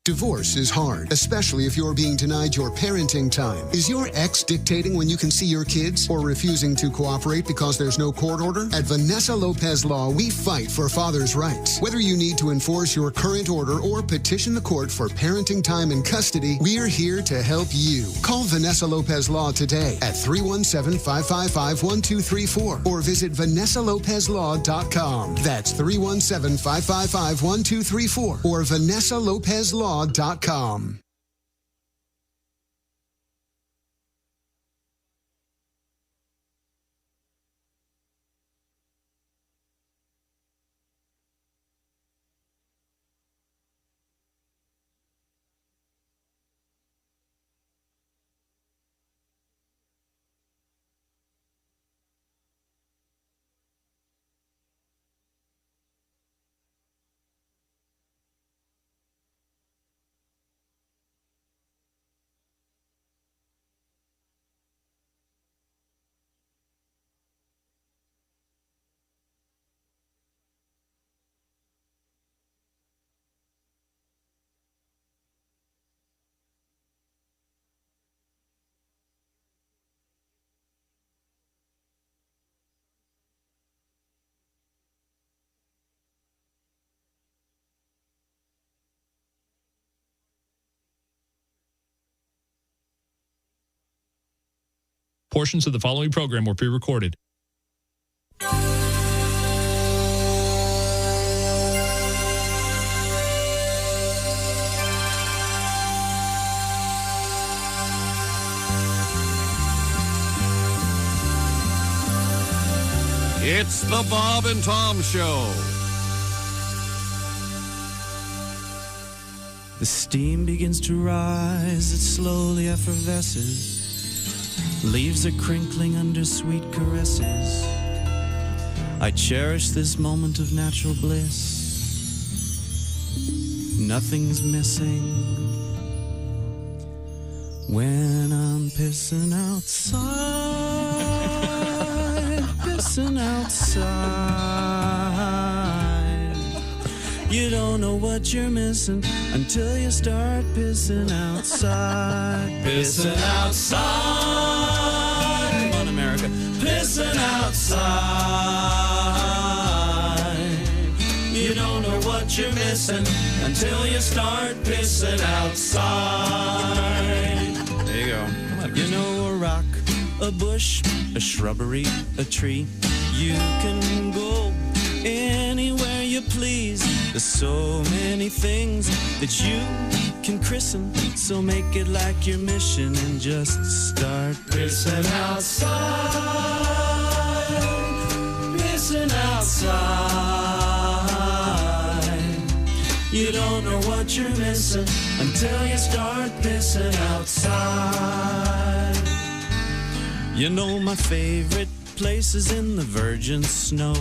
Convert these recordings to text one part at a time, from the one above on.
Divorce is hard, especially if you're being denied your parenting time. Is your ex dictating when you can see your kids or refusing to cooperate because there's no court order? At Vanessa Lopez Law, we fight for fathers' rights. Whether you need to enforce your current order or petition the court for parenting time and custody, we're here to help you. Call Vanessa Lopez Law today at 317-555-1234 or visit VanessaLopezLaw.com. That's 317-555-1234 or VanessaLopezLaw.com. Portions of the following program were pre-recorded. It's the Bob and Tom Show. The steam begins to rise, it slowly effervesces. Leaves are crinkling under sweet caresses. I cherish this moment of natural bliss. Nothing's missing when I'm pissing outside, pissing outside. You don't know what you're missing until you start pissing outside, pissing outside. Come on, America, pissing outside. You don't know what you're missing until you start pissing outside. There you go. Come on, you know, a rock, a bush, a shrubbery, a tree. You can go anywhere you please. There's so many things that you can christen, so make it like your mission and just start pissing outside, pissing outside. You don't know what you're missing until you start pissing outside. You know my favorite place is in the virgin snow.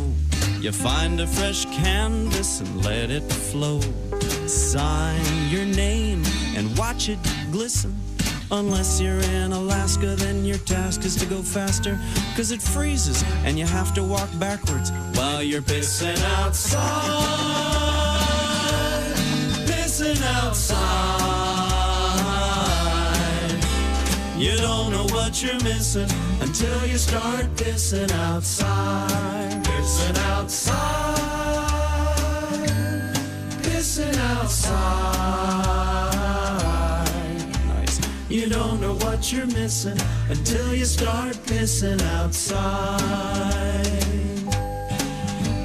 You find a fresh canvas and let it flow. Sign your name and watch it glisten. Unless you're in Alaska, then your task is to go faster, 'cause it freezes and you have to walk backwards while you're pissing outside, pissing outside. You don't know what you're missing until you start pissing outside, pissing outside, pissing outside. Nice. You don't know what you're missing until you start pissing outside.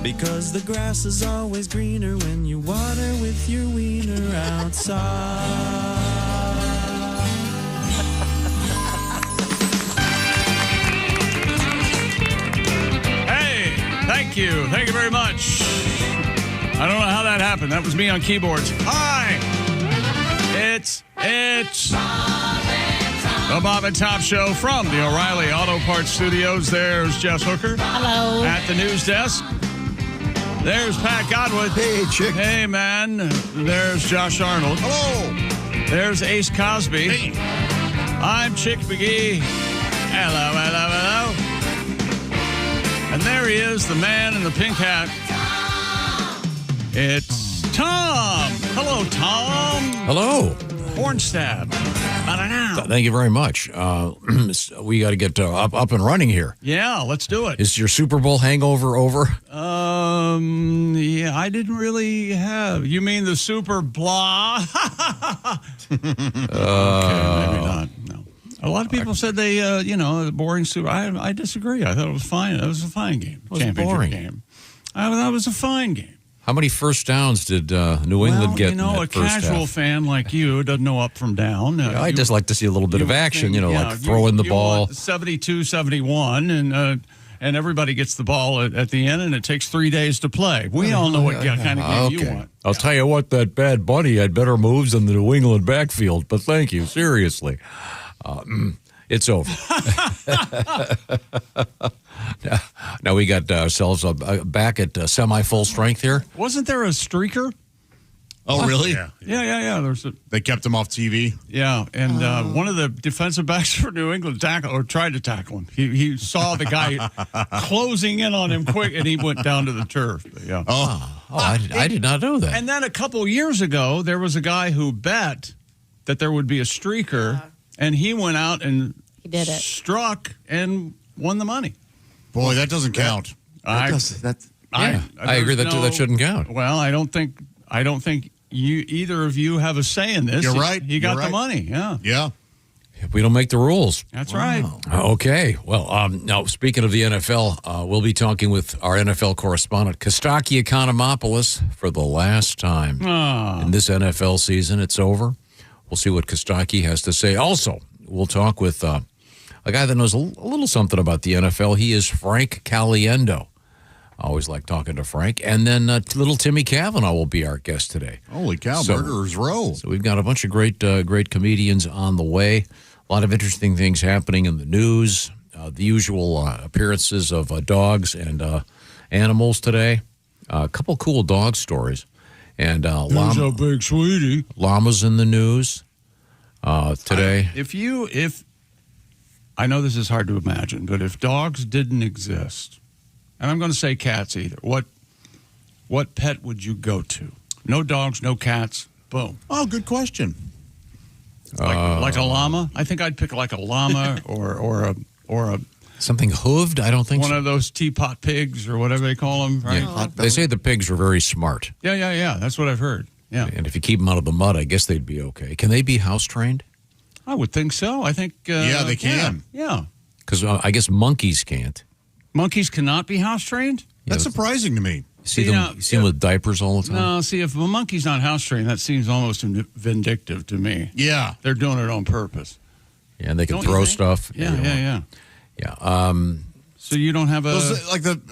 Because the grass is always greener when you water with your wiener outside. Thank you. Thank you very much. I don't know how that happened. That was me on keyboards. Hi. It's the Bob and Tom Show from the O'Reilly Auto Parts Studios. There's Jess Hooker. Hello. At the news desk. There's Pat Godwin. Hey, chick. Hey, man. There's Josh Arnold. Hello. There's Ace Cosby. Hey. I'm Chick McGee. Hello, hello, hello. And there he is, the man in the pink hat. It's Tom. Hello, Tom. Hello. Horn stab. Thank you very much. We got to get up and running here. Yeah, let's do it. Is your Super Bowl hangover over? Yeah, I didn't really have. You mean the super blah? Okay, maybe not. No. A lot of people said they, the boring super. I disagree. I thought it was fine. It was a fine game. It was Championship boring. game. I thought it was a fine game. How many first downs did New England get in that a first casual half? fan like you doesn't know up from down. I just like to see a little bit of action, like throwing the ball. 72-71, and everybody gets the ball at the end, and it takes 3 days to play. We all know what kind of game you want. I'll tell you what, that Bad Bunny had better moves than the New England backfield, but thank you, seriously. It's over. Now we got ourselves back at semi-full strength here. Wasn't there a streaker? Oh, really? Yeah. They kept him off TV. Yeah, and one of the defensive backs for New England tried to tackle him. He saw the guy closing in on him quick, and he went down to the turf. But yeah. I did not know that. And then a couple years ago, there was a guy who bet that there would be a streaker, and he went out and he did it. Struck and won the money. Boy, that doesn't count. I agree that shouldn't count. Well, I don't think either of you have a say in this. You're right. He got the money. Yeah. Yeah. We don't make the rules. That's right. Okay. Well, now, speaking of the NFL, we'll be talking with our NFL correspondent, Costaki Economopoulos, for the last time in this NFL season. It's over. We'll see what Costaki has to say. Also, we'll talk with a guy that knows a little something about the NFL. He is Frank Caliendo. I always like talking to Frank. And then little Timmy Cavanagh will be our guest today. Holy cow, Murderer's Row. So we've got a bunch of great comedians on the way. A lot of interesting things happening in the news. The usual appearances of dogs and animals today. A couple cool dog stories. And There's a big sweetie. Llamas in the news today. If I know this is hard to imagine, but if dogs didn't exist, and I'm going to say cats either, what pet would you go to? No dogs, no cats. Boom. Oh, good question. Like a llama? I think I'd pick like a llama or a something hooved? I don't think one of those teapot pigs or whatever they call them, right? Yeah. They say the pigs are very smart. Yeah. That's what I've heard. Yeah. And if you keep them out of the mud, I guess they'd be okay. Can they be house trained? I would think so. I think. Yeah, they can. Yeah. Because I guess monkeys can't. Monkeys cannot be house trained? That's surprising to me. See them with diapers all the time? No, see, if a monkey's not house trained, that seems almost vindictive to me. Yeah. They're doing it on purpose. Yeah, and they can throw stuff. Yeah. So you don't have a...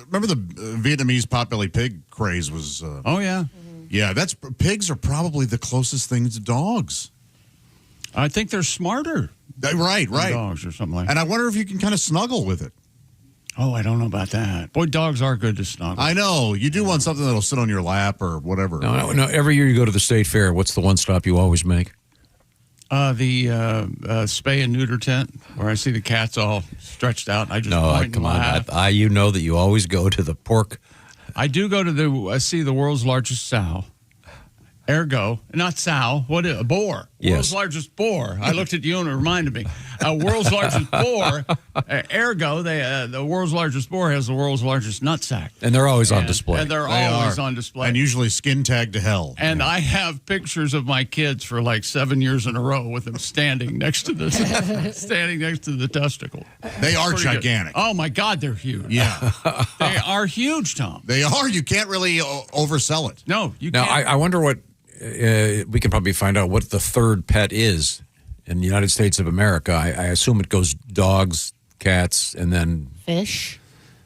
remember the Vietnamese potbelly pig craze was... oh, yeah. Yeah, pigs are probably the closest thing to dogs. I think they're smarter. Right. Than dogs or something like that. And I wonder if you can kind of snuggle with it. Oh, I don't know about that. Boy, dogs are good to snuggle. I know. You do want something that'll sit on your lap or whatever. No, every year you go to the state fair, what's the one stop you always make? The spay and neuter tent, where I see the cats all stretched out. And I just point come in my hat. on. You know that you always go to the pork. I do go to I see the world's largest sow. Ergo, not sow, what is a boar? Yes. World's largest boar. I looked at you and it reminded me. World's largest boar. Ergo, the world's largest boar has the world's largest nutsack. And they're always on display. And they're always on display. And usually skin tagged to hell. And I have pictures of my kids for like 7 years in a row with them standing next to the testicle. They are gigantic. Good. Oh my God, they're huge. Yeah. They are huge, Tom. They are. You can't really oversell it. No, you can't. Now, I wonder what we can probably find out what the third pet is in the United States of America. I assume it goes dogs, cats, and then fish.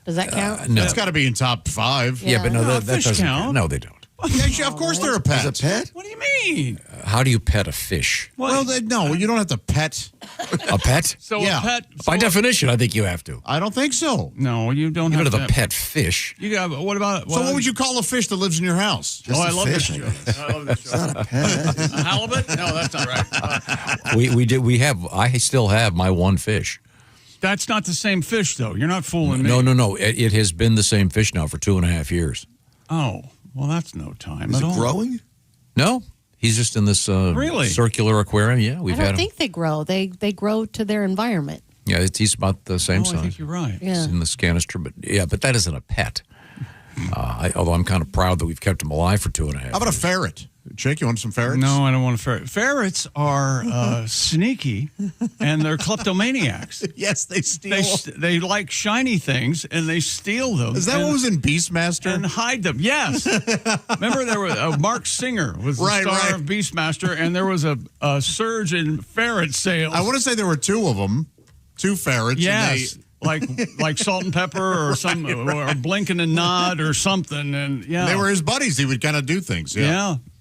Does that count? No, it's got to be in top 5. Yeah, but no, that fish doesn't count. No, they don't. Yeah, of course they're a pet. Is a pet? What do you mean? How do you pet a fish? Well, no, you don't have to pet. A pet? So Yeah. a pet. By definition, I think you have to. I don't think so. No, you don't You have go to to the pet fish. You got. What about? So what would you call a fish that lives in your house? Just I a love fish, this I joke. guess. I love this It's not joke. a pet. A halibut? No, that's not right. I still have my one fish. That's not the same fish, though. You're not fooling me. No. It has been the same fish now for 2.5 years. Oh, well, that's no time Is at it all. growing? No, he's just in this Really? circular aquarium. Yeah, we've I had don't him. think they grow. They grow to their environment. Yeah, he's about the same I size. think you're right. Yeah. He's in this canister, but that isn't a pet. Although I'm kind of proud that we've kept him alive for 2.5 years. How about a ferret? Jake, you want some ferrets? No, I don't want a ferret. Ferrets are sneaky, and they're kleptomaniacs. Yes, they steal. They like shiny things, and they steal them. Is that what was in Beastmaster? And hide them. Yes. Remember, there was Mark Singer was the star of Beastmaster, and there was a surge in ferret sales. I want to say there were two of them, 2 ferrets. Yes. Like Salt and Pepper or some or Blinking and Nod or something, and they were his buddies. He would kind of do things.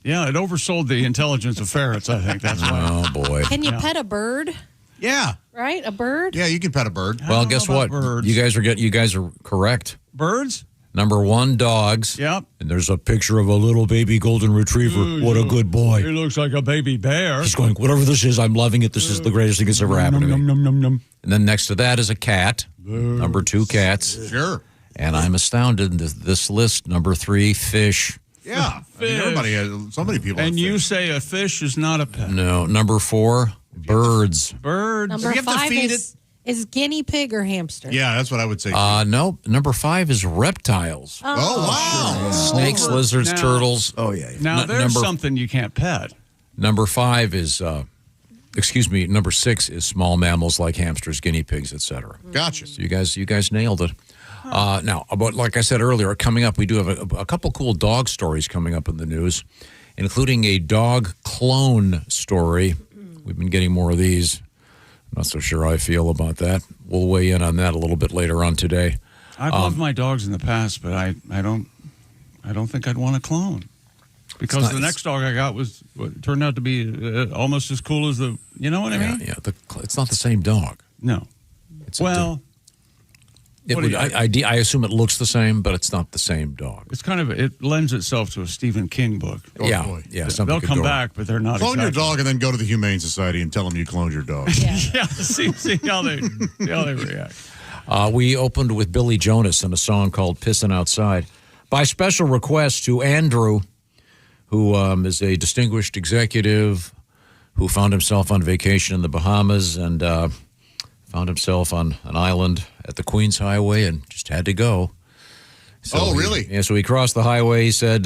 Yeah, it oversold the intelligence of ferrets. I think that's why. Oh boy! Can you pet a bird? Yeah. Right, a bird. Yeah, you can pet a bird. Well, guess what? Birds. You guys are correct. Birds. Number 1, dogs. Yep. And there's a picture of a little baby golden retriever. What a good boy. He looks like a baby bear. He's going, whatever this is, I'm loving it. This is the greatest thing that's ever happened to me. Num. And then next to that is a cat. Number 2, cats. Sure. And I'm astounded. This list, number 3, fish. Yeah. I mean, everybody has, so many people And have you fish. say a fish is not a pet. No, number 4, birds. Birds. Number you have to 5 feed is guinea pig or hamster. Yeah, that's what I would say. No, number 5 is reptiles. Oh, wow. Snakes, lizards, Now- turtles. Oh, yeah. Now there's number- something you can't pet. Number 5 is, number 6 is small mammals like hamsters, guinea pigs, etc. Gotcha. So you guys nailed it. Now, about like I said earlier, coming up, we do have a couple cool dog stories coming up in the news, including a dog clone story. We've been getting more of these. Not so sure how I feel about that. We'll weigh in on that a little bit later on today. I've loved my dogs in the past, but I don't think I'd want a clone. Because It's the not- next dog I got turned out to be almost as cool as you know what I mean? Yeah. It's not the same dog. No. It's Well, I assume it looks the same, but it's not the same dog. it's it lends itself to a Stephen King book. yeah, boy. yeah. something They'll could come go wrong. back, but they're not. Clone your exactly. dog and then go to the Humane Society and tell them you cloned your dog. Yeah. Yeah, see how they react. We opened with Billy Jonas and a song called "Pissin' Outside" by special request to Andrew, who is a distinguished executive who found himself on vacation in the Bahamas and found himself on an island at the Queens Highway and just had to go. So really? So he crossed the highway. He said,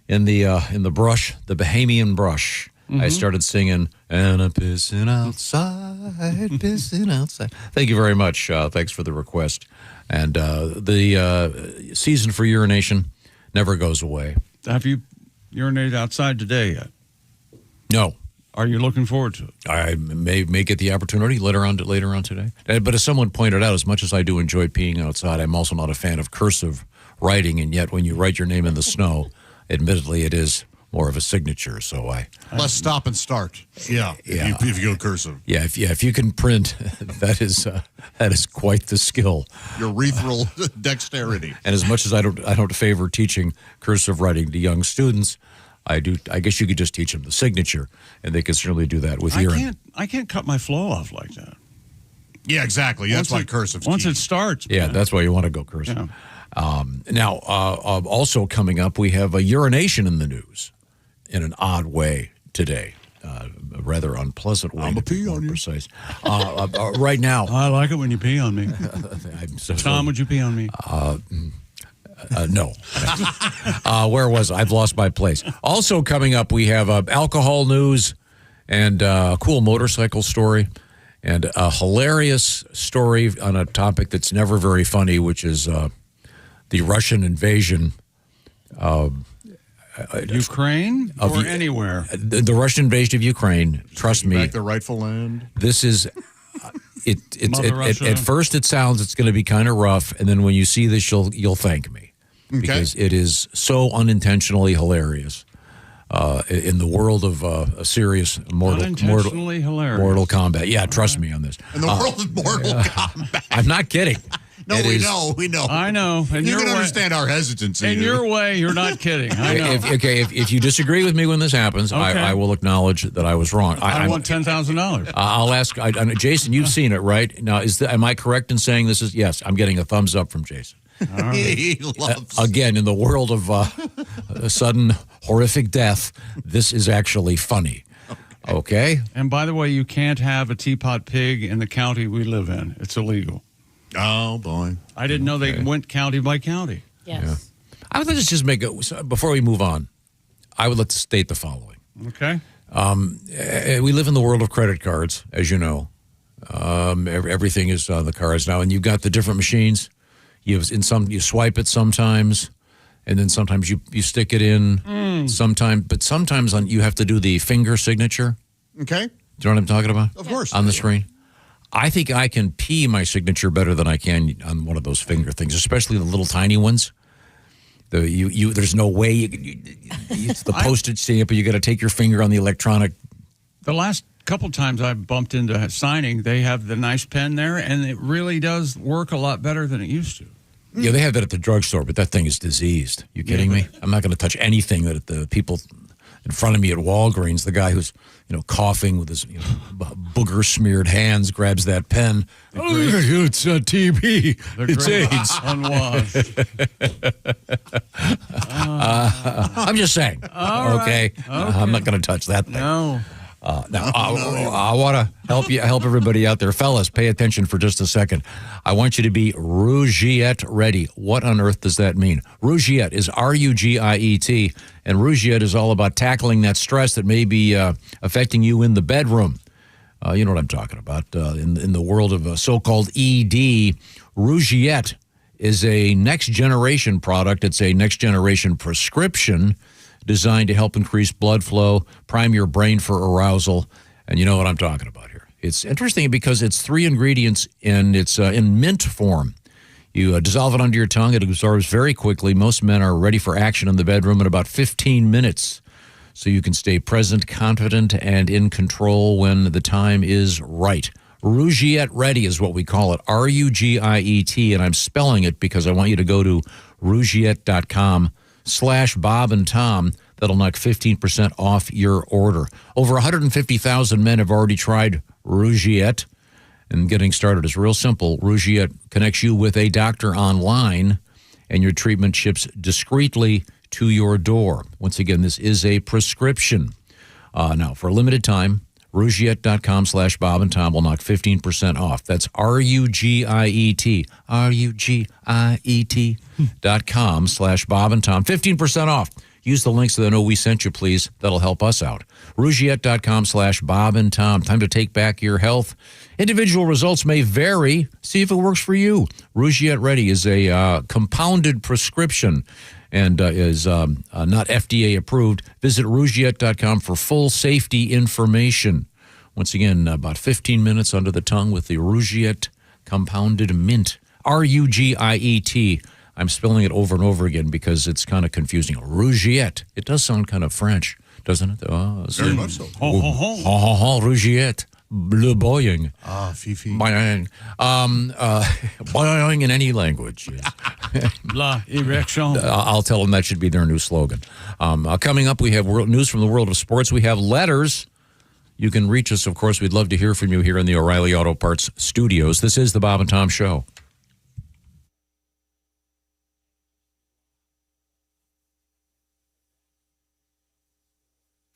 in the brush, the Bahamian brush, I started singing, and I'm pissing outside, pissing outside. Thank you very much. Thanks for the request. And the season for urination never goes away. Have you urinated outside today yet? No. Are you looking forward to it? I may get the opportunity later on today. But as someone pointed out, as much as I do enjoy peeing outside, I'm also not a fan of cursive writing. And yet, when you write your name in the snow, admittedly, it is more of a signature. So Less stop and start. Yeah. Yeah. If you go cursive. if you can print, that is quite the skill. Your urethral dexterity. And as much as I don't favor teaching cursive writing to young students, I do. I guess you could just teach them the signature, and they can certainly do that with urine. I can't cut my flow off like that. Yeah, exactly. That's why cursive's Once key. it starts. Yeah, man. that's why you want to go cursive. Yeah. Now, also coming up, we have a urination in the news in an odd way today. A rather unpleasant way. I'm to a pee be more on you. Precise. Right now, I like it when you pee on me. I'm so Tom, would you pee on me? no. Where was I? I've lost my place. Also coming up, we have alcohol news and a cool motorcycle story and a hilarious story on a topic that's never very funny, which is the Russian invasion. Ukraine or of- anywhere? The Russian invasion of Ukraine. Trust me, Back the rightful land. this is. Mother Russia. At first, it sounds it's going to be kind of rough, and then when you see this, you'll thank me because it is so unintentionally hilarious in the world of a serious Unintentionally hilarious. Mortal Kombat. Yeah, trust me on this. In the world of Mortal Kombat. I'm not kidding. No, It we is- know. We know. I know. In You your can way, understand our hesitancy. in here. your way, you're not kidding. I know. If you disagree with me when this happens, Okay. I will acknowledge that I was wrong. I I'm- want $10,000. I'll ask Jason. You've seen it, right? Now, am I correct in saying this is yes? I'm getting a thumbs up from Jason. He loves. Again, in the world of sudden horrific death, this is actually funny. Okay? And by the way, you can't have a teapot pig in the county we live in. It's illegal. Oh, boy. I didn't know they went county by county. Yes. I would just make it, before we move on, I would like to state the following. Okay. We live in the world of credit cards, as you know. Everything is on the cards now, and you've got the different machines. You swipe it sometimes, and then sometimes you stick it in. Sometimes you have to do the finger signature. Okay. Do you know what I'm talking about? Of course. On the screen. I think I can pee my signature better than I can on one of those finger things, especially the little tiny ones. There's no way it's the postage stamp, but you got to take your finger on the electronic. The last couple times I bumped into signing, they have the nice pen there, and it really does work a lot better than it used to. Yeah, they have that at the drugstore, but that thing is diseased. You kidding me? I'm not going to touch anything that the people in front of me at Walgreens, the guy who's coughing with his booger smeared hands, grabs that pen. It's TB. It's AIDS. I'm just saying. Okay? I'm not going to touch that thing. No. I want to help everybody out there. Fellas, pay attention for just a second. I want you to be Rougiette ready. What on earth does that mean? Rougiette is Rugiet, and Rougiette is all about tackling that stress that may be affecting you in the bedroom. You know what I'm talking about. In the world of so-called ED, Rougiette is a next-generation product. It's a next-generation prescription designed to help increase blood flow, prime your brain for arousal, and you know what I'm talking about here. It's interesting because it's 3 ingredients, and it's in mint form. You dissolve it under your tongue. It absorbs very quickly. Most men are ready for action in the bedroom in about 15 minutes, so you can stay present, confident, and in control when the time is right. Rougiette Ready is what we call it, Rugiet, and I'm spelling it because I want you to go to Rougiette.com/Bob and Tom. That'll knock 15% off your order. Over 150,000 men have already tried Rougiette, and getting started is real simple. Rougiette connects you with a doctor online, and your treatment ships discreetly to your door. Once again, this is a prescription. Now, for a limited time, Rougiette.com/Bob and Tom will knock 15% off. That's Rugiet, Rugiet.com/Bob and Tom. 15% off. Use the links so they know we sent you, please. That'll help us out. Rougiet.com/Bob and Tom. Time to take back your health. Individual results may vary. See if it works for you. Rougiette Ready is a compounded prescription and is not FDA approved. Visit Rougiette.com for full safety information. Once again, about 15 minutes under the tongue with the Rougiette Compounded Mint. Rugiet. I'm spelling it over and over again because it's kind of confusing. Rougiette. It does sound kind of French, doesn't it? Very much so. Rougiette. Le boying. Fifi. Boying. Boying in any language. Yes. La erection. I'll tell them that should be their new slogan. Coming up, we have news from the world of sports. We have letters. You can reach us, of course. We'd love to hear from you here in the O'Reilly Auto Parts studios. This is the Bob and Tom Show.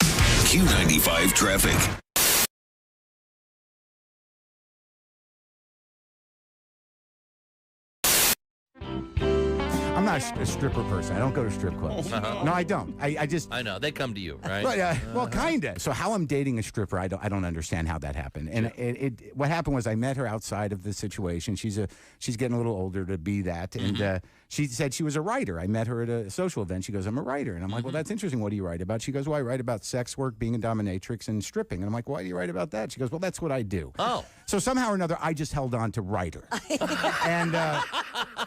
Q95 traffic. I'm not a stripper person. I don't go to strip clubs. No, I don't. I just. I know they come to you, right? But, well, kinda. So how I'm dating a stripper, I don't understand how that happened. And what happened was I met her outside of the situation. She's getting a little older to be that, and she said she was a writer. I met her at a social event. She goes, "I'm a writer," and I'm like, "Well, that's interesting. What do you wite about?" She goes, "Well, I write about sex work, being a dominatrix, and stripping." And I'm like, "Why do you write about that?" She goes, "Well, that's what I do." Oh. So somehow or another, I just held on to writer. And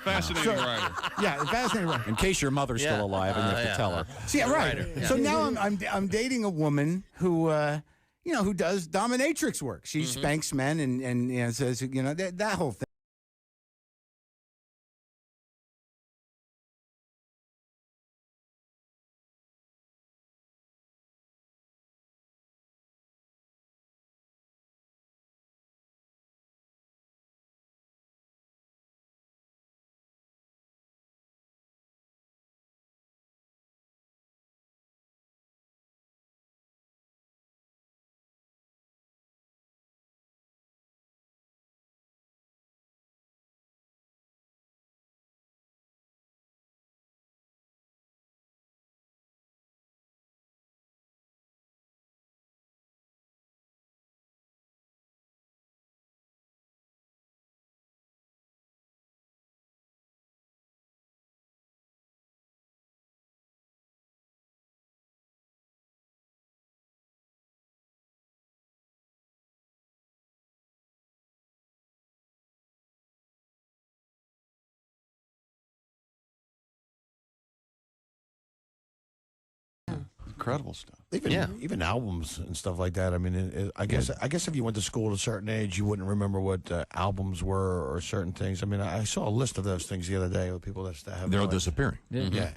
Fascinating writer. yeah, fascinating writer. In case your mother's still alive and you have to tell her. See, right. Writer, yeah. So now I'm dating a woman who who does dominatrix work. She spanks men and says that whole thing. incredible stuff. Even albums and stuff like that. I mean, I guess if you went to school at a certain age, you wouldn't remember what albums were or certain things. I mean, I saw a list of those things the other day with people that have. They're all disappearing. Yeah.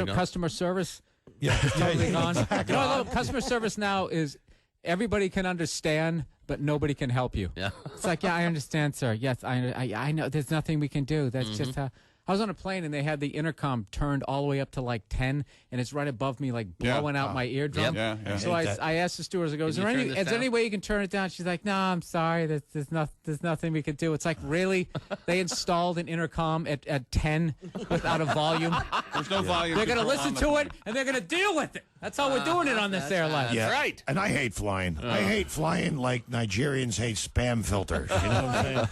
Customer service. Yeah, Totally gone. exactly. You know, I love customer service now is everybody can understand, but nobody can help you. Yeah. It's like, yeah, I understand, sir. Yes, I know. There's nothing we can do. That's just how. I was on a plane and they had the intercom turned all the way up to like 10, and it's right above me, like blowing out my eardrum. Yeah. So I asked the stewardess, I go, is there any way you can turn it down? She's like, no, I'm sorry. There's nothing we can do. It's like, really? They installed an intercom at 10 without a volume? There's no volume. They're going to listen to it, and they're going to deal with it. That's how we're doing it on this airline. Yeah, right. And I hate flying. I hate flying like Nigerians hate spam filters. You know what I'm saying?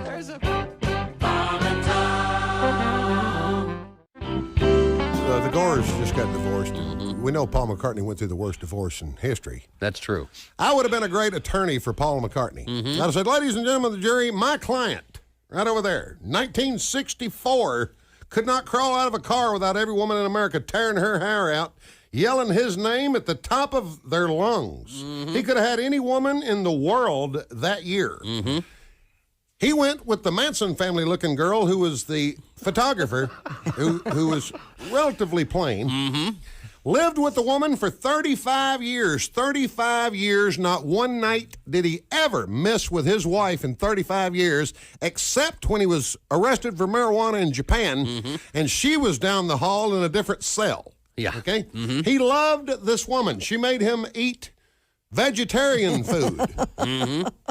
There's a The Gores just got divorced. We know Paul McCartney went through the worst divorce in history. That's true. I would have been a great attorney for Paul McCartney. I'd have said, ladies and gentlemen of the jury, my client, right over there, 1964, could not crawl out of a car without every woman in America tearing her hair out, yelling his name at the top of their lungs. He could have had any woman in the world that year. He went with the Manson family-looking girl who was the photographer, who was relatively plain. Lived with the woman for 35 years. 35 years, not one night did he ever miss with his wife in 35 years, except when he was arrested for marijuana in Japan, and she was down the hall in a different cell. Yeah. Okay? He loved this woman. She made him eat vegetarian food.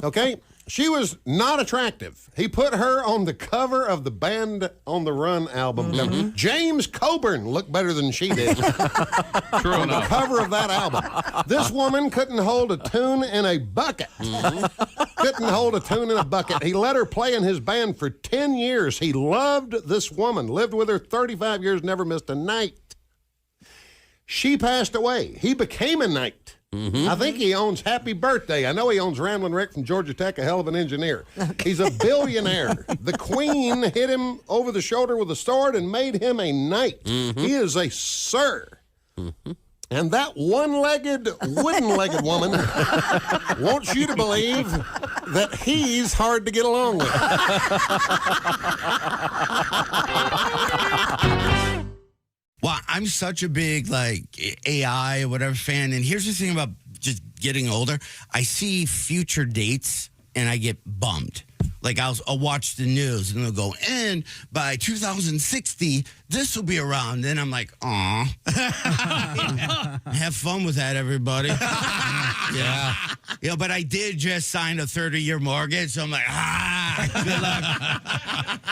Okay? She was not attractive. He put her on the cover of the Band on the Run album. James Coburn looked better than she did. True on the enough. cover of that album. This woman couldn't hold a tune in a bucket. Couldn't hold a tune in a bucket. He let her play in his band for 10 years. He loved this woman, lived with her 35 years, never missed a night. She passed away. He became a knight. I think he owns Happy Birthday. I know he owns Ramblin' Rick from Georgia Tech, a hell of an engineer. He's a billionaire. The Queen hit him over the shoulder with a sword and made him a knight. He is a sir. And that one-legged, wooden-legged woman wants you to believe that he's hard to get along with. Well, I'm such a big, AI or whatever fan, and here's the thing about just getting older. I see future dates, and I get bummed. Like, I'll watch the news, and they'll go, and by 2060, this will be around. Then I'm like, aw. Have fun with that, everybody. Yeah. But I did just sign a 30-year mortgage, so I'm like, good luck.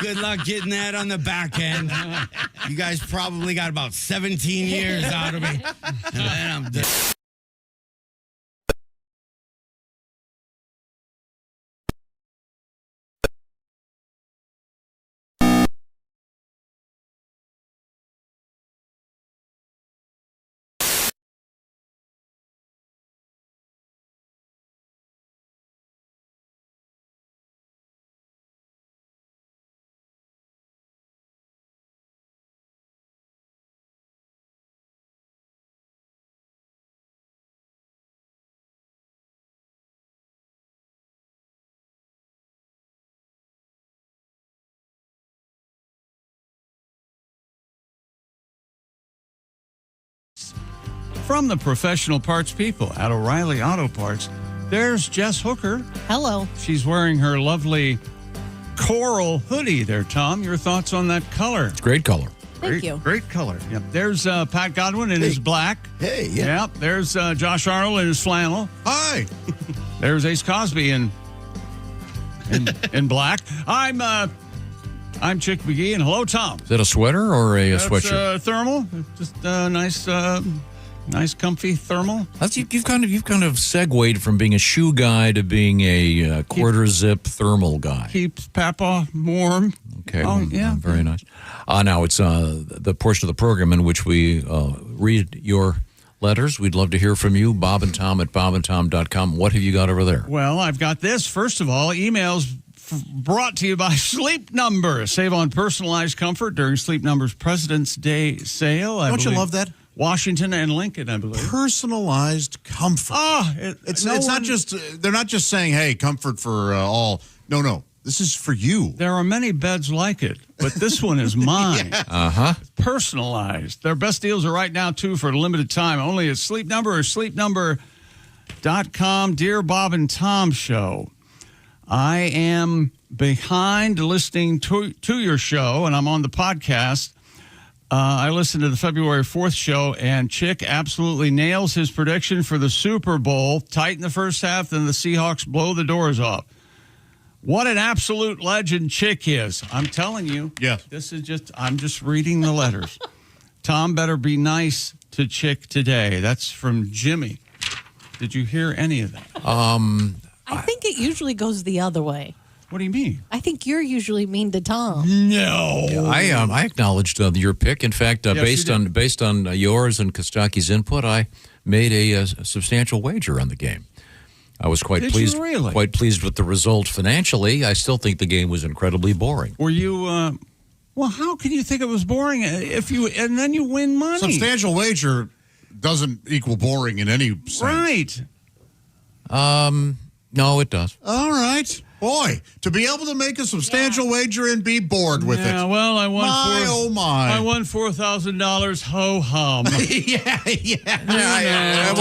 Good luck getting that on the back end. You guys probably got about 17 years out of me. And then I'm done. From the professional parts people at O'Reilly Auto Parts, there's Jess Hooker. Hello. She's wearing her lovely coral hoodie there, Tom. Your thoughts on that color? It's a great color. Thank you. Great color. Yep. There's Pat Godwin in his black. Hey, yeah. Yep. There's Josh Arnold in his flannel. Hi. There's Ace Cosby in black. I'm Chick McGee, and hello, Tom. Is that a sweater or a That's sweatshirt? Thermal. Just nice, comfy thermal. You've kind of segued from being a shoe guy to being a quarter zip thermal guy. Keeps Papa warm. Okay. Oh, yeah. Very nice. Now it's the portion of the program in which we read your letters. We'd love to hear from you. Bob and Tom at bobandtom.com. What have you got over there? Well, I've got this. First of all, emails brought to you by Sleep Number. Save on personalized comfort during Sleep Number's President's Day sale. Don't you love that? Washington and Lincoln, I believe. Personalized comfort. It's not just, they're not just saying, hey, comfort for all. No. This is for you. There are many beds like it, but this one is mine. Uh-huh. Personalized. Their best deals are right now, too, for a limited time. Only at Sleep Number or sleepnumber.com. Dear Bob and Tom Show, I am behind listening to your show, and I'm on the podcast. I listened to the February 4th show, and Chick absolutely nails his prediction for the Super Bowl. Tight in the first half, then the Seahawks blow the doors off. What an absolute legend Chick is. I'm telling you. Yeah. I'm just reading the letters. Tom better be nice to Chick today. That's from Jimmy. Did you hear any of that? I think it usually goes the other way. What do you mean? I think you're usually mean to Tom. No. Yeah, I acknowledged your pick. In fact, based on yours and Kostaki's input, I made a substantial wager on the game. I was quite pleased. You really? Quite pleased with the result financially. I still think the game was incredibly boring. Were you? Well, how can you think it was boring and then you win money? Substantial wager doesn't equal boring in any sense. Right. No, it does. All right. Boy, to be able to make a substantial wager and be bored with it. Yeah, well, I won I won $4,000. Ho hum. Yeah.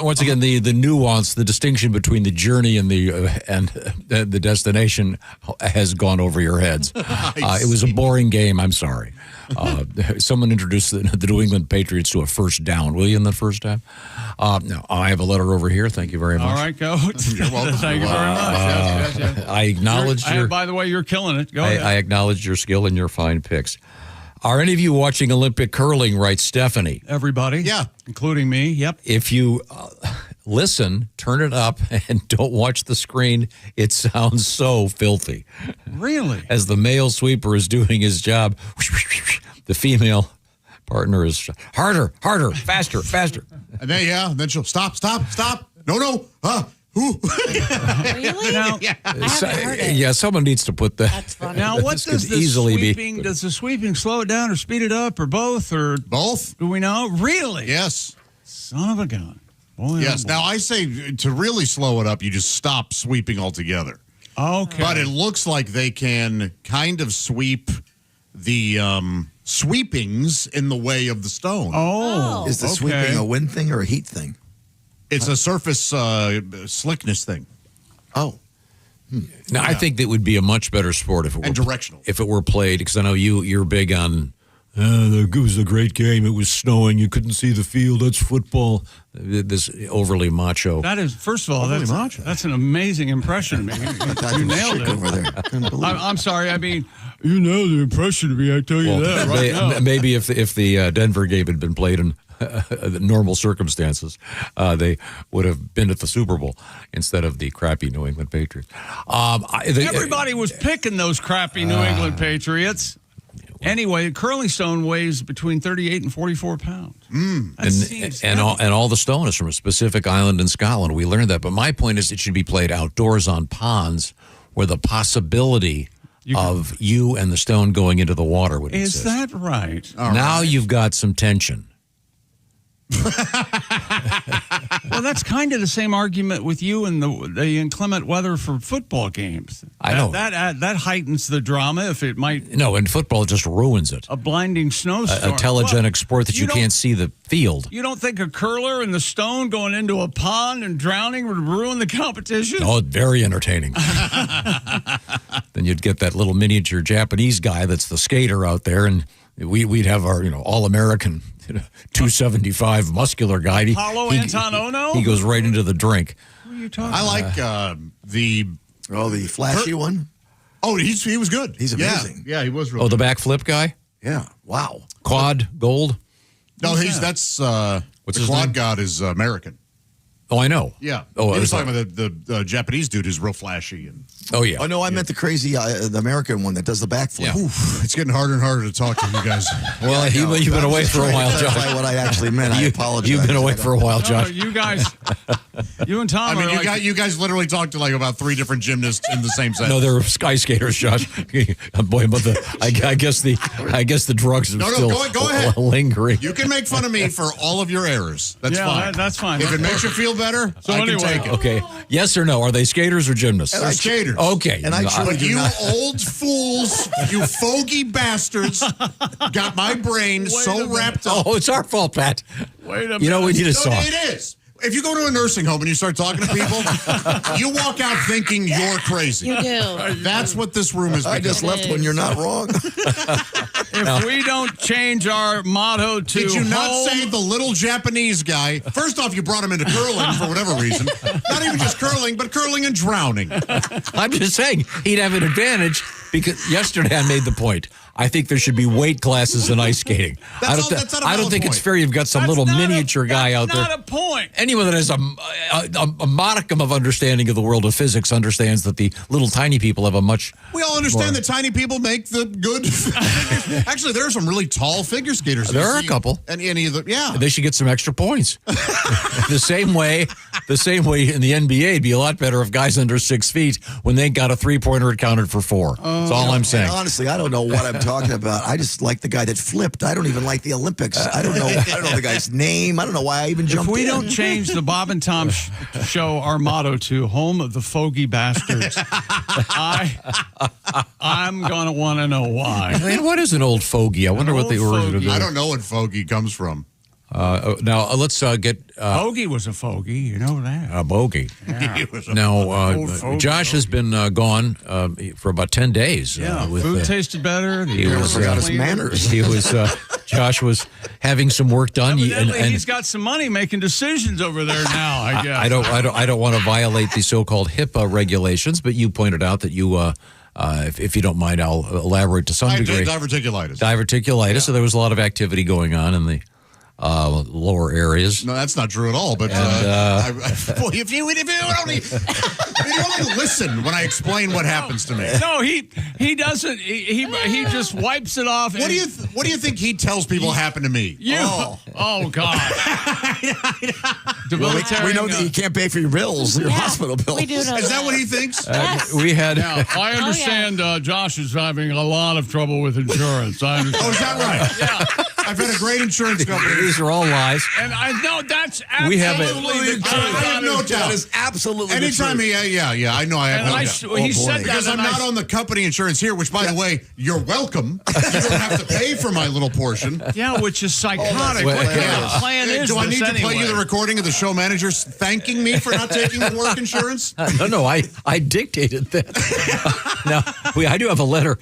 Once again, the nuance, the distinction between the journey and the destination has gone over your heads. It was a boring game. I'm sorry. Someone introduced the New England Patriots to a first down. Will you in the first half? No, I have a letter over here. Thank you very much. All right, go. You're welcome. Thank you very much. Yes. I acknowledge by the way, you're killing it. Go ahead. I acknowledge your skill and your fine picks. Are any of you watching Olympic curling? Writes Stephanie. Everybody. Yeah. Including me. Yep. If you listen, turn it up, and don't watch the screen, it sounds so filthy. Really? As the male sweeper is doing his job, the female partner is harder, faster. And then she'll stop. No. Really? Now, someone needs to put that. That's funny. Now, what does the sweeping? Does the sweeping slow it down or speed it up or both? Or both? Do we know? Really? Yes. Son of a gun. Boy, yes. Oh boy. Now I say to really slow it up, you just stop sweeping altogether. Okay. But it looks like they can kind of sweep the sweepings in the way of the stone. Oh. Is the sweeping a wind thing or a heat thing? It's a surface slickness thing. Oh. Now, I think that would be a much better sport if it were directional. If it were played, because I know you're big on. It was a great game. It was snowing. You couldn't see the field. That's football. This overly macho. That is, first of all, that's an amazing impression. You nailed it. Over there. I'm sorry. I mean, you nailed the impression of me. I tell you that right now. Maybe if the Denver game had been played in normal circumstances, they would have been at the Super Bowl instead of the crappy New England Patriots. Everybody was picking those crappy New England Patriots. Anyway, curling stone weighs between 38 and 44 pounds. And all the stone is from a specific island in Scotland. We learned that. But my point is it should be played outdoors on ponds where the possibility of you and the stone going into the water would exist. Is that right? Now you've got some tension. Well, that's kind of the same argument with you and the inclement weather for football games. I know. That heightens the drama if it might. No, and football just ruins it. A blinding snowstorm. A telegenic sport that you can't see the field. You don't think a curler and the stone going into a pond and drowning would ruin the competition? Oh, very entertaining. Then you'd get that little miniature Japanese guy that's the skater out there, and we'd have our all-American 275 muscular guy. Paulo Antonono? He goes right into the drink. What are you talking I like the flashy one. Oh, he was good. He's amazing. Yeah, he was really the backflip guy? Yeah. Wow. Quad gold? No, that's what's the quad god is American. Oh, I know. Yeah. Oh, he was talking about the Japanese dude who's real flashy. Oh, yeah. Oh, no, I meant the crazy, the American one that does the backflip. Yeah. It's getting harder and harder to talk to you guys. Well, you've been away for a while, Josh. That's what I actually meant. I apologize. You've been away for a while, Josh. You guys, You and Tom. I mean, you guys literally talked to like about 3 different gymnasts in the same sentence. No, they're sky skaters, Josh. Boy, but I guess the drugs are still go ahead. lingering. You can make fun of me for all of your errors. That's fine. That's fine. If it makes you feel better, So I anyway, can take it. Okay. Yes or no? Are they skaters or gymnasts? They're skaters. Okay. And I truly But do you not. old fools, you fogey bastards, got my brain so wrapped up. Oh, it's our fault, Pat. Wait a minute. You know, we need a No, song. it is. If you go to a nursing home and you start talking to people, you walk out thinking you're crazy. You do. That's what this room is. I just left when you're not wrong. If we don't change our motto to Did you not home- say the little Japanese guy? First off, you brought him into curling for whatever reason. Not even just curling, but curling and drowning. I'm just saying he'd have an advantage because yesterday I made the point. I think there should be weight classes in ice skating. That's not a I don't valid think it's point. fair you've got some That's little not miniature guy out there. Not a point. Anyone that has a modicum of understanding of the world of physics understands that the little tiny people have a much. We all understand more- that tiny people make the good figures. Actually, there are some really tall figure skaters. There are a couple. And any of the They should get some extra points. the same way in the NBA, it'd be a lot better if guys under 6 feet, when they got a 3-pointer, it counted for 4. That's all I'm saying. And honestly, I don't know what I'm talking about. I just like the guy that flipped. I don't even like the Olympics. I don't know the guy's name. I don't know why I even jumped If we in. don't change the Bob and Tom show our motto to home of the fogey bastards, I'm going to want to know why. Man, what is an old fogey? I wonder what the origin of it is. I don't know what fogey comes from. Now, let's get... Fogey was a fogey, you know that. A bogey. Yeah. Now, fogey, Josh has been gone for about 10 days. Food tasted better. He forgot his manners. He was... Josh was having some work done. Evidently, he's got some money making decisions over there now, I guess. I don't want to violate the so-called HIPAA regulations, but you pointed out that you... if you don't mind, I'll elaborate to some degree. Diverticulitis. Diverticulitis. So there was a lot of activity going on in the lower areas. No, that's not true at all. But boy, if you only listen when I explain what happens to me. No, he doesn't. He just wipes it off. What do you think he tells people happened to me? Oh God. We know that you can't pay for your bills, your hospital bills. We do know Is that what he thinks? We had. Now, I understand Josh is having a lot of trouble with insurance. I understand. Oh, is that right? Yeah. I've had a great insurance company. These are all lies. And I know that's absolutely We have the truth. I have no doubt. That is absolutely Anytime the truth. I know I have And no I, doubt. he said that Because I'm and not on the company insurance here, which, by the way, you're welcome. You don't have to pay for my little portion. Yeah, which is psychotic. Well, What kind yeah. of plan is Do I this need to play anyway? you the recording of the show managers thanking me for not taking the work insurance? No, I dictated that. Now, I do have a letter.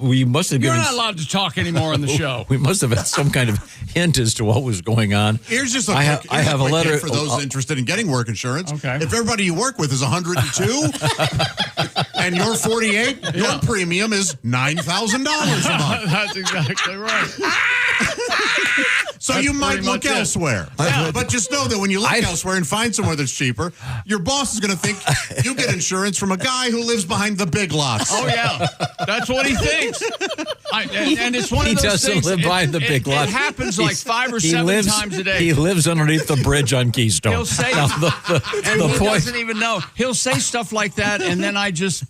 We must have You're given. not allowed to talk anymore on the show. We must have had some kind of hint as to what was going on. Here's just I have a quick letter hint for those interested in getting work insurance. Okay. If everybody you work with is 102 and you're 48, your premium is $9,000 a month. That's exactly right. So That's you might pretty look much it. elsewhere. Yeah. But just know that when you look elsewhere and find somewhere that's cheaper, your boss is going to think you get insurance from a guy who lives behind the big lots. Oh, yeah. That's what he thinks. And it's one He of those doesn't things. live behind the big lots. It happens like 5 or 7 times a day. He lives underneath the bridge on Keystone. He'll say, Now, and the he point. doesn't even know. He'll say stuff like that, and then I just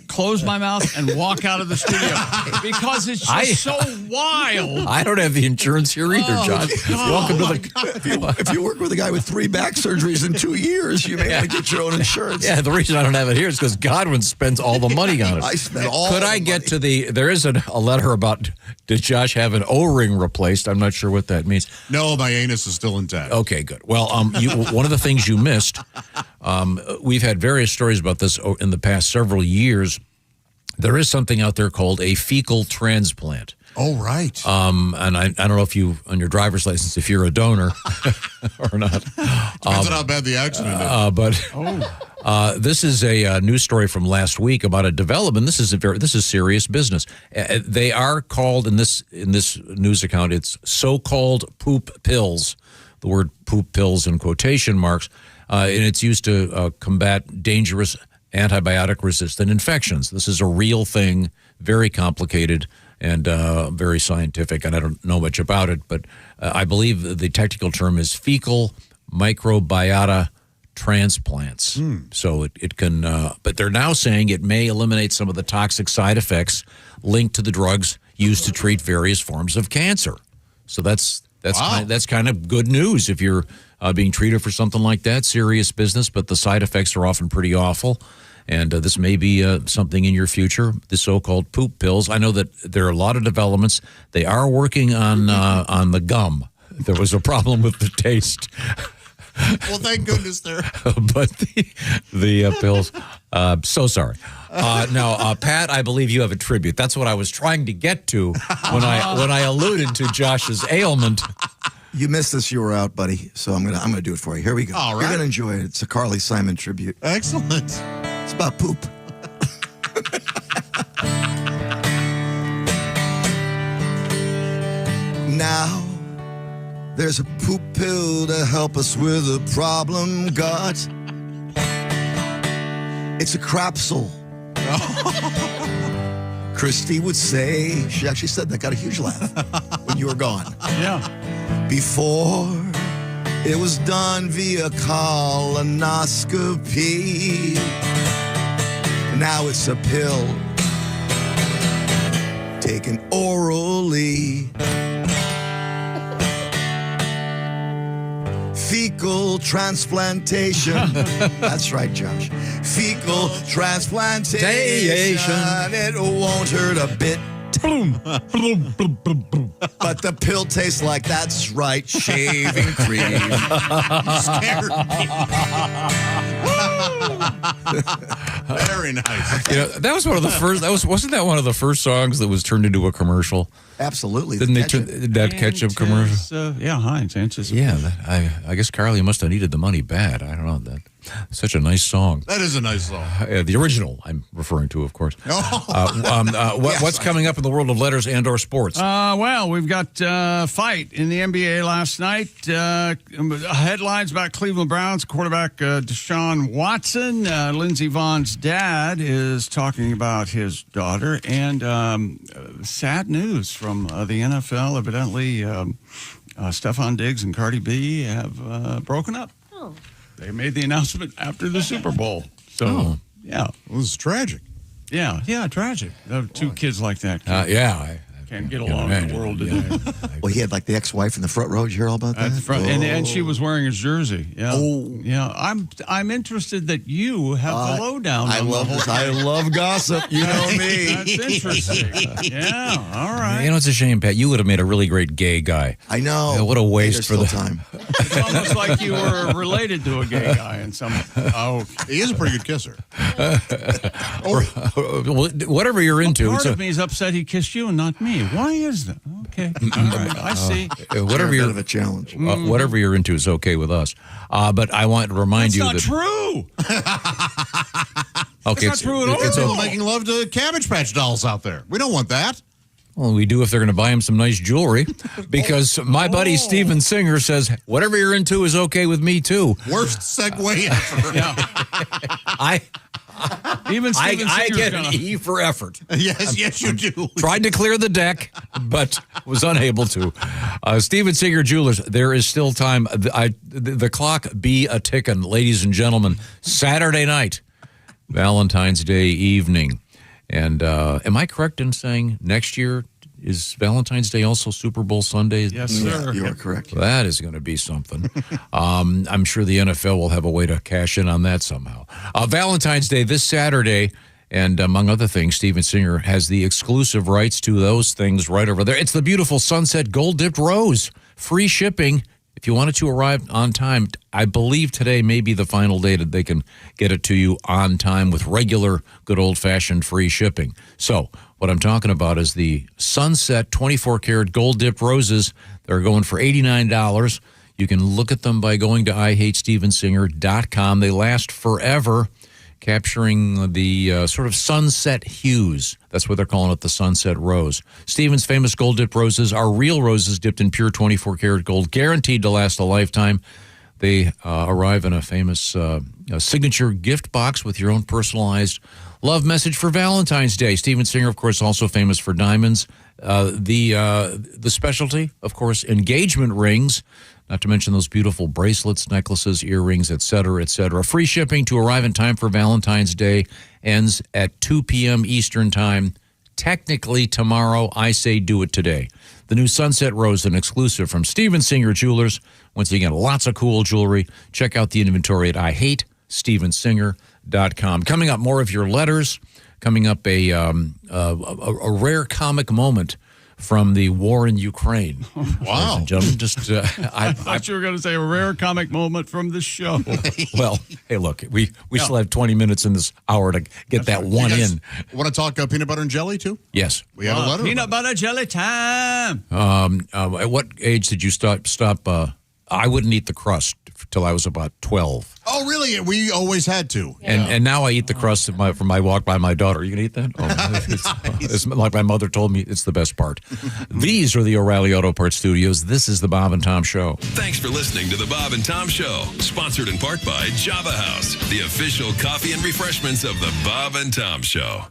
close my mouth and walk out of the studio because it's just so wild. I don't have the insurance here either, John. Welcome to the. If you work with a guy with 3 back surgeries in 2 years, you may want to get your own insurance. Yeah, the reason I don't have it here is because Godwin spends all the money on it. I spend all Could the I get money. to the? There is a letter about. Did Josh have an O-ring replaced? I'm not sure what that means. No, my anus is still intact. Okay, good. Well, one of the things you missed. We've had various stories about this in the past several years. There is something out there called a fecal transplant. Oh, right. And I don't know if you, on your driver's license, if you're a donor or not. Depends on how bad the accident is. But this is a news story from last week about a development. This is serious business. They are called in this news account. It's so-called poop pills. The word poop pills in quotation marks, and it's used to combat dangerous antibiotic-resistant infections. This is a real thing, very complicated and very scientific, and I don't know much about it, but I believe the technical term is fecal microbiota transplants. So it can, but they're now saying it may eliminate some of the toxic side effects linked to the drugs used to treat various forms of cancer. So that's kind of good news if you're being treated for something like that. Serious business, but the side effects are often pretty awful. And this may be something in your future, the so-called poop pills. I know that there are a lot of developments. They are working on the gum. There was a problem with the taste. Well, thank goodness there. But the pills. So sorry. Now, Pat, I believe you have a tribute. That's what I was trying to get to when I alluded to Josh's ailment. You missed this. You were out, buddy. So I'm gonna do it for you. Here we go. All right. You're gonna enjoy it. It's a Carly Simon tribute. Excellent. It's about poop. Now, there's a poop pill to help us with a problem gut. It's a crapsule. Christy would say, she actually said that, got a huge laugh when you were gone. Yeah. Before it was done via colonoscopy. Now it's a pill taken orally. Fecal transplantation. That's right, Josh. Fecal transplantation. It won't hurt a bit. But the pill tastes like, that's right, shaving cream. You scared me. Very nice. You know, that was one of the first. Wasn't that one of the first songs that was turned into a commercial? Absolutely. Didn't they turn that ketchup commercial? Yeah, Heinz. Yeah, I guess Carly must have needed the money bad. I don't know that. Such a nice song. That is a nice song. The original I'm referring to, of course. What's coming up in the world of letters and/or sports? Well, we've got a fight in the NBA last night. Headlines about Cleveland Browns quarterback Deshaun Watson. Lindsey Vohn's dad is talking about his daughter, and sad news from the NFL. Evidently, Stephon Diggs and Cardi B have broken up. Oh. They made the announcement after the Super Bowl. So, yeah. It was tragic. Yeah, tragic. Two kids like that. I can't get along in the world today. Well, he had like the ex-wife in the front row. Did you hear all about that? And she was wearing his jersey. Yeah. Oh. Yeah. I'm interested that you have the lowdown. I love gossip. You know me. That's interesting. Yeah. All right. You know, it's a shame, Pat. You would have made a really great gay guy. I know. Yeah, what a waste for the time. It's almost like you were related to a gay guy in some. Oh, he is a pretty good kisser. Whatever you're into. Part of me is upset he kissed you and not me. Why is that? Okay. All right. I see. Whatever you're, a bit of a challenge. Whatever you're into is okay with us. But I want to remind you that. That's not true. Okay, that's not true at all. It's people making love to Cabbage Patch dolls out there. We don't want that. Well, we do if they're going to buy him some nice jewelry, because my buddy Steven Singer says whatever you're into is okay with me too. Worst segue ever. Yeah. Even Steven I Singer's get an E for effort. Yes, you do. Tried to clear the deck, but was unable to. Steven Singer Jewelers, there is still time. The clock be a ticking, ladies and gentlemen. Saturday night, Valentine's Day evening. And am I correct in saying next year is Valentine's Day also Super Bowl Sunday? Yes, sir. You are correct. Well, that is going to be something. I'm sure the NFL will have a way to cash in on that somehow. Valentine's Day this Saturday, and among other things, Steven Singer has the exclusive rights to those things right over there. It's the beautiful Sunset Gold Dipped Rose. Free shipping. If you want it to arrive on time, I believe today may be the final day that they can get it to you on time with regular good old-fashioned free shipping. So what I'm talking about is the Sunset 24-karat gold-dipped roses. They're going for $89. You can look at them by going to IHateStevenSinger.com. They last forever, capturing the sort of sunset hues. That's what they're calling it, the Sunset Rose. Steven's famous gold-dipped roses are real roses dipped in pure 24-karat gold, guaranteed to last a lifetime. They arrive in a famous signature gift box with your own personalized love message for Valentine's Day. Steven Singer, of course, also famous for diamonds. The specialty, of course, engagement rings. not to mention those beautiful bracelets, necklaces, earrings, etc., etc. Free shipping to arrive in time for Valentine's Day. Ends at 2 p.m. Eastern Time. Technically tomorrow. I say do it today. The new Sunset Rose, an exclusive from Steven Singer Jewelers. Once again, lots of cool jewelry. Check out the inventory at IHateStevenSinger.com. Coming up, more of your letters. Coming up, a rare comic moment from the war in Ukraine. Wow. Ladies and gentlemen, just I thought you were going to say a rare comic moment from the show. Well, hey, look, we still have 20 minutes in this hour to get that one in. Want to talk peanut butter and jelly, too? Yes. We have a letter. Peanut butter jelly time. At what age did you stop? I wouldn't eat the crust till I was about 12. Oh, really? We always had to. And now I eat the crust from my walk by my daughter. Are you going to eat that? Oh, it's like my mother told me, it's the best part. These are the O'Reilly Auto Parts Studios. This is the Bob and Tom Show. Thanks for listening to the Bob and Tom Show. Sponsored in part by Java House, the official coffee and refreshments of the Bob and Tom Show.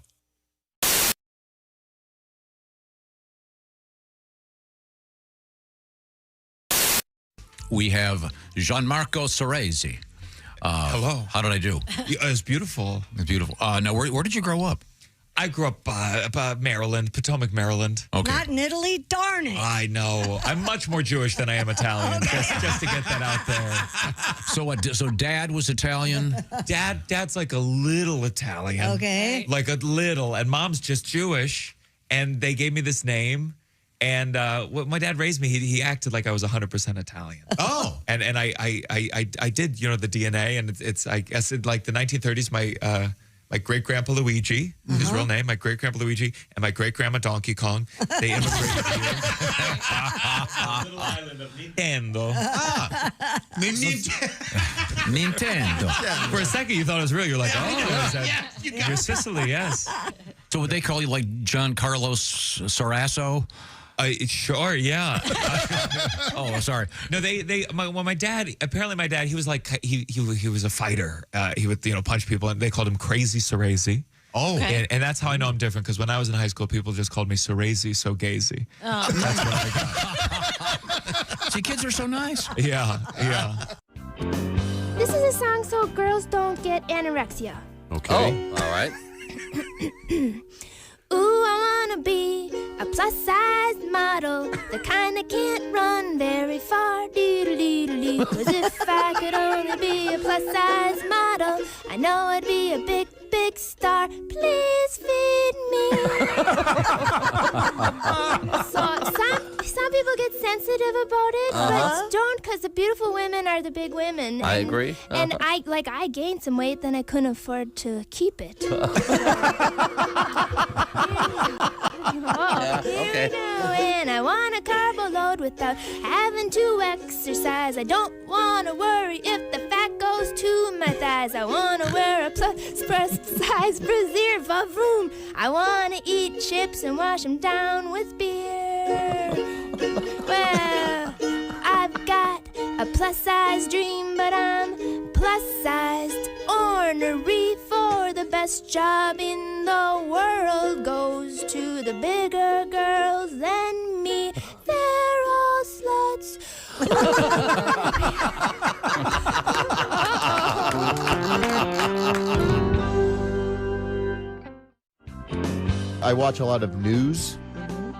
We have Gianmarco Ceresi. Hello. How did I do? It's beautiful. It's beautiful. Now, where did you grow up? I grew up Maryland, Potomac, Maryland. Okay. Not in Italy, darn it. I know. I'm much more Jewish than I am Italian. Just to get that out there. So Dad was Italian? Dad's like a little Italian. Okay. Like a little. And Mom's just Jewish. And they gave me this name. And when my dad raised me, he acted like I was 100% Italian. Oh. And I did, the DNA. And it's I guess in like the 1930s, my great-grandpa Luigi, his real name, my great-grandpa Luigi, and my great-grandma Donkey Kong, they immigrated here. The little island of Nintendo. Nintendo. For a second, you thought it was real. You're like, you're Sicily, yes. So would they call you like John Carlos Sarasso? Sure, yeah. Oh, sorry. No, my dad, he was like, he was a fighter. He would, punch people, and they called him Crazy Ceresi. Oh. Okay. And that's how I know I'm different, because when I was in high school, people just called me Ceresi, so gazy. Oh. That's what I got. See, kids are so nice. Yeah. This is a song so girls don't get anorexia. Okay. Oh, all right. Ooh, I wanna be a plus-size model, the kind that can't run very far. Doodle-doodle-doo. 'Cause if I could only be a plus-size model, I know I'd be a big, big star. Please feed me. So some people get sensitive about it, but don't, because the beautiful women are the big women. I agree. And I gained some weight, then I couldn't afford to keep it. Okay. And I want a carbo load without having to exercise. I don't want to worry if the fat goes to my thighs. I want to wear a plus-size brassiere for room. I want to eat chips and wash them down with beer. Well, I've got a plus-size dream, but I'm plus-sized. Ornery for the best job in the world goes to the bigger girls than me. They're all sluts. I watch a lot of news.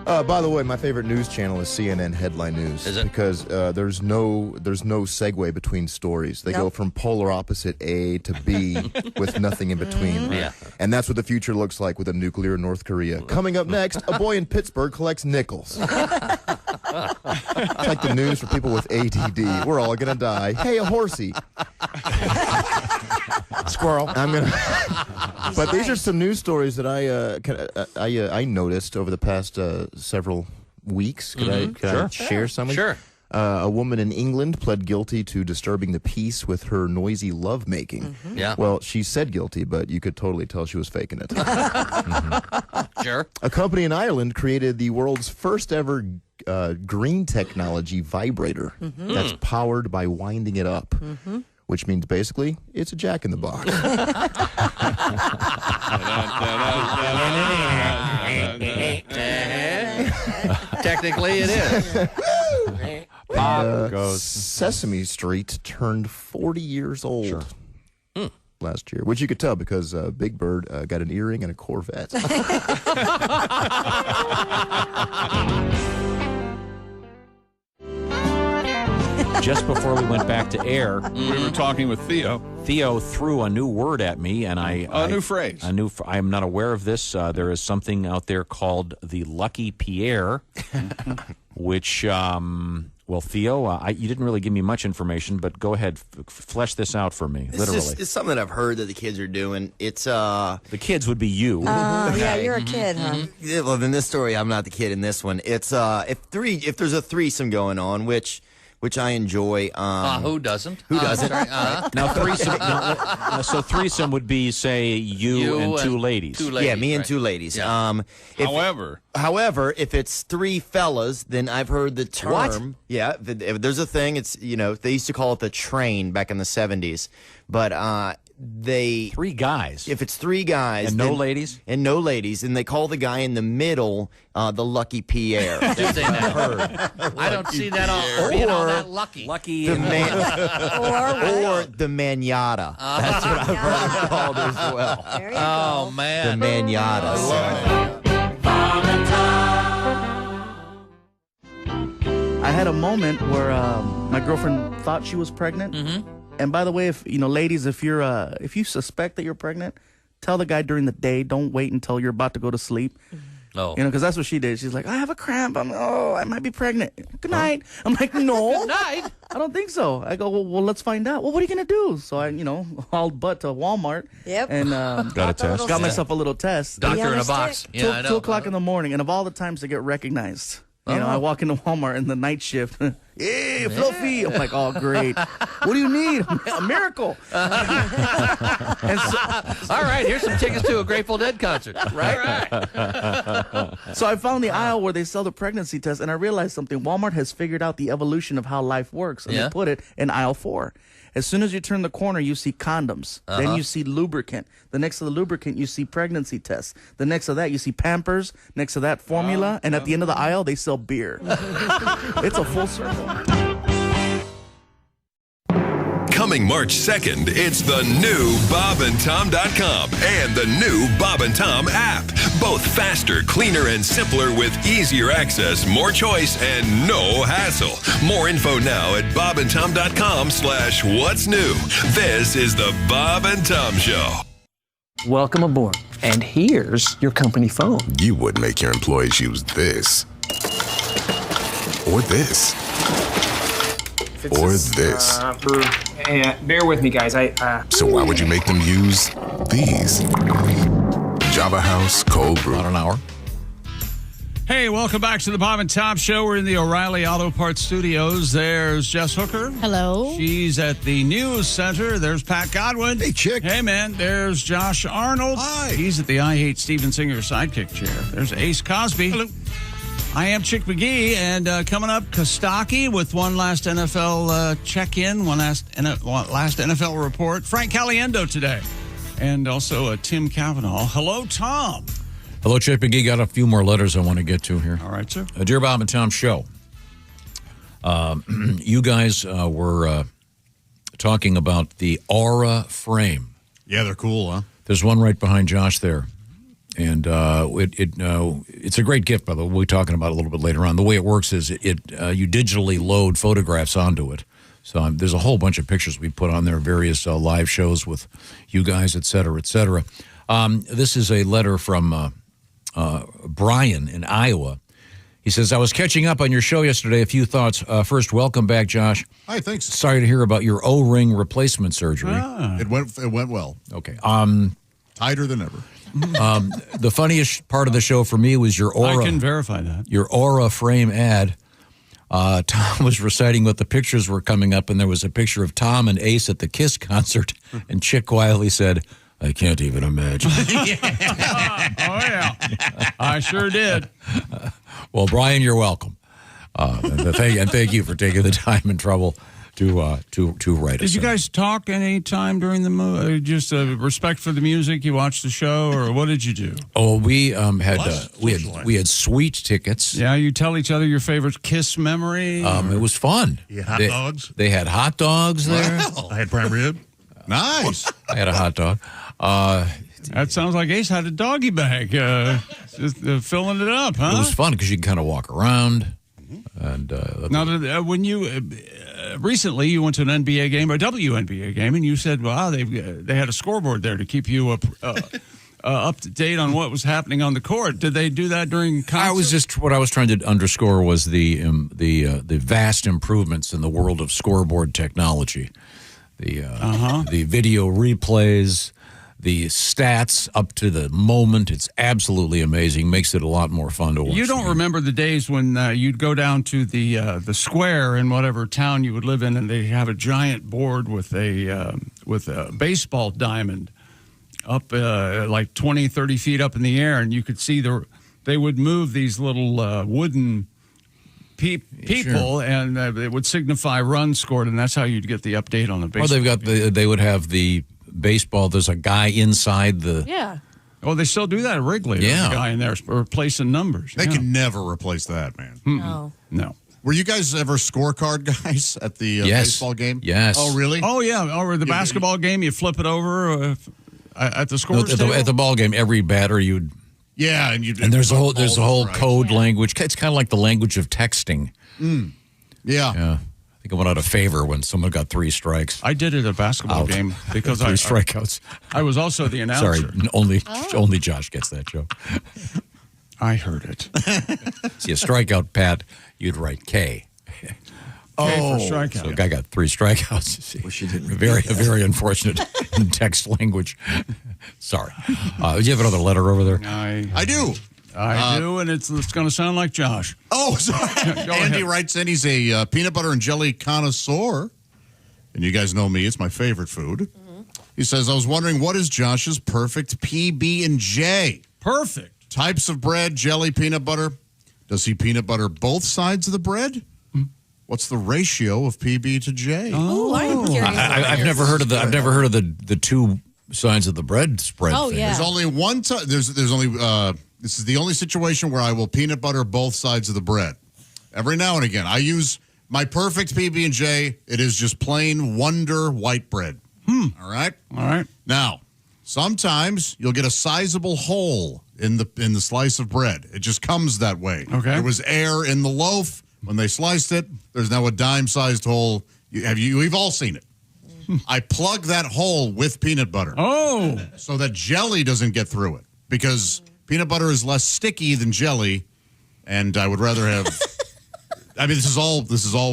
By the way, my favorite news channel is CNN Headline News. Is it? Because there's no segue between stories. They go from polar opposite A to B with nothing in between. Yeah. And that's what the future looks like with a nuclear North Korea. Coming up next, a boy in Pittsburgh collects nickels. It's like the news for people with ADD. We're all gonna die. Hey, a horsey. Squirrel. But these are some news stories that I noticed over the past several weeks. Could I share some? Sure. A woman in England pled guilty to disturbing the peace with her noisy lovemaking. Yeah. Well, she said guilty, but you could totally tell she was faking it. Sure. A company in Ireland created the world's first ever green technology vibrator that's powered by winding it up. Which means basically it's a jack in the box. Technically, it is. Sesame Street turned 40 years old last year, which you could tell because Big Bird got an earring and a Corvette. Just before we went back to air, we were talking with Theo. Theo threw a new word at me, and a new phrase. I am not aware of this. There is something out there called the Lucky Pierre, which, well, Theo, you didn't really give me much information, but go ahead, flesh this out for me, literally. It's something that I've heard that the kids are doing. It's the kids would be you. Yeah, you're a kid, huh? Yeah, well, in this story, I'm not the kid in this one. It's if there's a threesome going on, which I enjoy. Who doesn't? Who doesn't? Now, threesome. So threesome would be, say, you and two ladies. Yeah, me and two ladies. Yeah. However, if it's three fellas, then I've heard the term. What? Yeah, there's a thing. It's they used to call it the train back in the 70s, but three guys. If it's three guys and no ladies, and they call the guy in the middle the Lucky Pierre. Do they now? I don't see that all being all that lucky. Lucky or the manata. That's what I've heard it called as well. There you go. Man, the manata. I had a moment where my girlfriend thought she was pregnant. Mm-hmm. And by the way, if ladies, if you suspect that you're pregnant, tell the guy during the day. Don't wait until you're about to go to sleep. Oh. Because that's what she did. She's like, I have a cramp. I might be pregnant. Good night. I'm like, no. Good night. I don't think so. I go, well, let's find out. Well, what are you going to do? So I, hauled butt to Walmart. Yep. And got a test. Got myself a little test. Doctor in a box. Yeah, I know. 2 o'clock in the morning. And of all the times to get recognized, I walk into Walmart in the night shift. Hey, Fluffy. I'm like, oh, great. What do you need? A miracle. All right, here's some tickets to a Grateful Dead concert. Right. So I found the aisle where they sell the pregnancy test, and I realized something. Walmart has figured out the evolution of how life works, and they put it in aisle 4. As soon as you turn the corner, you see condoms. Then you see lubricant. The next to the lubricant, you see pregnancy tests. The next to that, you see Pampers. Next to that, formula. And at the end of the aisle, they sell beer. It's a full circle. Coming March 2nd, it's the new BobandTom.com and the new Bob and Tom app. Both faster, cleaner, and simpler with easier access, more choice, and no hassle. More info now at BobandTom.com/what's new. This is the Bob and Tom Show. Welcome aboard. And here's your company phone. You would make your employees use this. Or this. Or this. Bear with me, guys. So why would you make them use these? Java House Cold Brew. About an hour. Hey, welcome back to the Bob and Tom Show. We're in the O'Reilly Auto Parts Studios. There's Jess Hooker. Hello. She's at the News Center. There's Pat Godwin. Hey, chick. Hey, man. There's Josh Arnold. Hi. He's at the I Hate Steven Singer sidekick chair. There's Ace Cosby. Hello. I am Chick McGee, and coming up, Costaki with one last NFL check-in, one last NFL report. Frank Caliendo today, and also Tim Cavanagh. Hello, Tom. Hello, Chick McGee. Got a few more letters I want to get to here. All right, sir. Dear Bob and Tom Show, you guys were talking about the Aura frame. Yeah, they're cool, huh? There's one right behind Josh there. And it's a great gift, by the way. We'll be talking about it a little bit later on. The way it works is you digitally load photographs onto it. So there's a whole bunch of pictures we put on there, various live shows with you guys, et cetera, et cetera. This is a letter from Brian in Iowa. He says, I was catching up on your show yesterday. A few thoughts. First, welcome back, Josh. Hi, thanks. Sorry to hear about your O-ring replacement surgery. It went well. Okay. Tighter than ever. The funniest part of the show for me was your Aura. I can verify that. Your Aura frame ad. Tom was reciting what the pictures were coming up, and there was a picture of Tom and Ace at the Kiss concert, and Chick quietly said, I can't even imagine. Oh, yeah. I sure did. Well, Brian, you're welcome. And thank you for taking the time and trouble to write us. Did you in. guys talk any time during the movie? Just respect for the music? You watched the show, or what did you do? Oh, we had suite tickets. Yeah, you tell each other your favorite Kiss memory. It was fun. You had hot dogs? They had hot dogs there. Wow. I had prime rib. Nice. I had a hot dog. That sounds like Ace had a doggy bag, just filling it up, huh? It was fun because you can kind of walk around. And now, when you recently you went to an NBA game or WNBA game, and you said, "Wow, they had a scoreboard there to keep you up to date on what was happening on the court." Did they do that during concert? What I was trying to underscore was the vast improvements in the world of scoreboard technology, the video replays. The stats up to the moment, it's absolutely amazing. Makes it a lot more fun to watch. You don't remember the days when you'd go down to the square in whatever town you would live in, and they have a giant board with a baseball diamond up like 20, 30 feet up in the air, and you could see they would move these little wooden people, and it would signify runs scored, and that's how you'd get the update on the baseball. Well, they would have the baseball. There's a guy inside the. Yeah. Oh, they still do that at Wrigley. Yeah. There's a guy in there replacing numbers. They can never replace that, man. No. Were you guys ever scorecard guys at the baseball game? Yes. Oh, really? Oh, yeah. Or the basketball game, you flip it over at the scores table? At the ball game, every batter you'd. Yeah, and there's a whole code language. It's kind of like the language of texting. Yeah. I think it went out of favor when someone got 3 strikes. I did it at a basketball game because 3 strikeouts. I was also the announcer. Sorry, only Josh gets that joke. I heard it. See, a strikeout, Pat, you'd write K. For strikeout. So a guy got 3 strikeouts. See. Wish you didn't. Very unfortunate in text language. Sorry. Do you have another letter over there? I do. I do, and it's going to sound like Josh. Oh, sorry. Andy writes in he's a peanut butter and jelly connoisseur. And you guys know me. It's my favorite food. Mm-hmm. He says, I was wondering, what is Josh's perfect PB&J? Perfect. Types of bread, jelly, peanut butter. Does he peanut butter both sides of the bread? What's the ratio of PB to J? Oh, I'm curious. I've never heard of the 2 sides of the bread spread thing. Yeah. There's only one time. There's only... This is the only situation where I will peanut butter both sides of the bread. Every now and again, I use my perfect PB&J. It is just plain Wonder white bread. All right? All right. Now, sometimes you'll get a sizable hole in the slice of bread. It just comes that way. Okay. There was air in the loaf. When they sliced it, there's now a dime-sized hole. We've all seen it. I plug that hole with peanut butter. Oh. So that jelly doesn't get through it. Because peanut butter is less sticky than jelly, and I would rather have. I mean, this is all. And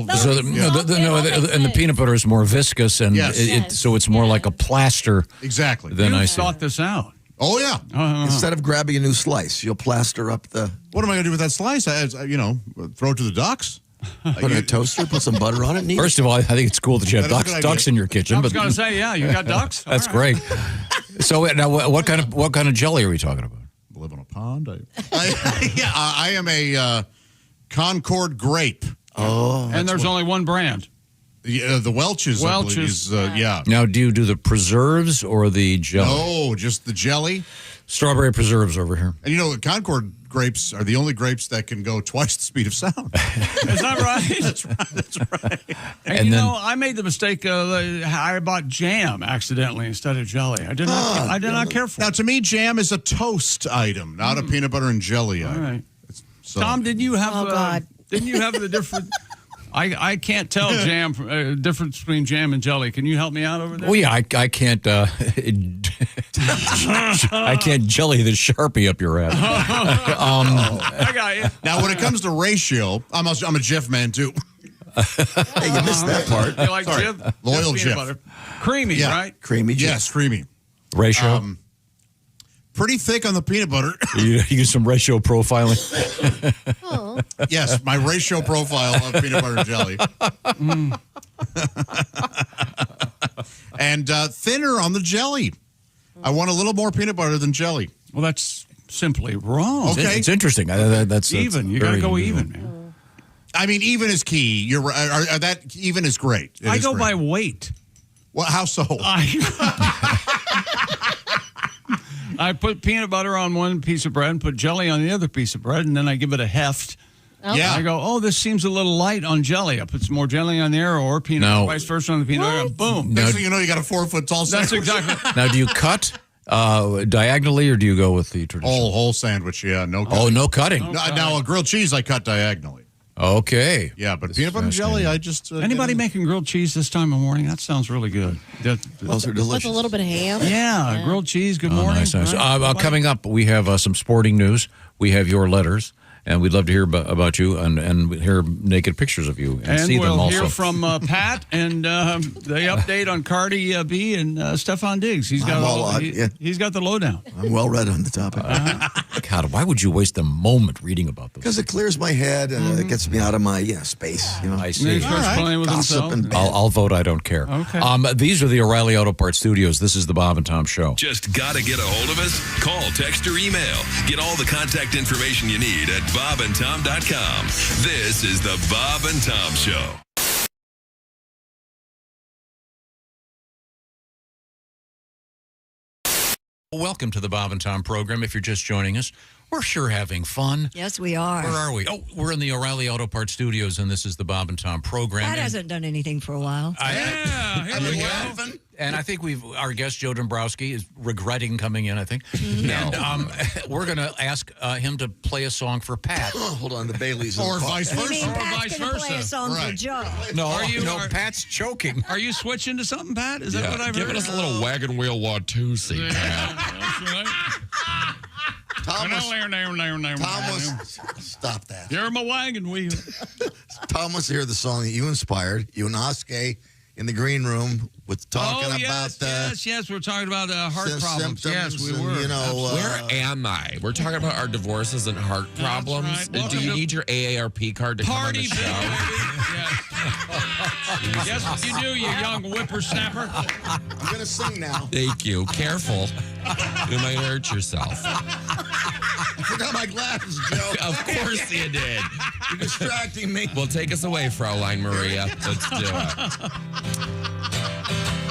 the peanut butter is more viscous, and so it's more like a plaster. Exactly. Than I thought this out. Oh yeah. Instead of grabbing a new slice, you'll plaster up the. What am I going to do with that slice? Throw it to the ducks. Put it in a toaster, put some butter on it. First of all, I think it's cool that you have ducks in your kitchen. I was going to say, yeah, you got ducks. That's great. So now, what kind of jelly are we talking about? Live on a pond. I am a Concord grape. Oh, and there's only one brand. The Welch's. Welch's. Yeah. Now, do you do the preserves or the jelly? No, just the jelly. Strawberry preserves over here. And Concord grapes are the only grapes that can go twice the speed of sound. Is that right? That's right. And I made the mistake. I bought jam accidentally instead of jelly. I did not care for it. Now, to me, jam is a toast item, not a peanut butter and jelly item. All right. Tom, didn't you have? Didn't you have the different? I can't tell difference between jam and jelly. Can you help me out over there? Oh yeah, I can't. I can't jelly the Sharpie up your ass. I got you. Now, when it comes to ratio, I'm a Jif man too. Hey, you missed that part. You like Jif? Loyal Jif. Jif. Creamy, right? Creamy Jif. Yes, creamy. Ratio. Pretty thick on the peanut butter. You use some ratio profiling. Yes, my ratio profile of peanut butter and jelly. And thinner on the jelly. I want a little more peanut butter than jelly. Well, that's simply wrong. Okay. It's interesting. That's even. You got to go even, man. I mean, even is key. You're right. That even is great. I go by weight. Well, how so? I put peanut butter on one piece of bread and put jelly on the other piece of bread, and then I give it a heft. Oh. Yeah. I go, this seems a little light on jelly. I put some more jelly on there or peanut, vice versa on the peanut butter. Boom. Next thing you know, you got a 4-foot tall sandwich. That's exactly. Now, do you cut diagonally or do you go with the traditional? Whole sandwich, yeah. No cutting. Oh, no cutting. Now, a grilled cheese, I cut diagonally. Okay. Yeah, but peanut butter and jelly, I just... Anybody making grilled cheese this time of morning? That sounds really good. Those are delicious. With a little bit of ham. Yeah, grilled cheese. Good morning. Nice. Right? Coming up, we have some sporting news. We have your letters. And we'd love to hear about you and hear naked pictures of you and see them also. We'll hear from Pat and the update on Cardi B and Stefan Diggs. He's got he's got the lowdown. I'm well read on the topic. God, why would you waste a moment reading about this? Because it clears my head and it gets me out of my space. I see. Playing with Gossip and I'll vote I don't care. Okay. These are the O'Reilly Auto Parts Studios. This is the Bob and Tom Show. Just got to get a hold of us? Call, text, or email. Get all the contact information you need at bobandtom.com. This is the Bob and Tom Show. Welcome to the Bob and Tom program. If you're just joining us, we're sure having fun. Yes, we are. Where are we? Oh, we're in the O'Reilly Auto Parts Studios, and this is the Bob and Tom program. That hasn't done anything for a while. Here we go. And I think our guest, Joe Dombrowski, is regretting coming in, I think. No. And we're going to ask him to play a song for Pat. Hold on, the Baileys. Or vice versa. You mean Pat's going to play a song for Joe? No, Pat's choking. Are you switching to something, Pat? Is that what I've heard? Giving us a little wagon wheel Watusi, Pat. That's right. Thomas, stop that. You're my wagon wheel. Tom wants to hear the song that you inspired. You and Oskay in the green room with talking about yes. We're talking about heart problems. Yes, we were. Where am I? We're talking about our divorces and heart problems. Right. Do you need your AARP card to come on the show? Yes, you do, you young whippersnapper. I'm going to sing now. Thank you. Careful. You might hurt yourself. I forgot my glasses, Joe. Of course you did. You're distracting me. Well, take us away, Fraulein Maria. Let's do it.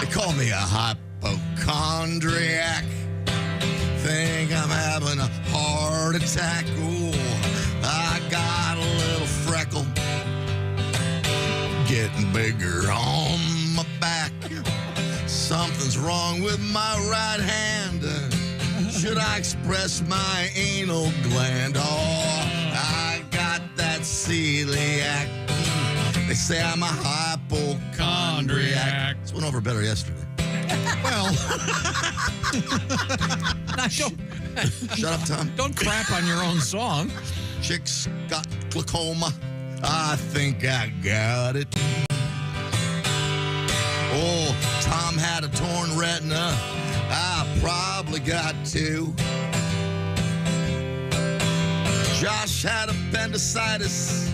They call me a hypochondriac. Think I'm having a heart attack. Ooh, I got a little freckle getting bigger on my back. Something's wrong with my right hand. Should I express my anal gland? Oh, I got that celiac. They say I'm a hypochondriac. This went over better yesterday. Well, shut up, Tom. Don't crap on your own song. Chick's got glaucoma. I think I got it. Oh, Tom had a torn retina. I probably got two. Josh had appendicitis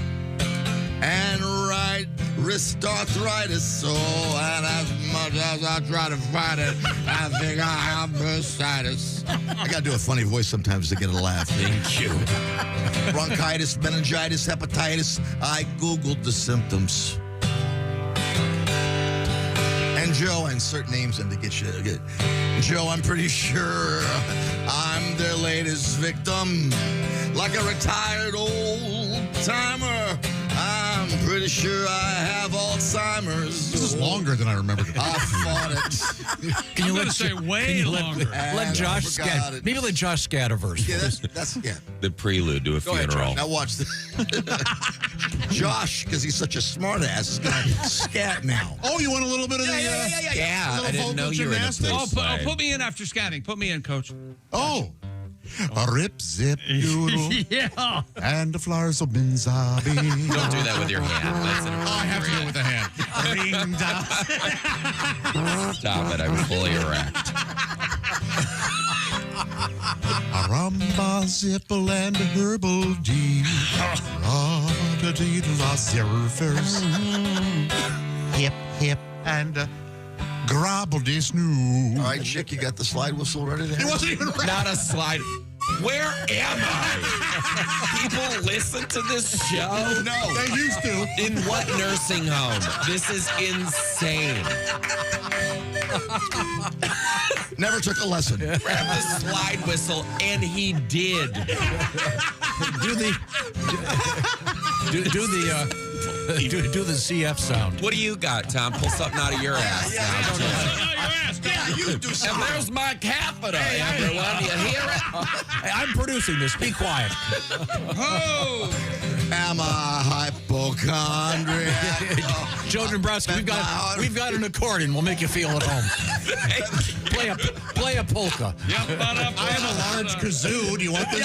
and right wrist arthritis. So, and as much as I try to fight it, I think I have bursitis. I got to do a funny voice sometimes to get a laugh. Thank you. Bronchitis, meningitis, hepatitis. I Googled the symptoms. And Joe, I insert names in to get you good. Joe, I'm pretty sure I'm their latest victim. Like a retired old timer, I'm pretty sure I have Alzheimer's. This is longer than I remember. I fought it. Can you let say way longer? Let Josh scat. Maybe let Josh scat a verse. Yeah, that's The prelude to a funeral. Now watch this. Josh, because he's such a smart ass, is going to scat now. Oh, you want a little bit of Yeah, I didn't know you were in a place. Put me in after scatting. Put me in, Coach. Oh. A rip, zip, doodle. Yeah. And the flowers of Benzabi. Don't do that with your hand. That's I have to do it with the hand. Stop it. I'm fully erect. A rumba, zipple, and a herbal deed. Surfers. Hip, hip, and a grobbledy snoo. All right, Chick, you got the slide whistle ready there? It wasn't even ready. Not a slide. Where am I? People listen to this show? No, they used to. In what nursing home? This is insane. Never took a lesson. Grab the slide whistle, and he did. Do the CF sound. What do you got, Tom? Pull something out of your ass now. Yeah, you do And something. there's my capita, everyone. You hear it? I'm producing this. Be quiet. Oh, am I hypochondriac? Joe Dombrowski, we've got an accordion. We'll make you feel at home. Play a polka. I have a large kazoo. Do you want this?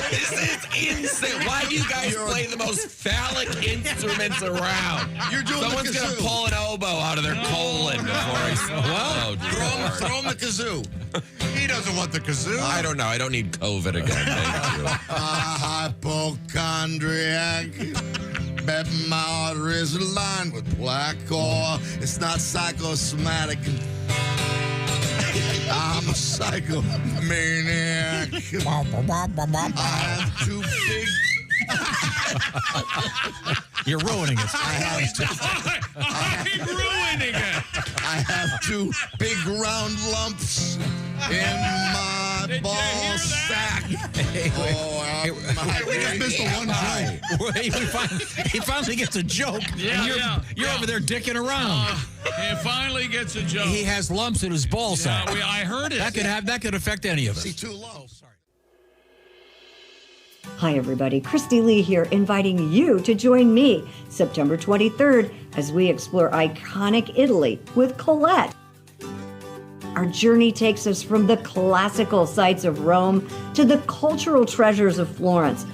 This is insane. Why do you guys play the most phallic instruments around? You're doing Someone's the going to kazoo. pull an oboe out of their colon before he... Well, Throw him the kazoo. He doesn't want the kazoo. I don't know. I don't need COVID again. Thank you. Hypochondriac. Bet my arteries are lined with black ore. It's not psychosomatic. I'm a psychomaniac. I have too big. You're ruining it. I'm ruining it. I have two big round lumps in my ball sack. We just missed the one joke. He finally gets a joke. Yeah, you're over there dicking around. He finally gets a joke. He has lumps in his ball sack. I heard it. That could affect any of us. Too low. Sorry. Hi, everybody. Christy Lee here, inviting you to join me September 23rd as we explore iconic Italy with Colette. Our journey takes us from the classical sights of Rome to the cultural treasures of Florence,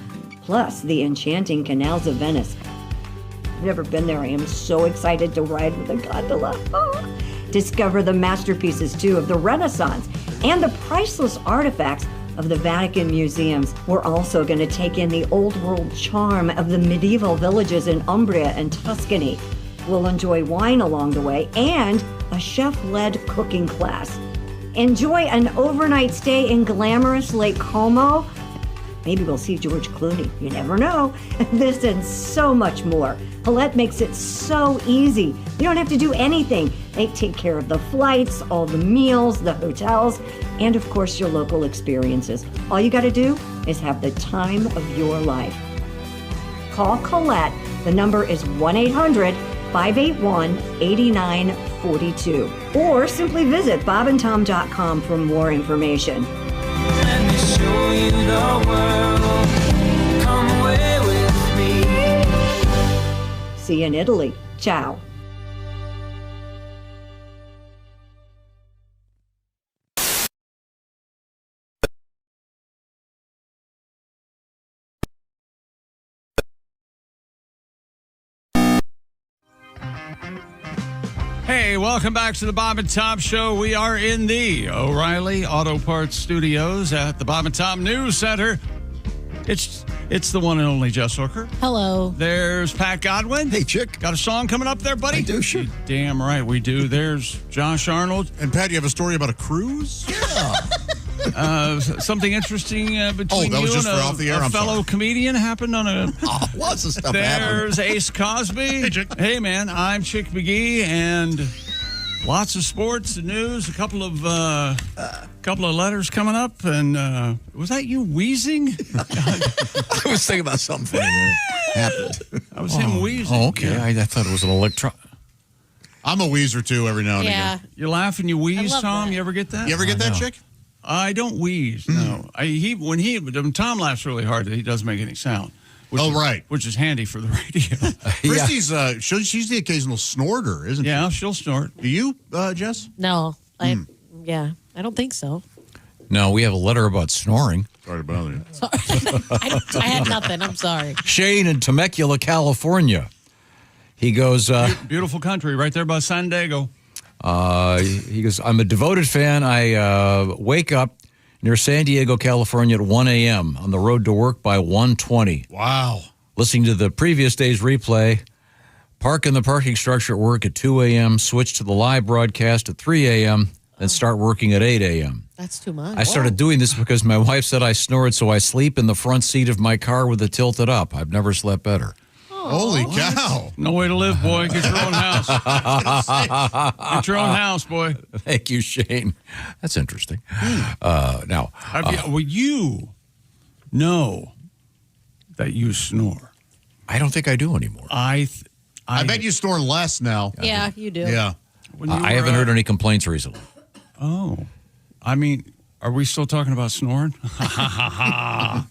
plus the enchanting canals of Venice. I've never been there. I am so excited to ride with a gondola. Oh. Discover the masterpieces, too, of the Renaissance and the priceless artifacts of the Vatican museums. We're also going to take in the old world charm of the medieval villages in Umbria and Tuscany. We'll enjoy wine along the way and a chef-led cooking class. Enjoy an overnight stay in glamorous Lake Como. Maybe we'll see George Clooney. You never know. This and so much more. Colette makes it so easy. You don't have to do anything. They take care of the flights, all the meals, the hotels, and of course your local experiences. All you got to do is have the time of your life. Call Colette. The number is 1-800-581-8942. Or simply visit bobandtom.com for more information. Let me show you the world. Come away with me. See you in Italy. Ciao. Hey, welcome back to the Bob and Tom Show. We are in the O'Reilly Auto Parts Studios at the Bob and Tom News Center. It's the one and only Jess Hooker. Hello. There's Pat Godwin. Hey, chick. Got a song coming up there, buddy? I do, sure. Damn right we do. There's Josh Arnold. And Pat, you have a story about a cruise? Something interesting between that was you just and for off the air. a I'm fellow sorry. comedian happened on a... Lots of stuff There's happened. Ace Cosby. Hey, Chick. Hey, man, I'm Chick McGee, and lots of sports and news. A couple of letters coming up, and was that you wheezing? I was thinking about something funny that happened. That was him wheezing. Oh, okay. I thought it was an electron. I'm a wheezer, too, every now and Yeah. again. You laugh and you I wheeze, love Tom? that. You ever get that? You ever get that, Chick? I don't wheeze, no. When Tom laughs really hard, he doesn't make any sound. Right. Which is handy for the radio. Christy's, she's the occasional snorter, isn't she? Yeah, she'll snort. Do you, Jess? No, I don't think so. No, we have a letter about snoring. Sorry to bother you. I had nothing. I'm sorry. Shane in Temecula, California. He goes... Beautiful country right there by San Diego. He goes, I'm a devoted fan. I wake up near San Diego, California at 1 a.m. on the road to work by 1:20. Wow. Listening to the previous day's replay, park in the parking structure at work at 2 a.m., switch to the live broadcast at 3 a.m., then start working at 8 a.m. That's too much. I started doing this because my wife said I snored, so I sleep in the front seat of my car with it tilted up. I've never slept better. Holy cow. No way to live, boy. Get your own house. Get your own house, boy. Thank you, Shane. That's interesting. Now, you know that you snore. I don't think I do anymore. I bet you snore less now. Yeah, you do. Yeah. I haven't heard any complaints recently. Oh. I mean, are we still talking about snoring? Huh?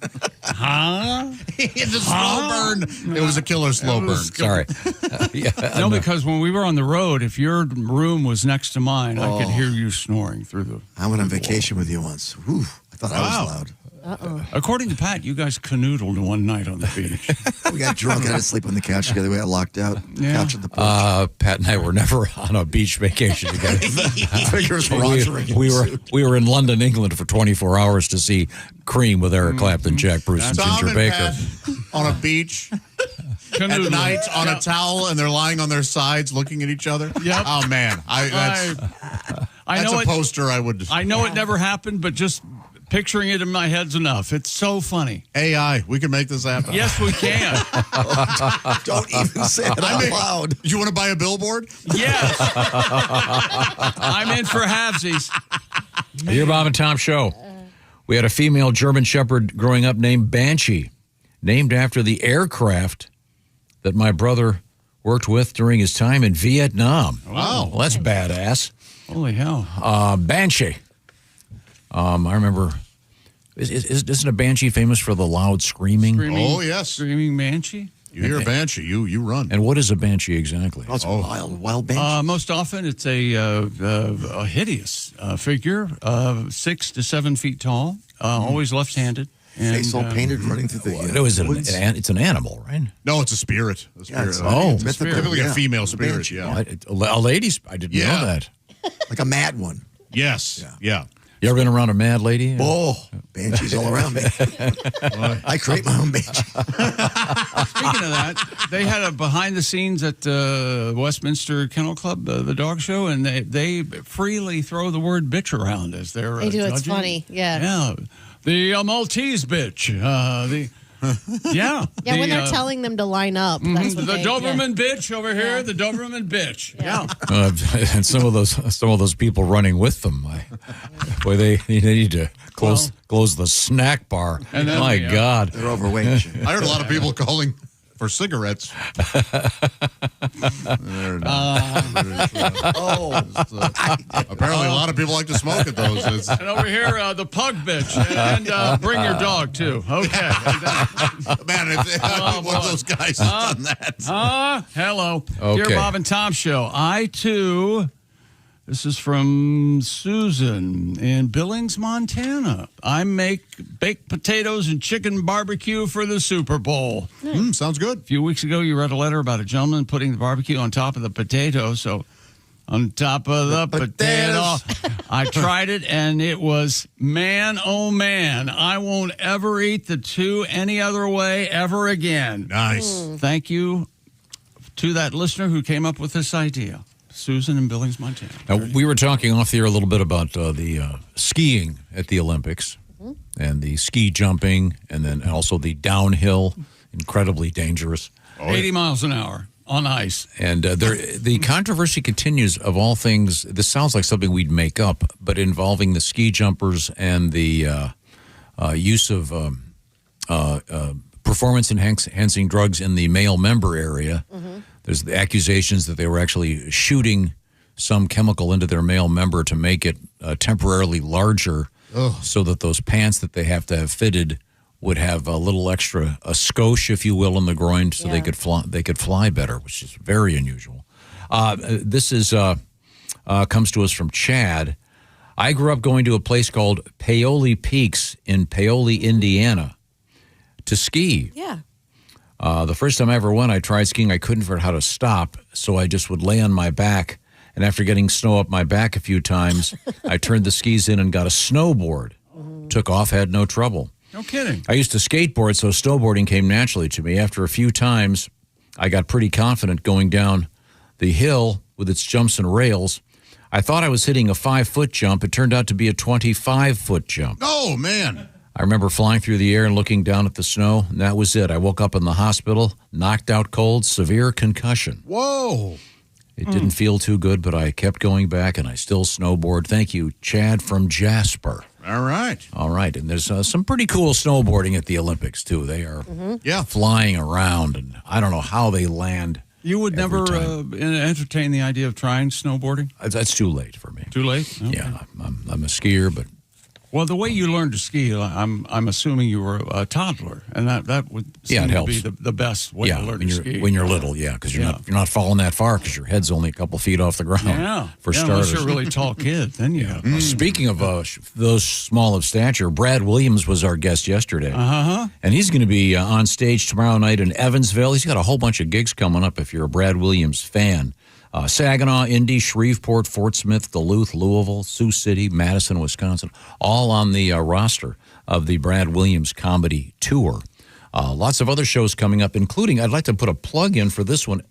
It's a slow burn. It was a killer slow burn. Sorry. No, because when we were on the road, if your room was next to mine, I could hear you snoring through the... I went on vacation with you once. Whew, I thought I was loud. According to Pat, you guys canoodled one night on the beach. We got drunk. I had to sleep on the couch together. We got locked out. Couch on the porch. Pat and I were never on a beach vacation together. we were in London, England for 24 hours to see Cream with Eric Clapton, Jack Bruce, and Tom Ginger and Baker. Pat on a beach at night on a towel, and they're lying on their sides looking at each other. Yep. Oh, man. That's a poster I would... I know it never happened, but just... picturing it in my head's enough. It's so funny. AI, we can make this happen. Yes, we can. Don't even say it out loud. You want to buy a billboard? Yes. I'm in for halvesies. Your Bob and Tom show. We had a female German Shepherd growing up named Banshee, named after the aircraft that my brother worked with during his time in Vietnam. Wow. Well, that's badass. Holy hell. Banshee. I remember, isn't a banshee famous for the loud screaming? Oh, yes. Screaming banshee? You hear a banshee, you run. And what is a banshee exactly? Oh, it's wild banshee. Most often it's a hideous figure, 6 to 7 feet tall, always left-handed. Face all painted, running through the woods. It's an animal, right? No, it's a spirit. Yeah, Typically a female spirit, banshee, yeah. A lady, I didn't know that. Like a mad one. Yes, yeah. You ever been around a mad lady? Oh, banshees all around me. I create my own banshee. Speaking of that, they had a behind the scenes at Westminster Kennel Club, the dog show, and they freely throw the word bitch around as they're They do. judging. It's funny. Yeah. Yeah. The Maltese bitch. Yeah. Yeah, when they're telling them to line up. That's what the Doberman bitch over here. The Doberman bitch. Yeah. And some of those people running with them, boy, they need to close the snack bar. And then, my God, they're overweight. I heard a lot of people calling for cigarettes. Apparently, a lot of people like to smoke at those. And over here, the pug bitch. And bring your dog, too. Okay. Man, if one of those guys has done that. Hello. Okay. Dear Bob and Tom Show, I, too... This is from Susan in Billings, Montana. I make baked potatoes and chicken barbecue for the Super Bowl. Sounds good. A few weeks ago, you read a letter about a gentleman putting the barbecue on top of the potato. So on top of the potato, I tried it, and it was, man, oh, man, I won't ever eat the two any other way ever again. Nice. Thank you to that listener who came up with this idea. Susan in Billings, Montana. Now, we were talking off the air a little bit about the skiing at the Olympics and the ski jumping, and then also the downhill, incredibly dangerous. 80 miles an hour on ice. And the controversy continues of all things. This sounds like something we'd make up, but involving the ski jumpers and the use of performance-enhancing drugs in the male member area. There's the accusations that they were actually shooting some chemical into their male member to make it temporarily larger, so that those pants that they have to have fitted would have a little extra, a skosh, if you will, in the groin, so they could fly better, which is very unusual. This is comes to us from Chad. I grew up going to a place called Paoli Peaks in Paoli, Indiana, to ski. Yeah. The first time I ever went, I tried skiing. I couldn't figure out how to stop, so I just would lay on my back. And after getting snow up my back a few times, I turned the skis in and got a snowboard. Took off, had no trouble. No kidding. I used to skateboard, so snowboarding came naturally to me. After a few times, I got pretty confident going down the hill with its jumps and rails. I thought I was hitting a 5-foot jump. It turned out to be a 25-foot jump. Oh, man. I remember flying through the air and looking down at the snow, and that was it. I woke up in the hospital, knocked out cold, severe concussion. Whoa. It didn't feel too good, but I kept going back, and I still snowboard. Thank you, Chad from Jasper. All right. All right, and there's some pretty cool snowboarding at the Olympics, too. They are flying around, and I don't know how they land. You would never entertain the idea of trying snowboarding? That's too late for me. Too late? Okay. Yeah, I'm a skier, but... Well, the way you learned to ski, I'm assuming you were a toddler, and that would seem to be the best way to learn to ski. When you're little, because you're not falling that far because your head's only a couple feet off the ground. For starters, unless you're a really tall kid, then you have. Speaking of those small of stature, Brad Williams was our guest yesterday, and he's going to be on stage tomorrow night in Evansville. He's got a whole bunch of gigs coming up. If you're a Brad Williams fan. Saginaw, Indy, Shreveport, Fort Smith, Duluth, Louisville, Sioux City, Madison, Wisconsin, all on the roster of the Brad Williams Comedy Tour. Lots of other shows coming up, including, I'd like to put a plug in for this one.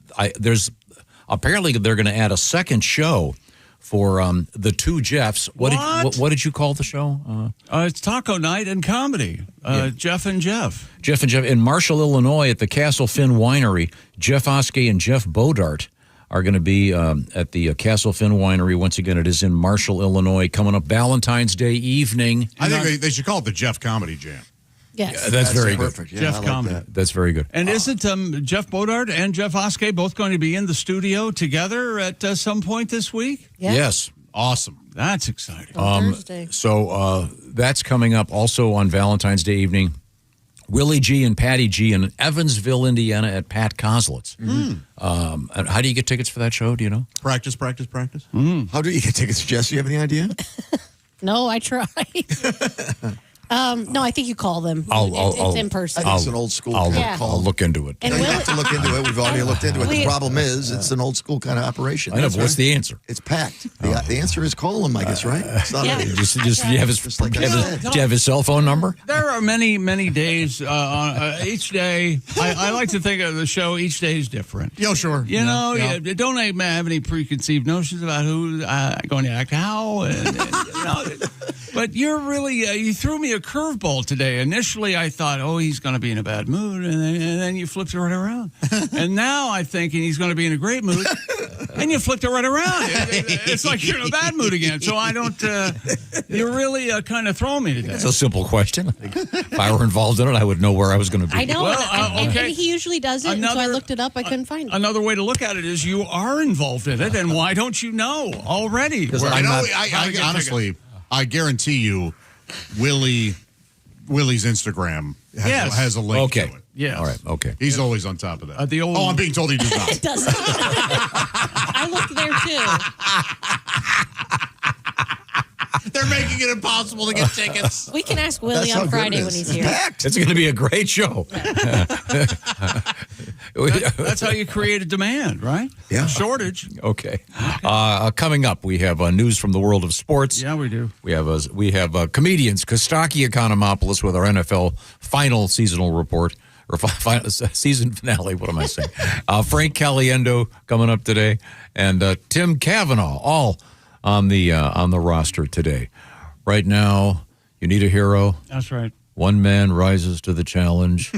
Apparently they're going to add a second show for the two Jeffs. What did you call the show? It's Taco Night and Comedy. Jeff and Jeff. Jeff and Jeff in Marshall, Illinois at the Castle Finn Winery. Jeff Oskey and Jeff Bodart are going to be at the Castle Finn Winery. Once again, it is in Marshall, Illinois, coming up Valentine's Day evening. I think they should call it the Jeff Comedy Jam. Yes. That's very perfect. good. Yeah, Jeff Comedy. That's very good. And isn't Jeff Bodart and Jeff Oskey both going to be in the studio together at some point this week? Yeah. Yes. Awesome. That's exciting. Thursday. So that's coming up also on Valentine's Day evening. Willie G and Patty G in Evansville, Indiana at Pat Kozlitz's. How do you get tickets for that show? Do you know? Practice. How do you get tickets, Jess? Do you have any idea? No, I tried. No, I think you call them. It's in person. It's an old school I'll look into it. And you have to look into it. We've already looked into it. The problem is it's an old school kind of operation. I know, but what's the answer? It's packed. The answer is call him, I guess, right? It's not Just do you have his cell phone number? There are many, many days. Each day, I like to think of the show. Each day is different. Yeah, sure. You know, you don't have any preconceived notions about who's going to act how. But you're really, you threw me a curveball today. Initially, I thought, he's going to be in a bad mood. And then you flipped it right around. And now I'm thinking he's going to be in a great mood. And you flipped it right around. It's like you're in a bad mood again. So I don't, you're really kind of throwing me today. It's a simple question. If I were involved in it, I would know where I was going to be. I know. Well, and he usually does it. And so I looked it up. I couldn't find it. Another way to look at it is you are involved in it. And why don't you know already? I honestly, I guarantee you, Willie's Instagram has a link to it. Yeah. All right. Okay. He's always on top of that. I'm being told he does not. It doesn't. I looked there too. They're making it impossible to get tickets. We can ask Willie on Friday when he's here. It's going to be a great show. That's how you create a demand, right? Yeah. A shortage. Okay. Coming up, we have news from the world of sports. Yeah, we do. We have comedians Costaki Economopoulos with our NFL final seasonal report. Or season finale, what am I saying? Frank Caliendo coming up today, and Tim Cavanagh, all on the roster today. Right now, you need a hero. That's right. One man rises to the challenge.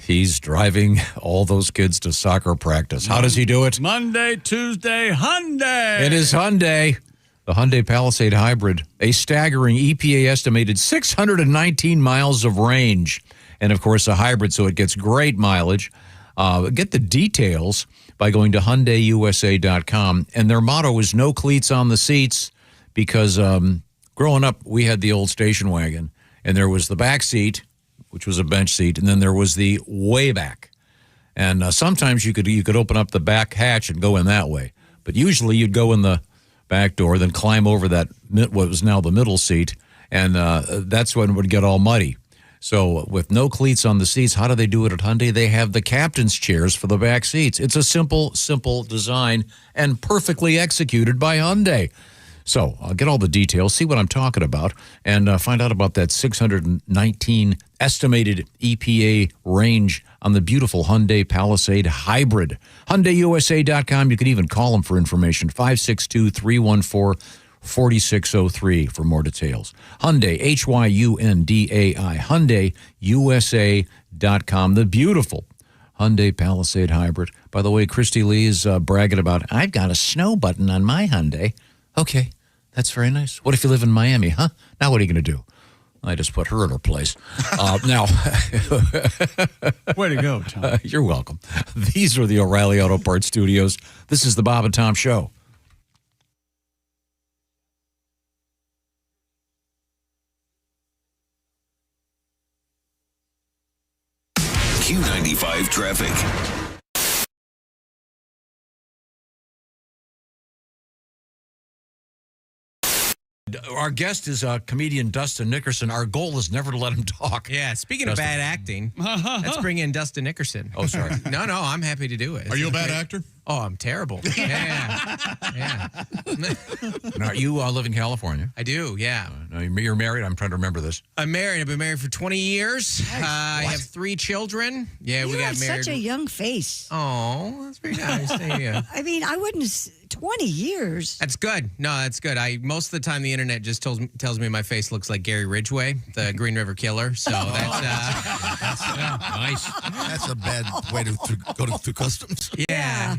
He's driving all those kids to soccer practice. How does he do it? Monday, Tuesday, Hyundai. It is Hyundai. The Hyundai Palisade Hybrid, a staggering EPA estimated 619 miles of range. And, of course, a hybrid, so it gets great mileage. Get the details by going to HyundaiUSA.com. And their motto is no cleats on the seats because growing up, we had the old station wagon, and there was the back seat, which was a bench seat, and then there was the way back. And sometimes you could open up the back hatch and go in that way. But usually you'd go in the back door, then climb over that what was now the middle seat, and that's when it would get all muddy. So with no cleats on the seats, how do they do it at Hyundai? They have the captain's chairs for the back seats. It's a simple design and perfectly executed by Hyundai. So get all the details, see what I'm talking about, and find out about that 619 estimated EPA range on the beautiful Hyundai Palisade Hybrid. HyundaiUSA.com. You can even call them for information, 562-314-4603 for more details. Hyundai, Hyundai, HyundaiUSA.com. The beautiful Hyundai Palisade Hybrid. By the way, Christy Lee is bragging about, I've got a snow button on my Hyundai. Okay, that's very nice. What if you live in Miami, huh? Now what are you going to do? I just put her in her place. Now, way to go, Tom. You're welcome. These are the O'Reilly Auto Parts Studios. This is the Bob and Tom Show. Q95 traffic. Our guest is comedian Dustin Nickerson. Our goal is never to let him talk. Yeah, speaking Dustin. of bad acting, let's bring in Dustin Nickerson. Oh, sorry. No, I'm happy to do it. Are you a bad actor? Oh, I'm terrible. Yeah. Now, you live in California. I do, yeah. Now, you're married? I'm trying to remember this. I'm married. I've been married for 20 years. I have 3 children. Yeah, we got married. You have such a young face. Oh, that's very nice. Thank you. I mean, I wouldn't... 20 years. That's good. No, that's good. Most of the time, the internet just tells me my face looks like Gary Ridgway, the Green River Killer. So that's nice. That's a bad way to go through customs. Yeah.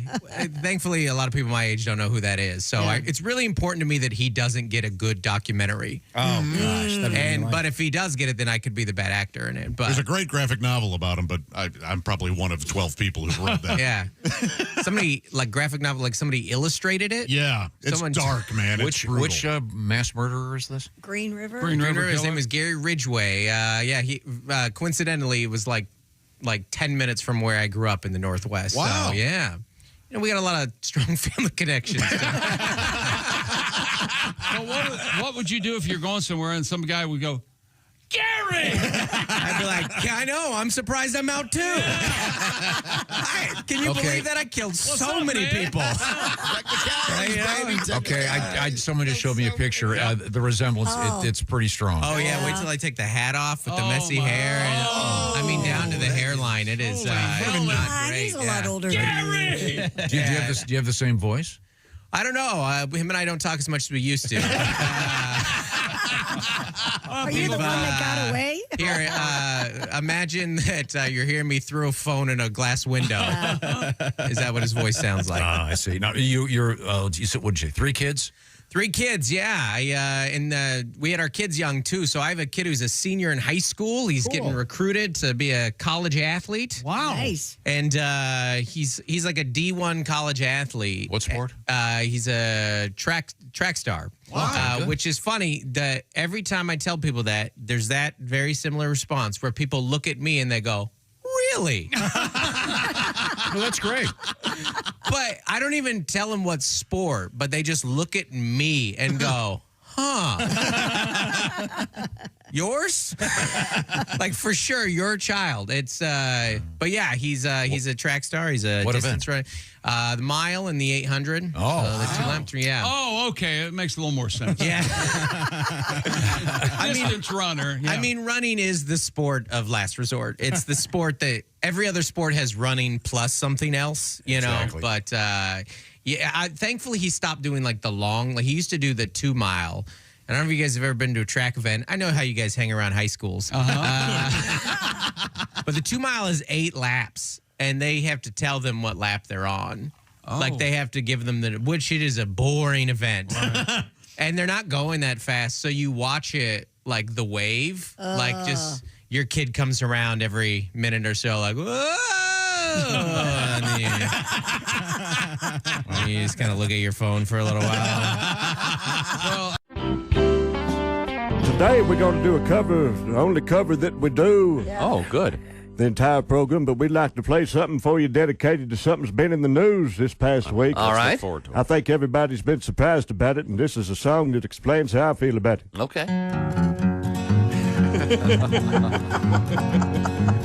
Thankfully, a lot of people my age don't know who that is. So it's really important to me that he doesn't get a good documentary. Oh, gosh. But if he does get it, then I could be the bad actor in it. But there's a great graphic novel about him, but I'm probably one of 12 people who've read that. Yeah. Somebody, like graphic novel, like somebody illustrated it. Yeah. It's dark, man. Which mass murderer is this? Green River? Green River. His name is Gary Ridgway. He coincidentally was like 10 minutes from where I grew up in the Northwest. Wow. So, yeah. We got a lot of strong family connections. So what would you do if you're going somewhere and some guy would go, Gary! I'd be like, I know. I'm surprised I'm out too. Can you believe that? I killed so many people. Okay, someone just showed me a picture. The resemblance, it's pretty strong. Oh, yeah. Wait till I take the hat off with the messy hair. And, I mean, down to the hairline. It is not great. He's a lot older. Gary! Do you have the same voice? I don't know. Him and I don't talk as much as we used to. Are you the one that got away? Here, imagine that you're hearing me through a phone in a glass window. Is that what his voice sounds like? I see. Now, you said, what did you say, 3 kids? 3 kids, yeah. We had our kids young, too. So I have a kid who's a senior in high school. He's getting recruited to be a college athlete. Wow. Nice. And he's like a D1 college athlete. What sport? He's a track star. Wow. Which is funny that every time I tell people that, there's that very similar response where people look at me and they go, really? Well, that's great. But I don't even tell them what sport, but they just look at me and go, huh. Yours? Like, for sure, your child. It's but yeah, he's a track star. He's a distance runner. The mile and the 800. Oh, the 2 lap, 3, yeah. Oh, okay. It makes a little more sense. Yeah. Distance runner. Yeah. I mean, running is the sport of last resort. It's the sport that every other sport has running plus something else, you know. Exactly. But thankfully he stopped doing like the long. Like he used to do the 2 mile. I don't know if you guys have ever been to a track event. I know how you guys hang around high schools. But the 2 mile is 8 laps, and they have to tell them what lap they're on. Oh. Like they have to give them which it is a boring event. And they're not going that fast, so you watch it like the wave. Like just your kid comes around every minute or so like, whoa! And then you just kind of look at your phone for a little while. Today we're going to do a cover, the only cover that we do. Yeah. Oh, good. The entire program, but we'd like to play something for you dedicated to something that's been in the news this past week. All right. Look forward to it. I think everybody's been surprised about it, and this is a song that explains how I feel about it. Okay.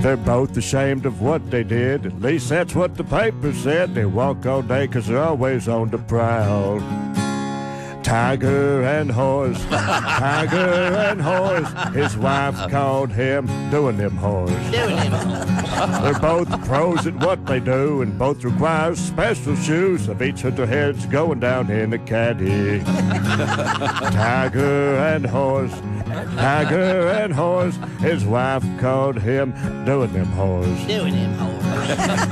They're both ashamed of what they did. At least that's what the paper said. They walk all day because they're always on the prowl. Tiger and horse, tiger and horse. His wife called him doing them whores. They're both pros at what they do, and both require special shoes. Of each with their heads going down in the caddy. Tiger and horse, tiger and horse. His wife called him doing them whores.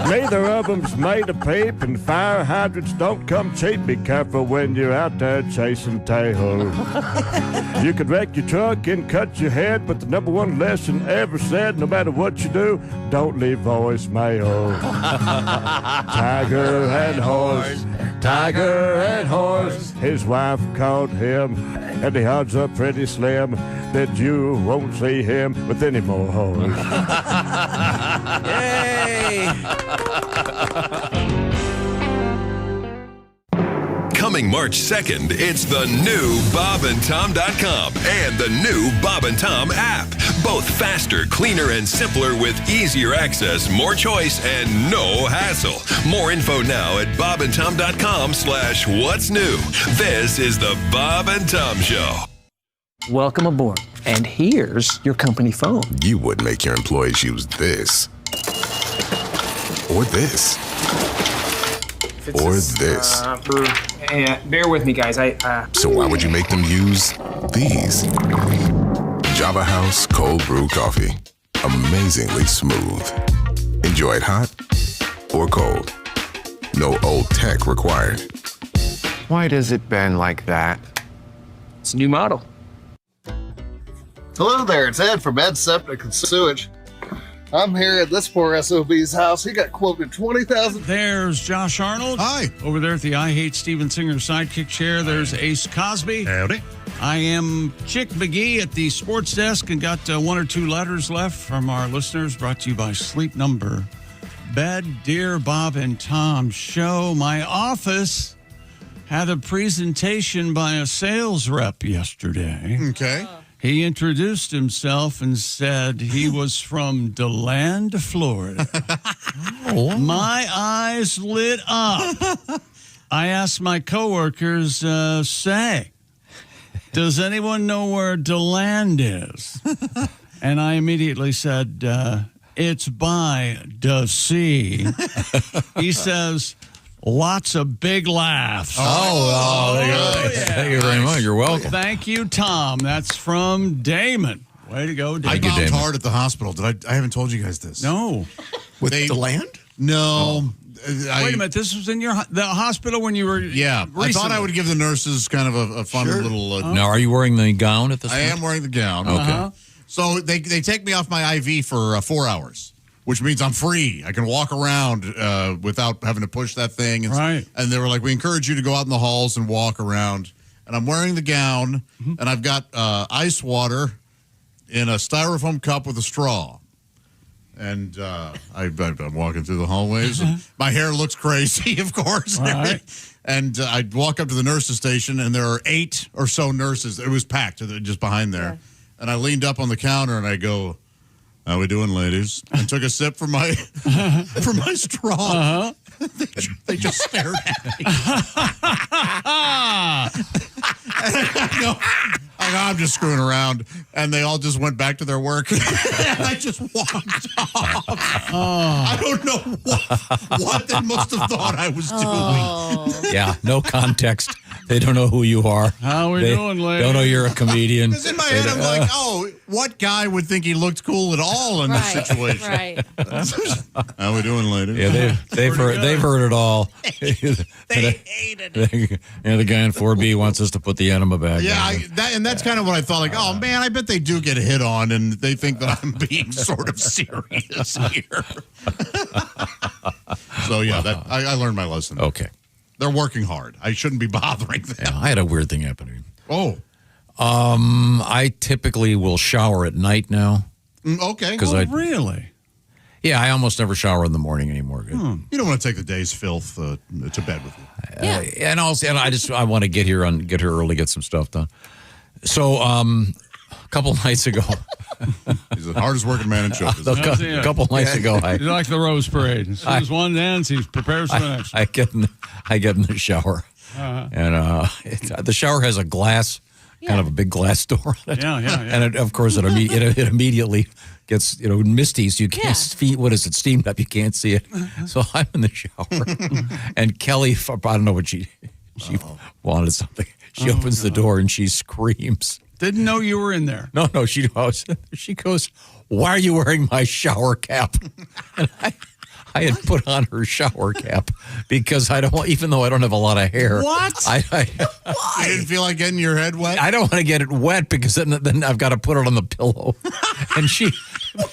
Neither of them's made a peep, and fire hydrants don't come cheap. Be careful when you're out there chasing tail. You could wreck your truck and cut your head, but the number one lesson ever said, no matter what you do, don't leave voicemail. Tiger and horse, tiger and horse. His wife called him, and the odds are pretty slim that you won't see him with any more horse. Yay! Coming March 2nd, it's the new BobandTom.com and the new Bob and Tom app. Both faster, cleaner, and simpler with easier access, more choice, and no hassle. More info now at BobandTom.com/what's new. This is the Bob and Tom Show. Welcome aboard. And here's your company phone. You would make your employees use this. Or this. Or this. Bear with me, guys. So why would you make them use these? Java House Cold Brew Coffee. Amazingly smooth. Enjoy it hot or cold. No old tech required. Why does it bend like that? It's a new model. Hello there, it's Ed from Ed Septic and Sewage. I'm here at this poor SOB's house. He got quoted $20,000. There's Josh Arnold. Hi. Over there at the I Hate Steven Singer sidekick chair, there's Ace Cosby. Howdy. I am Chick McGee at the sports desk and got one or two letters left from our listeners, brought to you by Sleep Number Bed. Dear Bob and Tom Show, my office had a presentation by a sales rep yesterday. Okay. He introduced himself and said he was from DeLand, Florida. My eyes lit up. I asked my coworkers, say, does anyone know where DeLand is? And I immediately said, it's by the sea. He says, lots of big laughs. Thank you very much. You're welcome. Thank you, Tom. That's from Damon. Way to go, Damon. I bombed hard at the hospital. I haven't told you guys this. No. With the land? No. Wait a minute. This was in the hospital when you were. Yeah. recently. I thought I would give the nurses kind of a fun little. Now, are you wearing the gown at this point? I am wearing the gown. Okay. So they take me off my IV for 4 hours, which means I'm free. I can walk around without having to push that thing. And they were like, we encourage you to go out in the halls and walk around. And I'm wearing the gown, and I've got ice water in a styrofoam cup with a straw. And I'm walking through the hallways. And my hair looks crazy, of course. Right. And I walk up to the nurses' station, and there are 8 or so nurses. It was packed just behind there. Yeah. And I leaned up on the counter, and I go, how we doing, ladies? I took a sip from my straw. They just stared at me. I'm just screwing around. And they all just went back to their work. And I just walked off. I don't know what they must have thought I was doing. Yeah, no context. They don't know who you are. How we doing, ladies? Don't know you're a comedian. Because in my head, I'm like, what guy would think he looked cool at all in this situation? Right. How we doing, ladies? Yeah, they've heard it all. They hated it. Yeah, the guy in 4B wants us to put the enema back. Yeah, that's kind of what I thought. Like, oh man, I bet they do get a hit on, and they think that I'm being sort of serious here. So yeah, I learned my lesson. Okay. They're working hard. I shouldn't be bothering them. Yeah, I had a weird thing happen to me. Oh. I typically will shower at night now. Okay. Really? Yeah, I almost never shower in the morning anymore. You don't want to take the day's filth to bed with you. And I want to get here early, get some stuff done. So, a couple nights ago, he's the hardest working man in show business. A couple nights ago, he's like the Rose Parade. As soon as one ends, he prepares for the next. I get in the shower, And the shower has a glass, kind of a big glass door on it. Yeah. And of course, it immediately gets misty, so you can't see. What is it? Steamed up. You can't see it. So I'm in the shower, and Kelly, I don't know what she wanted something. She opens the door and she screams. Didn't know you were in there. No, she goes, "Why are you wearing my shower cap?" And I had put on her shower cap because I don't want, even though I don't have a lot of hair. What? You didn't feel like getting your head wet? I don't want to get it wet because then I've got to put it on the pillow. And she,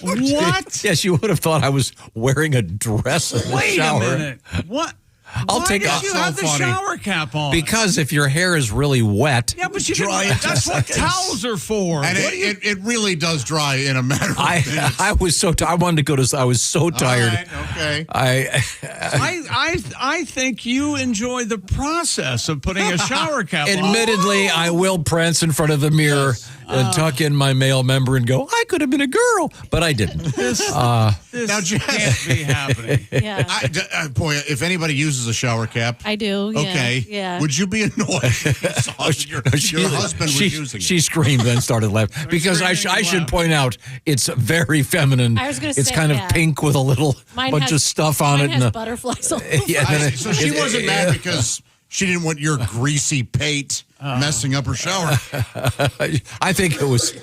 what? Yeah, she would have thought I was wearing a dress in the shower. Wait a minute. What? Why did you have the shower cap on? Because if your hair is really wet, yeah, but you dry it. That's what towels are for. And it really does dry in a matter of minutes. I was so I wanted to go to. I was so tired. Right, okay. I think you enjoy the process of putting a shower cap on. Admittedly, I will prance in front of the mirror and tuck in my male member and go, I could have been a girl, but I didn't. This now, can't be happening. Yeah. Boy, if anybody uses a shower cap, I do. Yeah. Okay. Yeah. Would you be annoyed if your husband was using it? She screamed then started laughing because I should point out it's very feminine. I was going to it's say, kind of pink with a little bunch of stuff on it. Mine has butterflies all over. So she wasn't mad because she didn't want your greasy pate messing up her shower. I think it was.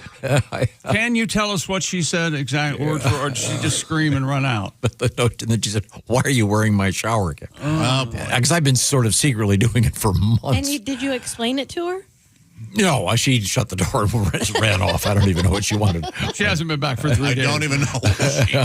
Can you tell us what she said exactly word for word? Or did she just scream and run out? And then she said, "Why are you wearing my shower cap?" Because I've been sort of secretly doing it for months. And did you explain it to her? No, she shut the door and ran off. I don't even know what she wanted. She hasn't been back for 3 days. I don't even know what she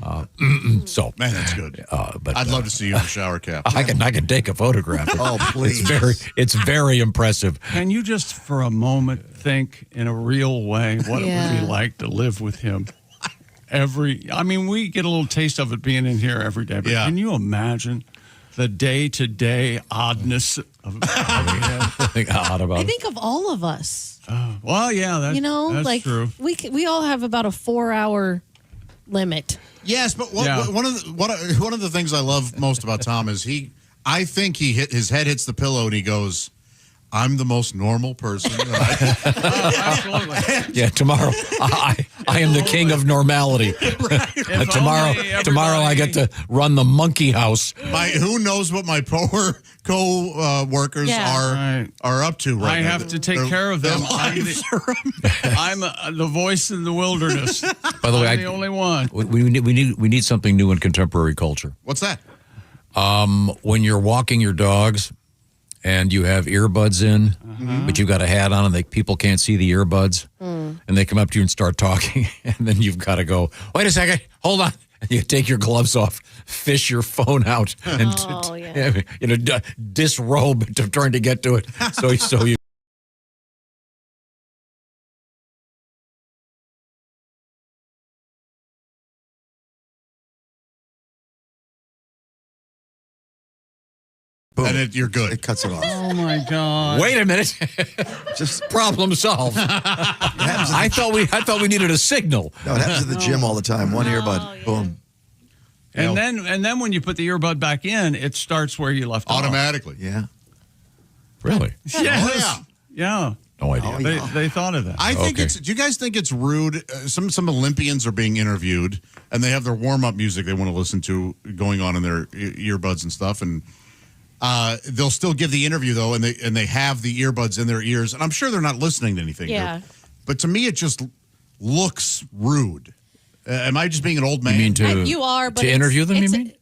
wanted. So man, that's good. But I'd love to see you in a shower cap. I can take a photograph. Oh, please. It's very impressive. Can you just for a moment think in a real way what it would be like to live with him? We get a little taste of it being in here every day, but can you imagine the day-to-day oddness of I think of all of us. Well, yeah, that's true. We all have about a 4-hour limit. Yes, but one of the things I love most about Tom is I think his head hits the pillow and he goes, I'm the most normal person. Absolutely. Yeah, tomorrow I am the king of normality. Tomorrow I get to run the monkey house. Who knows what my co-workers are up to right now. I have to take care of them. I'm the voice in the wilderness. By the way, I'm the only one. We need something new in contemporary culture. What's that? When you're walking your dogs and you have earbuds in, but you've got a hat on and people can't see the earbuds, and they come up to you and start talking, and then you've got to go, wait a second, hold on. And you take your gloves off, fish your phone out, and disrobe to trying to get to it. So you. Boom. And you're good. It cuts it off. Oh my God! Wait a minute. Just problem solved. I thought we needed a signal. No, it happens at the gym all the time. One earbud, boom. And then when you put the earbud back in, it starts where you left automatically. Off. Yeah. Really? Yes. Yeah. No idea. They thought of that. I think do you guys think it's rude? Some Olympians are being interviewed and they have their warm-up music they want to listen to going on in their earbuds and stuff, and they'll still give the interview though, and they have the earbuds in their ears, and I'm sure they're not listening to anything. Yeah. But to me, it just looks rude. Am I just being an old man? You mean you are, but to interview them? You mean?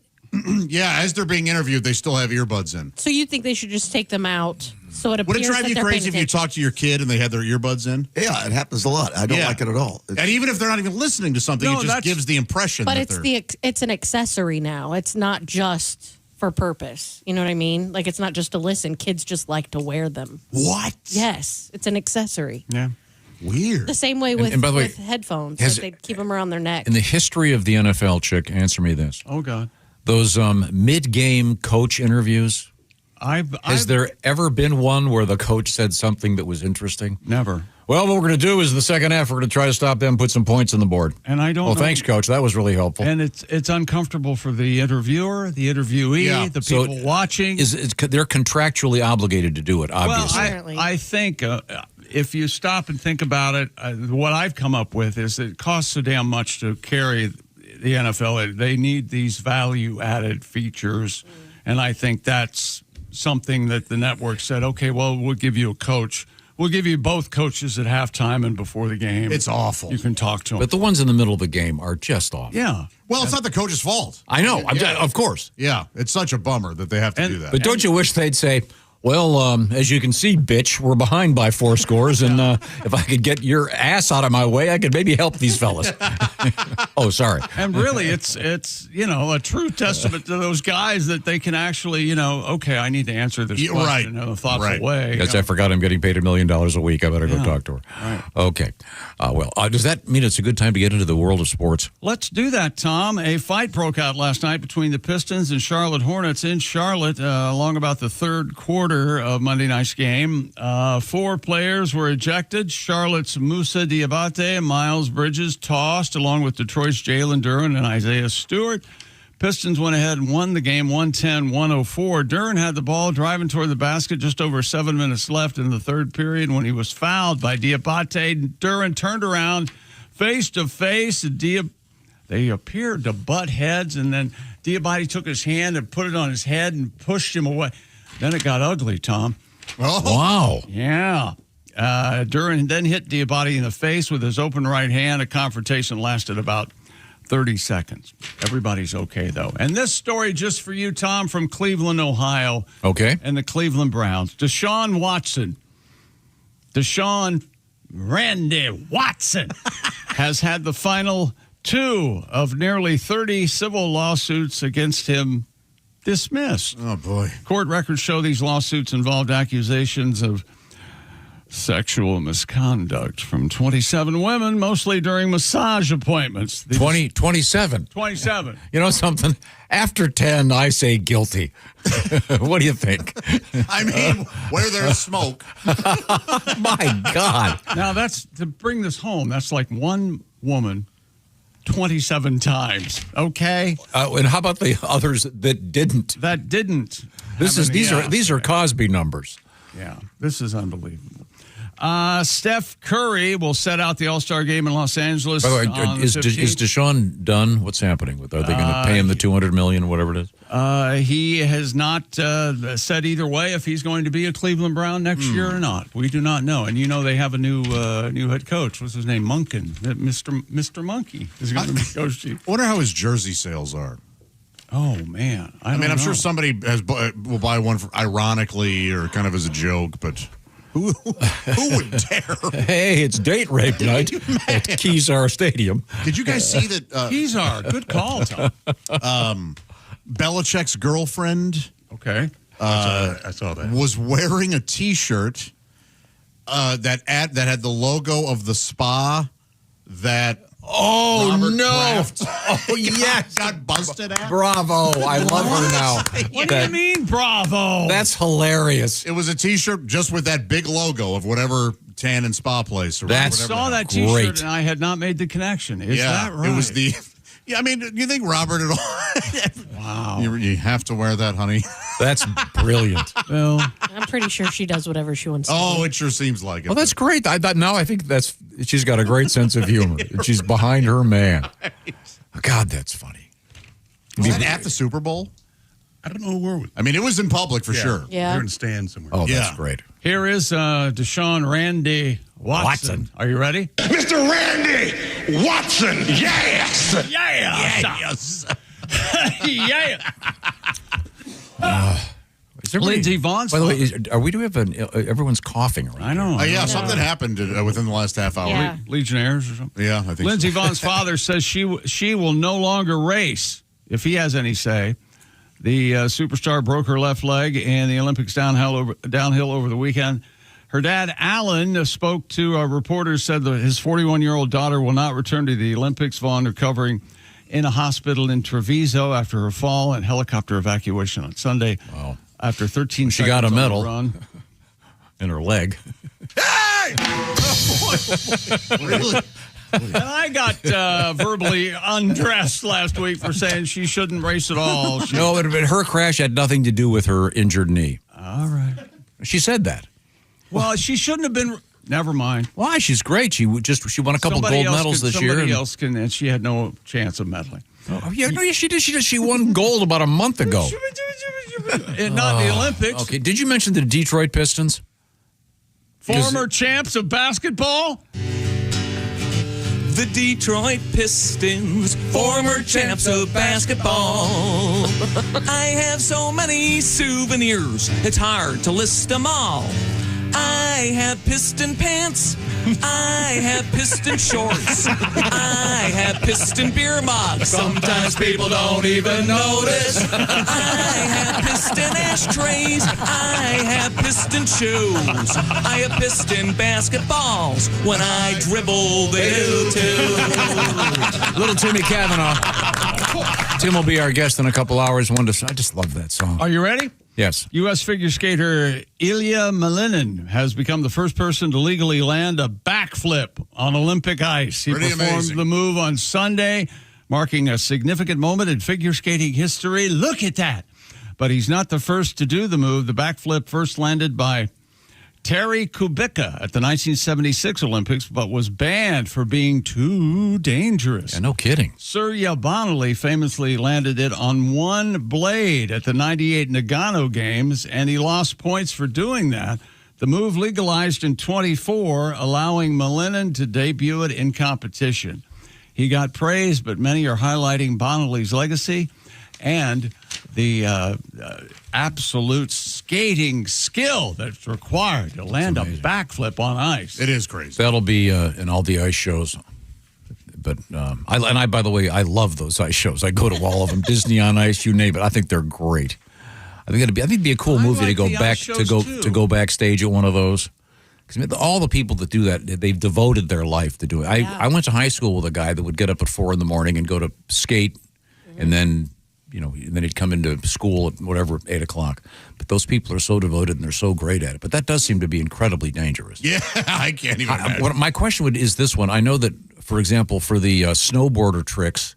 Yeah, as they're being interviewed, they still have earbuds in. So you think they should just take them out so it appears Would it drive that you they're crazy if you talked to your kid and they had their earbuds in? Yeah, it happens a lot. I don't like it at all. And even if they're not even listening to something, it just gives the impression but that it's an accessory now. It's not just for purpose. You know what I mean? Like, it's not just to listen. Kids just like to wear them. What? Yes. It's an accessory. Yeah. Weird. The same way with, and by the way, with headphones. They keep them around their neck. In the history of the NFL, Chick, answer me this. Oh, God. Those mid-game coach interviews, has there ever been one where the coach said something that was interesting? Never. Well, what we're going to do is the second half, we're going to try to stop them, put some points on the board. And I don't know. Thanks, Coach. That was really helpful. And it's uncomfortable for the interviewer, the interviewee, the people watching. They're contractually obligated to do it, obviously. Well, I think if you stop and think about it, what I've come up with is it costs so damn much to carry the NFL. They need these value-added features, and I think that's something that the network said, okay, well, we'll give you a coach. We'll give you both coaches at halftime and before the game. It's awful. You can talk to them. But the ones in the middle of the game are just awful. Yeah. Well, it's not the coach's fault. I know. Of course. Yeah. It's such a bummer that they have to do that. But don't you wish they'd say, well, as you can see, bitch, we're behind by 4 scores, and if I could get your ass out of my way, I could maybe help these fellas. Oh, sorry. And really, it's a true testament to those guys that they can actually, okay, I need to answer this question in a thoughtful way. Yes, I forgot I'm getting paid $1 million a week. I better go talk to her. Right. Okay. Does that mean it's a good time to get into the world of sports? Let's do that, Tom. A fight broke out last night between the Pistons and Charlotte Hornets in Charlotte along about the third quarter of Monday night's game. 4 players were ejected. Charlotte's Moussa Diabate and Miles Bridges tossed, along with Detroit's Jalen Duren and Isaiah Stewart. Pistons went ahead and won the game 110-104. Duren had the ball driving toward the basket just over 7 minutes left in the third period when he was fouled by Diabate. Duren turned around face to face. They appeared to butt heads, and then Diabate took his hand and put it on his head and pushed him away. Then it got ugly, Tom. Oh. Wow. Yeah. Duren then hit Diabate in the face with his open right hand. A confrontation lasted about 30 seconds. Everybody's okay, though. And this story just for you, Tom, from Cleveland, Ohio. Okay. And the Cleveland Browns. Deshaun Randy Watson has had the final 2 of nearly 30 civil lawsuits against him dismissed. Oh, boy. Court records show these lawsuits involved accusations of sexual misconduct from 27 women, mostly during massage appointments. 27. 27. You know something? After 10, I say guilty. What do you think? I mean, where there's smoke. My God. Now, that's to bring this home. That's like one woman 27 times. Okay. And how about the others that didn't? These are Cosby numbers. Yeah, this is unbelievable. Steph Curry will set out the All-Star game in Los Angeles. By the way, is Deshaun done? What's happening with? Are they going to pay him the $200 million, whatever it is? He has not said either way if he's going to be a Cleveland Brown next year or not. We do not know. And they have a new head coach. What's his name? Monken. Mr. Monkey is going to be coach. I wonder how his jersey sales are. Oh man! I'm sure somebody will buy one ironically or kind of as a joke, but. Who would dare? Hey, it's date rape night at Kezar Stadium. Did you guys see that? Kezar, good call, Tom. Belichick's girlfriend. Okay, I saw that. Was wearing a T-shirt that had the logo of the spa that. Oh, Robert no. Kraft yes. got busted at. Bravo. I love her now. What do you mean, bravo? That's hilarious. It was a T-shirt just with that big logo of whatever tan and spa place. Or I saw that T-shirt and I had not made the connection. Is that right? It was the... Yeah, I mean, you think Robert at all? Wow. You have to wear that, honey. That's brilliant. Well, I'm pretty sure she does whatever she wants to do. It sure seems like it. Well, that's great. I think she's got a great sense of humor. And she's behind her man. God, that's funny. Was that at the Super Bowl? I don't know where. I mean, it was in public for sure. Yeah. You're in the stand somewhere. Oh, that's great. Here is Deshaun Randy Watson. Are you ready? Mr. Randy Watson, yes! Yes! Lindsey Vaughn's. By the way, do we have everyone's coughing around? I know. Something happened within the last half hour. Yeah. Legionnaires or something. Yeah, I think Lindsey so. Vaughn's father says she will no longer race if he has any say. The superstar broke her left leg in the Olympics downhill over the weekend. Her dad, Alan, spoke to reporters, said that his 41-year-old daughter will not return to the Olympics. Vaughn recovering in a hospital in Treviso after her fall and helicopter evacuation on Sunday. Wow. After 13 she seconds got a medal on the run. in her leg. Hey! Really? And I got verbally undressed last week for saying she shouldn't race at all. No, but her crash had nothing to do with her injured knee. All right. She said that. Well, she shouldn't have been. Never mind. Why? She's great. She won a couple gold medals this year. Somebody else can, and she had no chance of medaling. Oh, yeah, no, she did. She won gold about a month ago. And not the Olympics. Okay. Did you mention the Detroit Pistons? Former champs of basketball? The Detroit Pistons, former champs of basketball. I have so many souvenirs, it's hard to list them all. I have piston pants. I have piston shorts. I have piston beer mugs. Sometimes people don't even notice. I have piston ashtrays. I have piston shoes. I have piston basketballs. When I dribble, they do too. Little Timmy Cavanagh. Tim will be our guest in a couple hours. I just love that song. Are you ready? Yes. U.S. figure skater Ilya Malinin has become the first person to legally land a backflip on Olympic ice. He Pretty performed amazing. the move on Sunday, marking a significant moment in figure skating history. Look at that. But he's not the first to do the move. The backflip first landed by Terry Kubica at the 1976 Olympics, but was banned for being too dangerous. Yeah, no kidding. Surya Bonali famously landed it on one blade at the 98 Nagano Games, and he lost points for doing that. The move legalized in 24, allowing Malinin to debut it in competition. He got praise, but many are highlighting Bonali's legacy and the absolute skating skill that's required to land a backflip on ice. It is crazy. That'll be in all the ice shows. But I, by the way, I love those ice shows. I go to all of them. Disney on Ice, you name it. I think they're great. I think it'd be a cool movie to go back to go backstage at one of those. Because all the people that do that, they've devoted their life to do it. I went to high school with a guy that would get up at 4 a.m. and go to skate, and then he'd come into school at whatever, 8 o'clock. But those people are so devoted and they're so great at it. But that does seem to be incredibly dangerous. Yeah, I can't even imagine. My question is this one. I know that, for example, for the snowboarder tricks,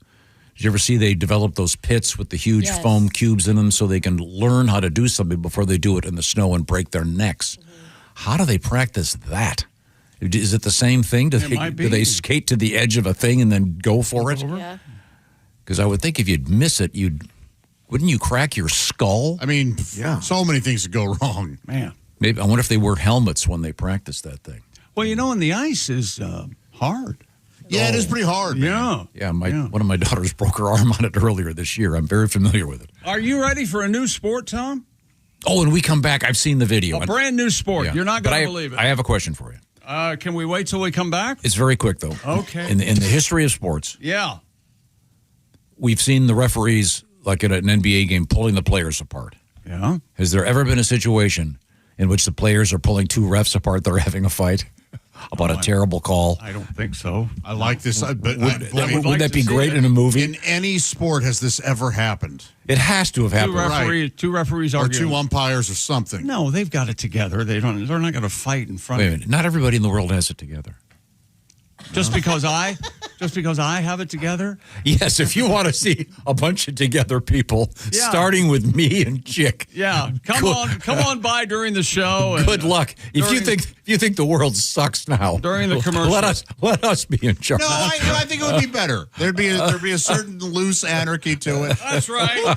did you ever see they develop those pits with the huge foam cubes in them so they can learn how to do something before they do it in the snow and break their necks? How do they practice that? Is it the same thing? Do they skate to the edge of a thing and then go for it? Yeah. Because I would think if you'd miss it, wouldn't you crack your skull? I mean, so many things could go wrong. Man. Maybe I wonder if they wear helmets when they practice that thing. Well, and the ice is hard. Yeah, it is pretty hard. Yeah. Yeah, one of my daughters broke her arm on it earlier this year. I'm very familiar with it. Are you ready for a new sport, Tom? Oh, and we come back. I've seen the video. A brand new sport. Yeah. You're not going to believe it. I have a question for you. Can we wait till we come back? It's very quick, though. Okay. In the history of sports, Yeah. we've seen the referees, like at an NBA game, pulling the players apart. Yeah. Has there ever been a situation in which the players are pulling two refs apart? They're having a fight about a terrible call. I don't think so. I like this. But Would that be great in a movie? In any sport, has this ever happened? It has to have happened. Two referees or arguing. two umpires or something. No, they've got it together. They're not going to fight in front Wait a of minute. Not everybody in the world has it together. Just because I have it together? Yes, if you want to see a bunch of together people, starting with me and Chick. Yeah, come on by during the show. Good luck. If you think the world sucks now, during the commercial, let us be in charge. No, I think it would be better. There'd be a certain loose anarchy to it. That's right.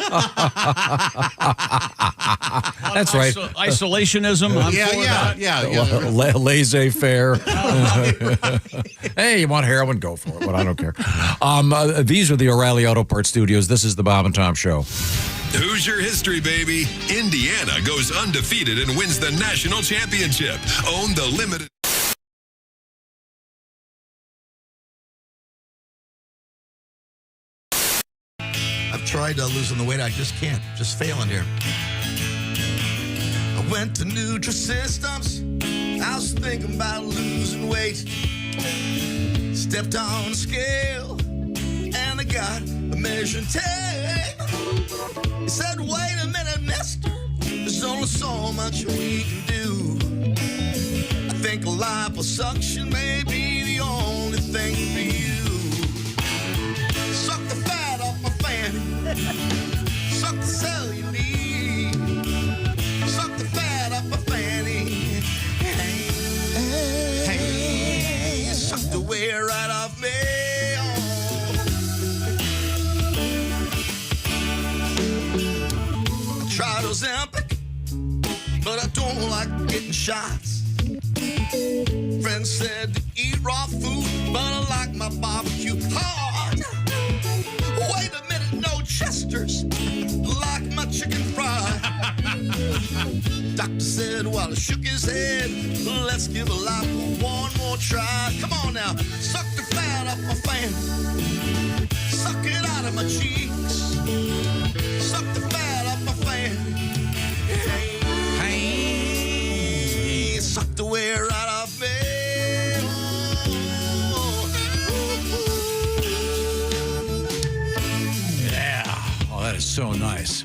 That's right. Isolationism. I'm for that. Yeah. Laissez-faire. Hey, you want heroin? Go for it. But I don't care. These are the O'Reilly Auto Parts Studios. This is the Bob and Tom Show. Hoosier history, baby. Indiana goes undefeated and wins the national championship. Own the limited. I've tried losing the weight. I just can't. Just failing here. I went to Nutrisystems. I was thinking about losing weight. Stepped on a scale and I got a measuring tape. He said, wait a minute, mister. There's only so much we can do. I think think liposuction may be the only thing for you. Suck the fat off my fanny. Suck the cellulite. Suck the fat off my fanny. Hey, suck the wear right off me. I tried Ozempic, but I don't like getting shots. Friends said to eat raw food, but I like my barbecue hard. Wait a minute, no Chesters, like my chicken fried. Doctor said while he shook his head, let's give a life one more try. Come on now, suck the fat off my fan. Suck it out of my cheeks. Suck the fat off my fan. Hey, suck the wear right off me. Yeah. Oh, that is so nice.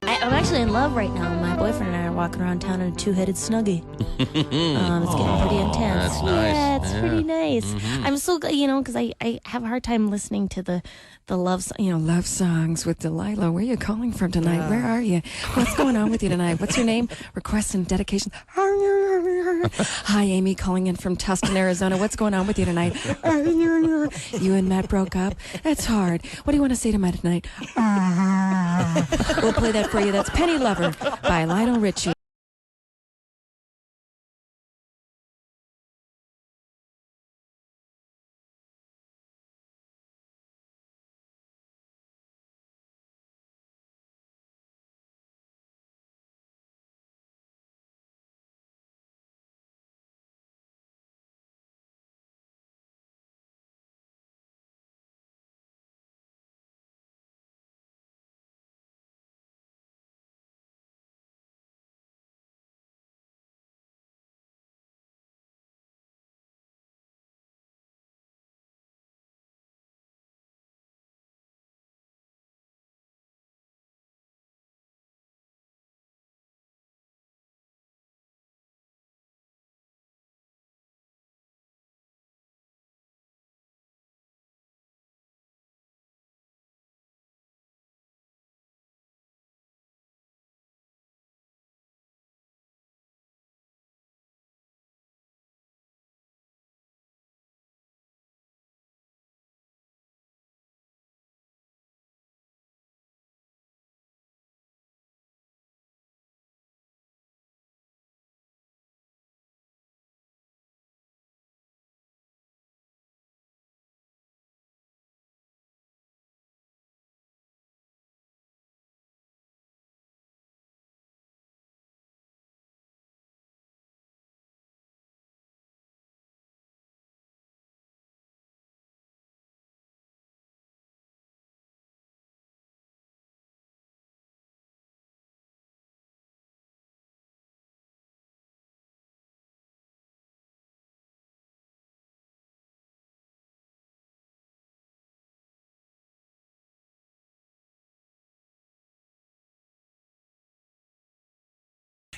I'm actually in love right now. My boyfriend and I are walking around town in a two-headed snuggie. It's getting pretty intense. That's nice. Yeah, it's Yeah. pretty nice. I'm so, because I have a hard time listening to the love, love songs with Delilah. Where are you calling from tonight? Where are you? What's going on with you tonight? What's your name? Requests and dedications. Hi, Amy, calling in from Tustin, Arizona. What's going on with you tonight? You and Matt broke up? That's hard. What do you want to say to Matt tonight? We'll play that for you. That's Penny Lover by Lionel Richie.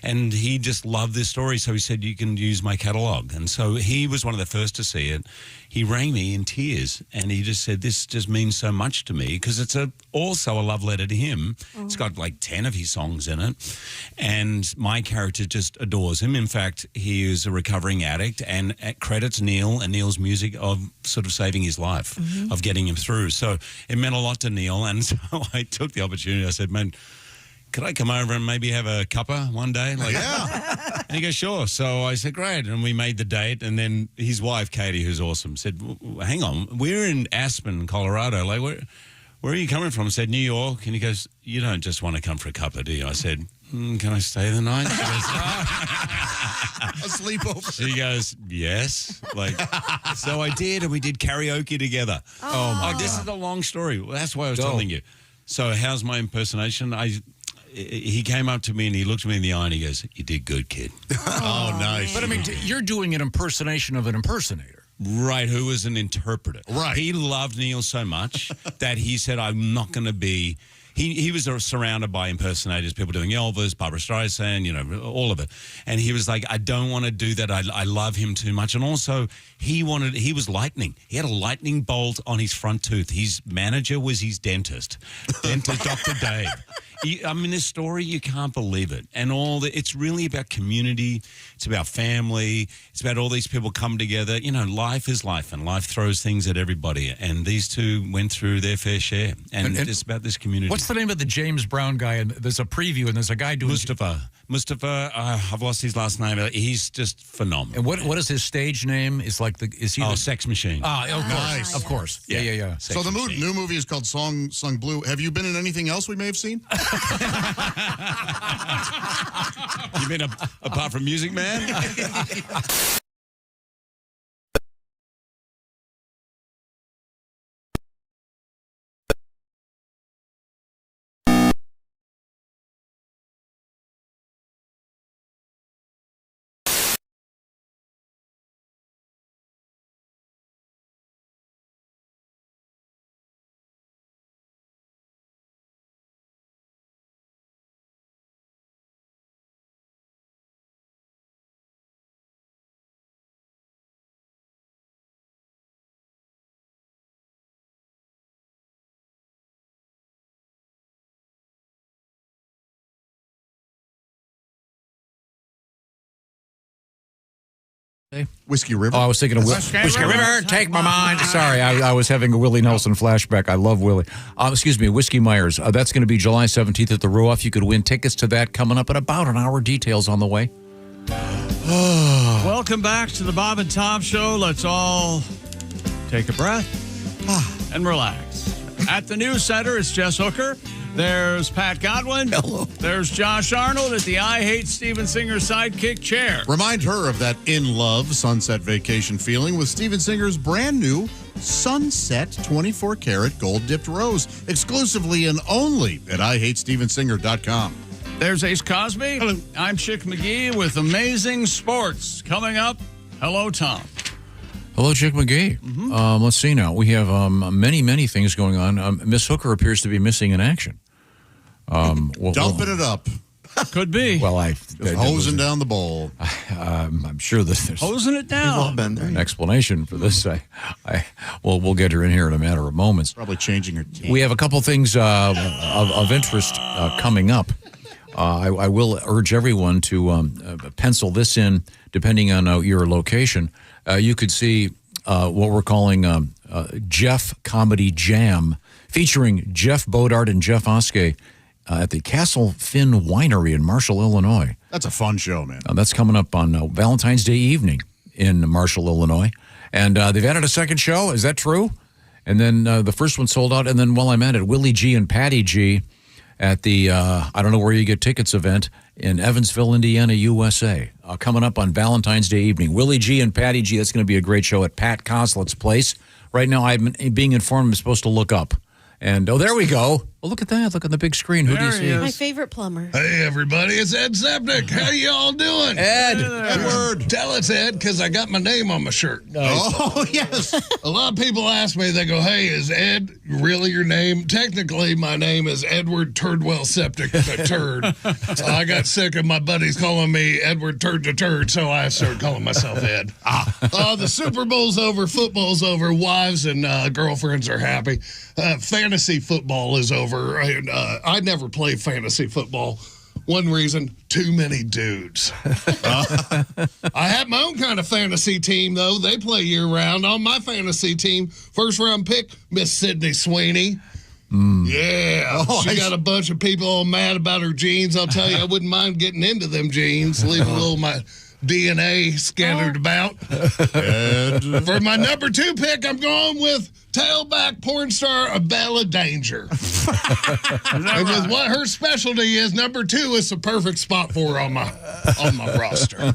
And he just loved this story, so he said, you can use my catalog. And so he was one of the first to see it. He rang me in tears, and he just said, this just means so much to me, because it's also a love letter to him. Oh. It's got like 10 of his songs in it. And my character just adores him. In fact, he is a recovering addict, and credits Neil and Neil's music of sort of saving his life, of getting him through. So it meant a lot to Neil, and so I took the opportunity. I said, man, could I come over and maybe have a cuppa one day? Like, yeah. And he goes, sure. So I said, great. And we made the date. And then his wife, Katie, who's awesome, said, hang on, we're in Aspen, Colorado. Like, where are you coming from? I said, New York. And he goes, you don't just want to come for a cuppa, do you? I said, can I stay the night? He goes, a sleepover. He goes, yes. Like, so I did, and we did karaoke together. Oh, my God. This is a long story. Well, that's why I was telling you. So how's my impersonation? He came up to me and he looked me in the eye and he goes, you did good, kid. Oh, nice. But I mean, you're doing an impersonation of an impersonator. Right, who was an interpreter. Right. He loved Neil so much that he said, I'm not going to be... he was surrounded by impersonators, people doing Elvis, Barbra Streisand, you know, all of it. And he was like, I don't want to do that. I love him too much. And also, he was lightning. He had a lightning bolt on his front tooth. His manager was his dentist Dr. Dave. I mean, this story, you can't believe it. And it's really about community. It's about family. It's about all these people come together. You know, life is life, and life throws things at everybody. And these two went through their fair share. And it's about this community. What's the name of the James Brown guy? And there's a preview, and there's a guy doing... Mustafa, I've lost his last name. He's just phenomenal. And what is his stage name? Is he the Sex Machine? Of course. Nice. Of course. Yeah. So the new movie is called Sung Blue. Have you been in anything else we may have seen? You mean apart from Music Man? Whiskey River. Oh, I was thinking of Whiskey River, take my mind. Sorry, I was having a Willie Nelson flashback. I love Willie. Excuse me, Whiskey Myers. That's going to be July 17th at the Ruoff. You could win tickets to that coming up in about an hour. Details on the way. Welcome back to the Bob and Tom Show. Let's all take a breath and relax. At the News Center, it's Jess Hooker. There's Pat Godwin. Hello. There's Josh Arnold at the I Hate Steven Singer sidekick chair. Remind her of that in love sunset vacation feeling with Steven Singer's brand new Sunset 24 karat gold dipped rose, exclusively and only at IHateStevenSinger.com. There's Ace Cosby. Hello. I'm Chick McGee with Amazing Sports. Coming up, hello, Tom. Hello, Chick McGee. Mm-hmm. Let's see now. We have many things going on. Miss Hooker appears to be missing in action. Dumping it up. Could be. Well, hosing down the bowl. I'm sure that there's hosing it down. We've all been there. An explanation for this. We'll get her in here in a matter of moments. Probably changing her team. We have a couple things of interest coming up. I will urge everyone to pencil this in, depending on your location. You could see what we're calling Jeff Comedy Jam, featuring Jeff Bodart and Jeff Oskey at the Castle Finn Winery in Marshall, Illinois. That's a fun show, man. That's coming up on Valentine's Day evening in Marshall, Illinois. And they've added a second show. Is that true? And then the first one sold out. And then while I'm at it, Willie G and Patty G at the I don't know where you get tickets event in Evansville, Indiana, USA. Coming up on Valentine's Day evening. Willie G and Patty G, that's going to be a great show at Pat Coslett's place. Right now, I'm being informed I'm supposed to look up. And, there we go. Well, look at that. Look on the big screen. Who do you see? My favorite plumber. Hey, everybody. It's Ed Sepnick. How y'all doing? Edward. Tell it's Ed, because I got my name on my shirt. Nice. Oh, yes. A lot of people ask me, they go, hey, is Ed really your name? Technically, my name is Edward Turdwell Septic the Turd. So I got sick of my buddies calling me Edward Turd the Turd, so I started calling myself Ed. The Super Bowl's over, football's over, wives and girlfriends are happy. Fantasy football is over. I never play fantasy football. One reason, too many dudes. I have my own kind of fantasy team, though. They play year-round. On my fantasy team, first-round pick, Miss Sydney Sweeney. Yeah. She got a bunch of people all mad about her jeans. I'll tell you, I wouldn't mind getting into them jeans, leave a little of my DNA scattered about. For my number 2 pick, I'm going with tailback porn star Bella Danger. And with what her specialty is, number 2 is the perfect spot for her on my roster.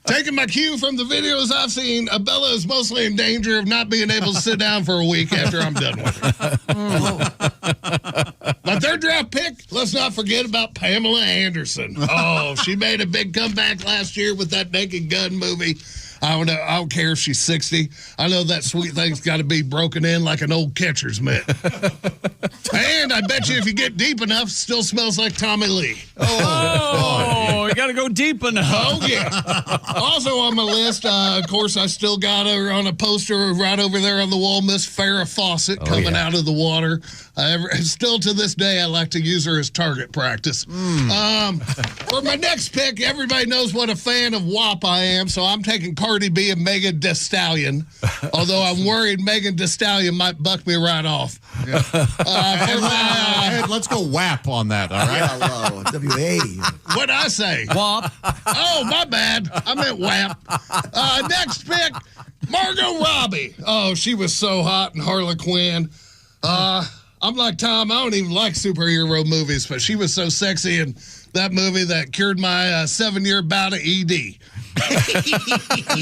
Taking my cue from the videos I've seen, Bella is mostly in danger of not being able to sit down for a week after I'm done with her. My 3rd draft pick, let's not forget about Pamela Anderson. Oh, she made a big comeback last year with that Naked Gun movie. I don't care if she's 60. I know that sweet thing's got to be broken in like an old catcher's mitt. And I bet you if you get deep enough, it still smells like Tommy Lee. Oh, you got to go deep enough. Oh, yeah. Also on my list, of course, I still got her on a poster right over there on the wall, Miss Farrah Fawcett coming out of the water. Still to this day, I like to use her as target practice. For my next pick, everybody knows what a fan of WAP I am, so I'm taking Cardi B and Megan Thee Stallion, although I'm worried Megan Thee Stallion might buck me right off. Let's go WAP on that, all right? Hello, WA. What'd I say? WAP. Oh, my bad. I meant WAP. Next pick, Margot Robbie. Oh, she was so hot in Harlequin. I'm like Tom, I don't even like superhero movies, but she was so sexy in that movie that cured my 7-year bout of ED. Is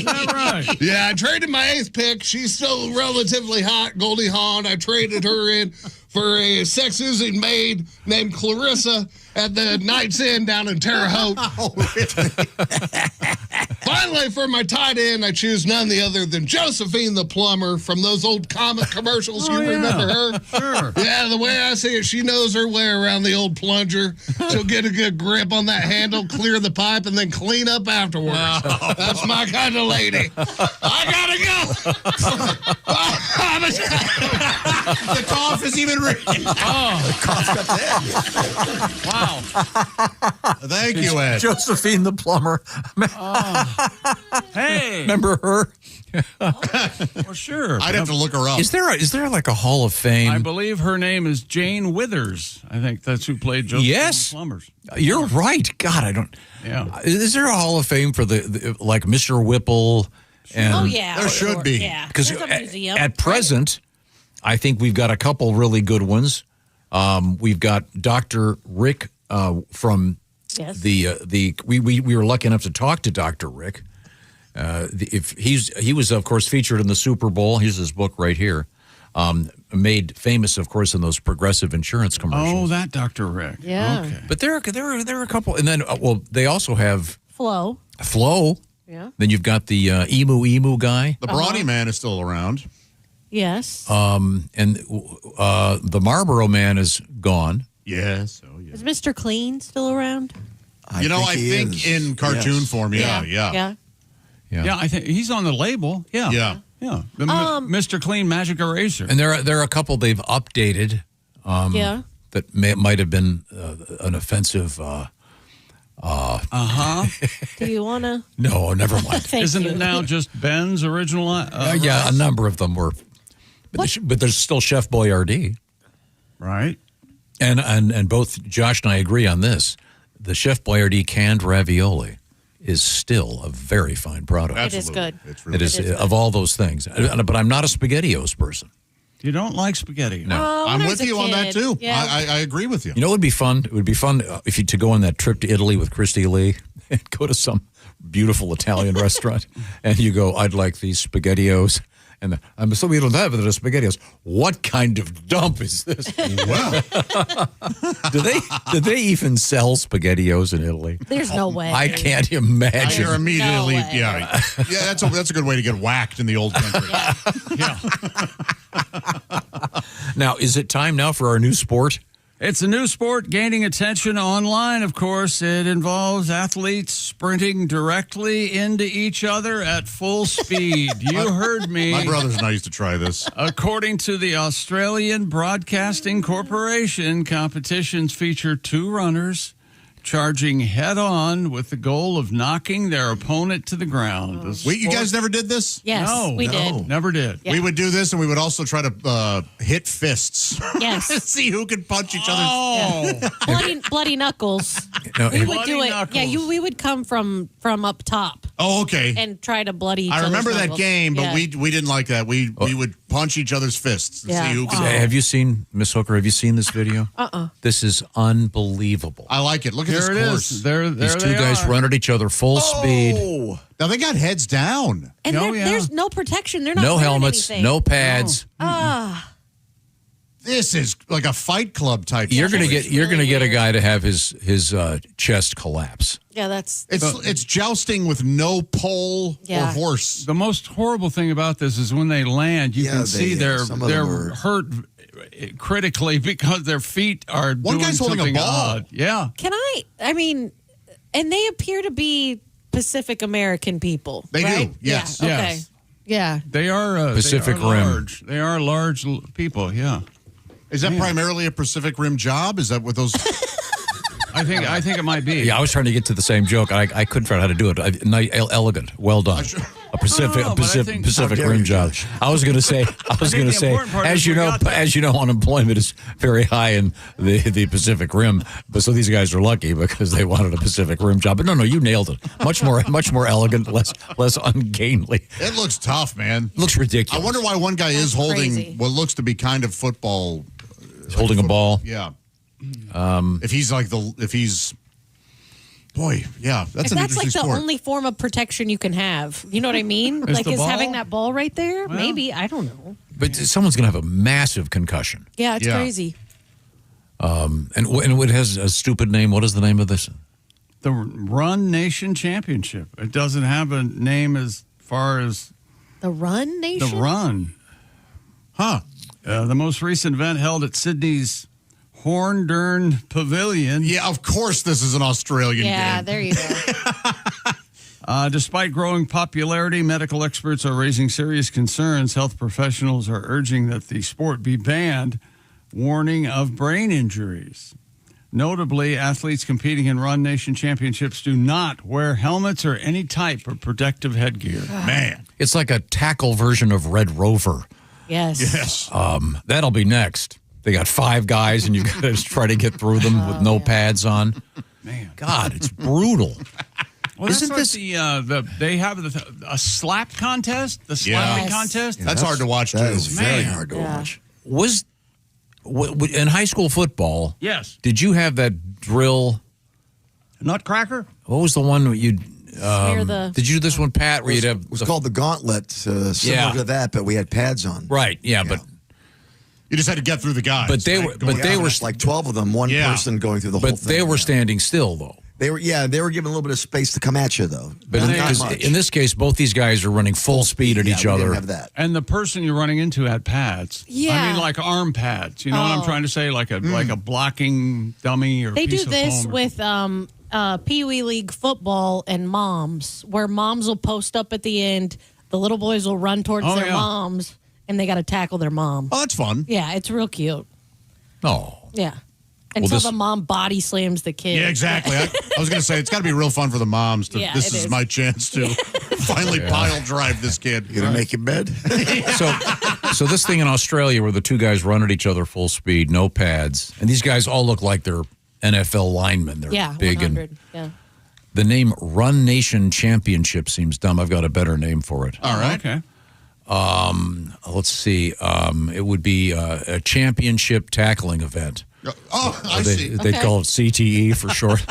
that right? Yeah, I traded my 8th pick. She's still relatively hot, Goldie Hawn. I traded her in for a sex-oozing maid named Clarissa at the Knight's Inn down in Terre Haute. Finally, for my tight end, I choose none other than Josephine the plumber from those old comic commercials. You remember her? Sure. Yeah, the way I see it, she knows her way around the old plunger. She'll get a good grip on that handle, clear the pipe, and then clean up afterwards. Oh. That's my kind of lady. I gotta go. The cough is even written. Oh. The cough got the Wow. Thank you, Ed. Josephine the plumber. Hey. Remember her? Well, sure. I'd have to look her up. Is there like a Hall of Fame? I believe her name is Jane Withers. I think that's who played Josephine Yes. the Plumbers. You're right. God, I don't. Yeah. Is there a Hall of Fame for the like Mr. Whipple? And Oh, yeah. There should be. Yeah. Because There's a museum. at present, I think we've got a couple really good ones. We've got Dr. Rick from Yes. we were lucky enough to talk to Dr. Rick. He was of course featured in the Super Bowl. Here's his book right here. Made famous, of course, in those Progressive insurance commercials. Oh, that Dr. Rick. Yeah. Okay. But there are a couple, and then they also have Flo. Yeah. Then you've got the emu guy. The brawny man is still around. Yes. And the Marlboro man is gone. Yes. Oh, yeah. Is Mr. Clean still around? I think in cartoon form, yeah. Yeah, I think he's on the label. Yeah. The Mr. Clean Magic Eraser. And there are a couple they've updated. That might have been an offensive. Do you want to? No, never mind. Isn't it now just Ben's original? Yeah, a number of them were. But there's still Chef Boyardee. Right. And both Josh and I agree on this. The Chef Boyardee canned ravioli is still a very fine product. Absolutely. It is good. It's really It is of all those things. But I'm not a SpaghettiOs person. You don't like spaghetti? No. I'm with you on that too. Yeah. I agree with you. You know, it would be fun. It would be fun if you to go on that trip to Italy with Christy Lee and go to some beautiful Italian restaurant, and you go, "I'd like these SpaghettiOs." And I'm so we don't have the SpaghettiOs. What kind of dump is this? Well, do they even sell SpaghettiOs in Italy? There's no way. I can't imagine. you're immediately, No way. yeah. That's a good way to get whacked in the old country. Yeah. Now, is it time now for our new sport? It's a new sport gaining attention online, of course. It involves athletes sprinting directly into each other at full speed. You heard me. My brothers and I used to try this. According to the Australian Broadcasting Corporation, competitions feature two runners charging head-on with the goal of knocking their opponent to the ground. Wait, you guys never did this? Yes, we did. Never did. We would do this, and we would also try to hit fists. Yes. See who could punch each other. Bloody knuckles. No, We would do it. Knuckles. Yeah, we would come from up top Oh, okay. and try to bloody each I other's remember that knuckles. game, but Yeah. we didn't like that. We would punch each other's fists and Yeah. see who could. Have you seen, Miss Hooker, have you seen this video? This is unbelievable. I like it. Look at Here it this course. is. There These two they guys are. run at each other full speed. Oh, now they got heads down. And Oh, yeah. there's no protection. They're not No wearing helmets, anything. no pads. This is like a Fight Club type. You're gonna get a guy to have his chest collapse. Yeah, that's it's jousting with no pole or horse. The most horrible thing about this is when they land, you can see they're hurt critically because their feet are One doing guy's holding a something ball. odd. Yeah. I mean, and they appear to be Pacific American people. They right? do, yes. Yeah. Okay. Yes. Yeah. They are Pacific they are Rim. large. They are large people. Yeah. Is that primarily a Pacific Rim job? Is that what those? I think it might be. Yeah, I was trying to get to the same joke. I couldn't figure out how to do it. Elegant, well done. A Pacific Rim job. I was going to say, as you know, unemployment is very high in the Pacific Rim. But so these guys are lucky because they wanted a Pacific Rim job. But no, you nailed it. Much more elegant, less ungainly. It looks tough, man. Looks ridiculous. I wonder why one guy is holding what looks to be kind of football. He's holding a ball. Yeah. If he's boy, yeah, that's an interesting like sport. the only form of protection you can have. You know what I mean? Is having that ball right there? Well, maybe. I don't know. But someone's going to have a massive concussion. Yeah, it's crazy. And it has a stupid name. What is the name of this? The Run Nation Championship. It doesn't have a name as far as the Run Nation. The Run. Huh. The most recent event held at Sydney's Horndern Pavilion. Yeah, of course this is an Australian game. Yeah, there you go. Despite growing popularity, medical experts are raising serious concerns. Health professionals are urging that the sport be banned, warning of brain injuries. Notably, athletes competing in Run Nation championships do not wear helmets or any type of protective headgear. Man. It's like a tackle version of Red Rover. Yes. That'll be next. They got 5 guys, and you've got to try to get through them with no pads on. Man, God, it's brutal. Well, isn't this they have a slap contest? The slapping contest? Yeah, that's hard to watch, too. That is very hard to watch. Was in high school football? Yes. Did you have that drill? Nutcracker? What was the one where you'd? Did you do this one, Pat? Where you'd have? It was called the gauntlet, similar to that, but we had pads on. Right. Yeah, but. You just had to get through the guys. But they were like 12 of them, one person going through the whole thing. But they were standing still, though. They were given a little bit of space to come at you, though. But in this case, both these guys are running full speed at each other. Have that. And the person you're running into had pads. Yeah. I mean, like arm pads. You know what I'm trying to say? Like a blocking dummy or They piece do of this foam with Pee Wee League football and moms, where moms will post up at the end. The little boys will run towards their moms, and they got to tackle their mom. Oh, that's fun. Yeah, it's real cute. Oh. Yeah. Until the mom body slams the kid. Yeah, exactly. I was going to say, it's got to be real fun for the moms. This is my chance to finally pile drive this kid. You going to make your bed? So this thing in Australia where the 2 guys run at each other full speed, no pads, and these guys all look like they're NFL linemen. They're big 100. Yeah. The name Run Nation Championship seems dumb. I've got a better name for it. All right. Okay. Let's see. It would be a championship tackling event. Oh, I see. They call it CTE for short.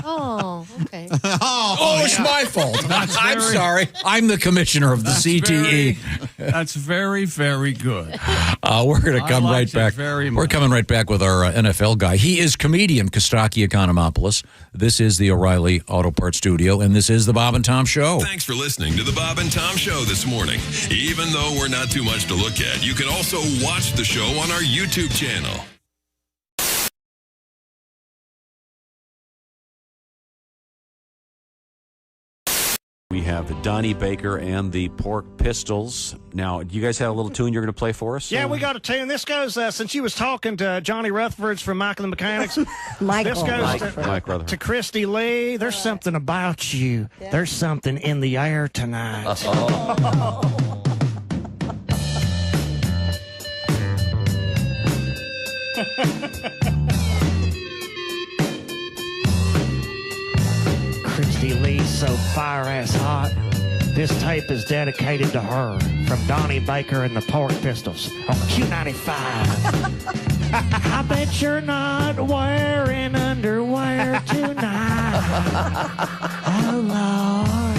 Oh, okay. It's my fault. I'm sorry. I'm the commissioner of the CTE. That's very, very good. We're going to come right back. We're coming right back with our NFL guy. He is comedian Costaki Economopoulos. This is the O'Reilly Auto Parts Studio, and this is the Bob and Tom Show. Thanks for listening to the Bob and Tom Show this morning. Even though we're not too much to look at, you can also watch the show on our YouTube channel. We have the Donnie Baker and the Pork Pistols. Now, you guys have a little tune you're going to play for us? Yeah, we got a tune. This goes, since you was talking to Johnny Rutherford's from Michael and the Mechanics. This goes to Christy Lee. There's something about you. Yeah. There's something in the air tonight. Christy Lee, so fire-ass hot. This tape is dedicated to her from Donnie Baker and the Pork Pistols on Q95. I bet you're not wearing underwear tonight. Oh, Lord.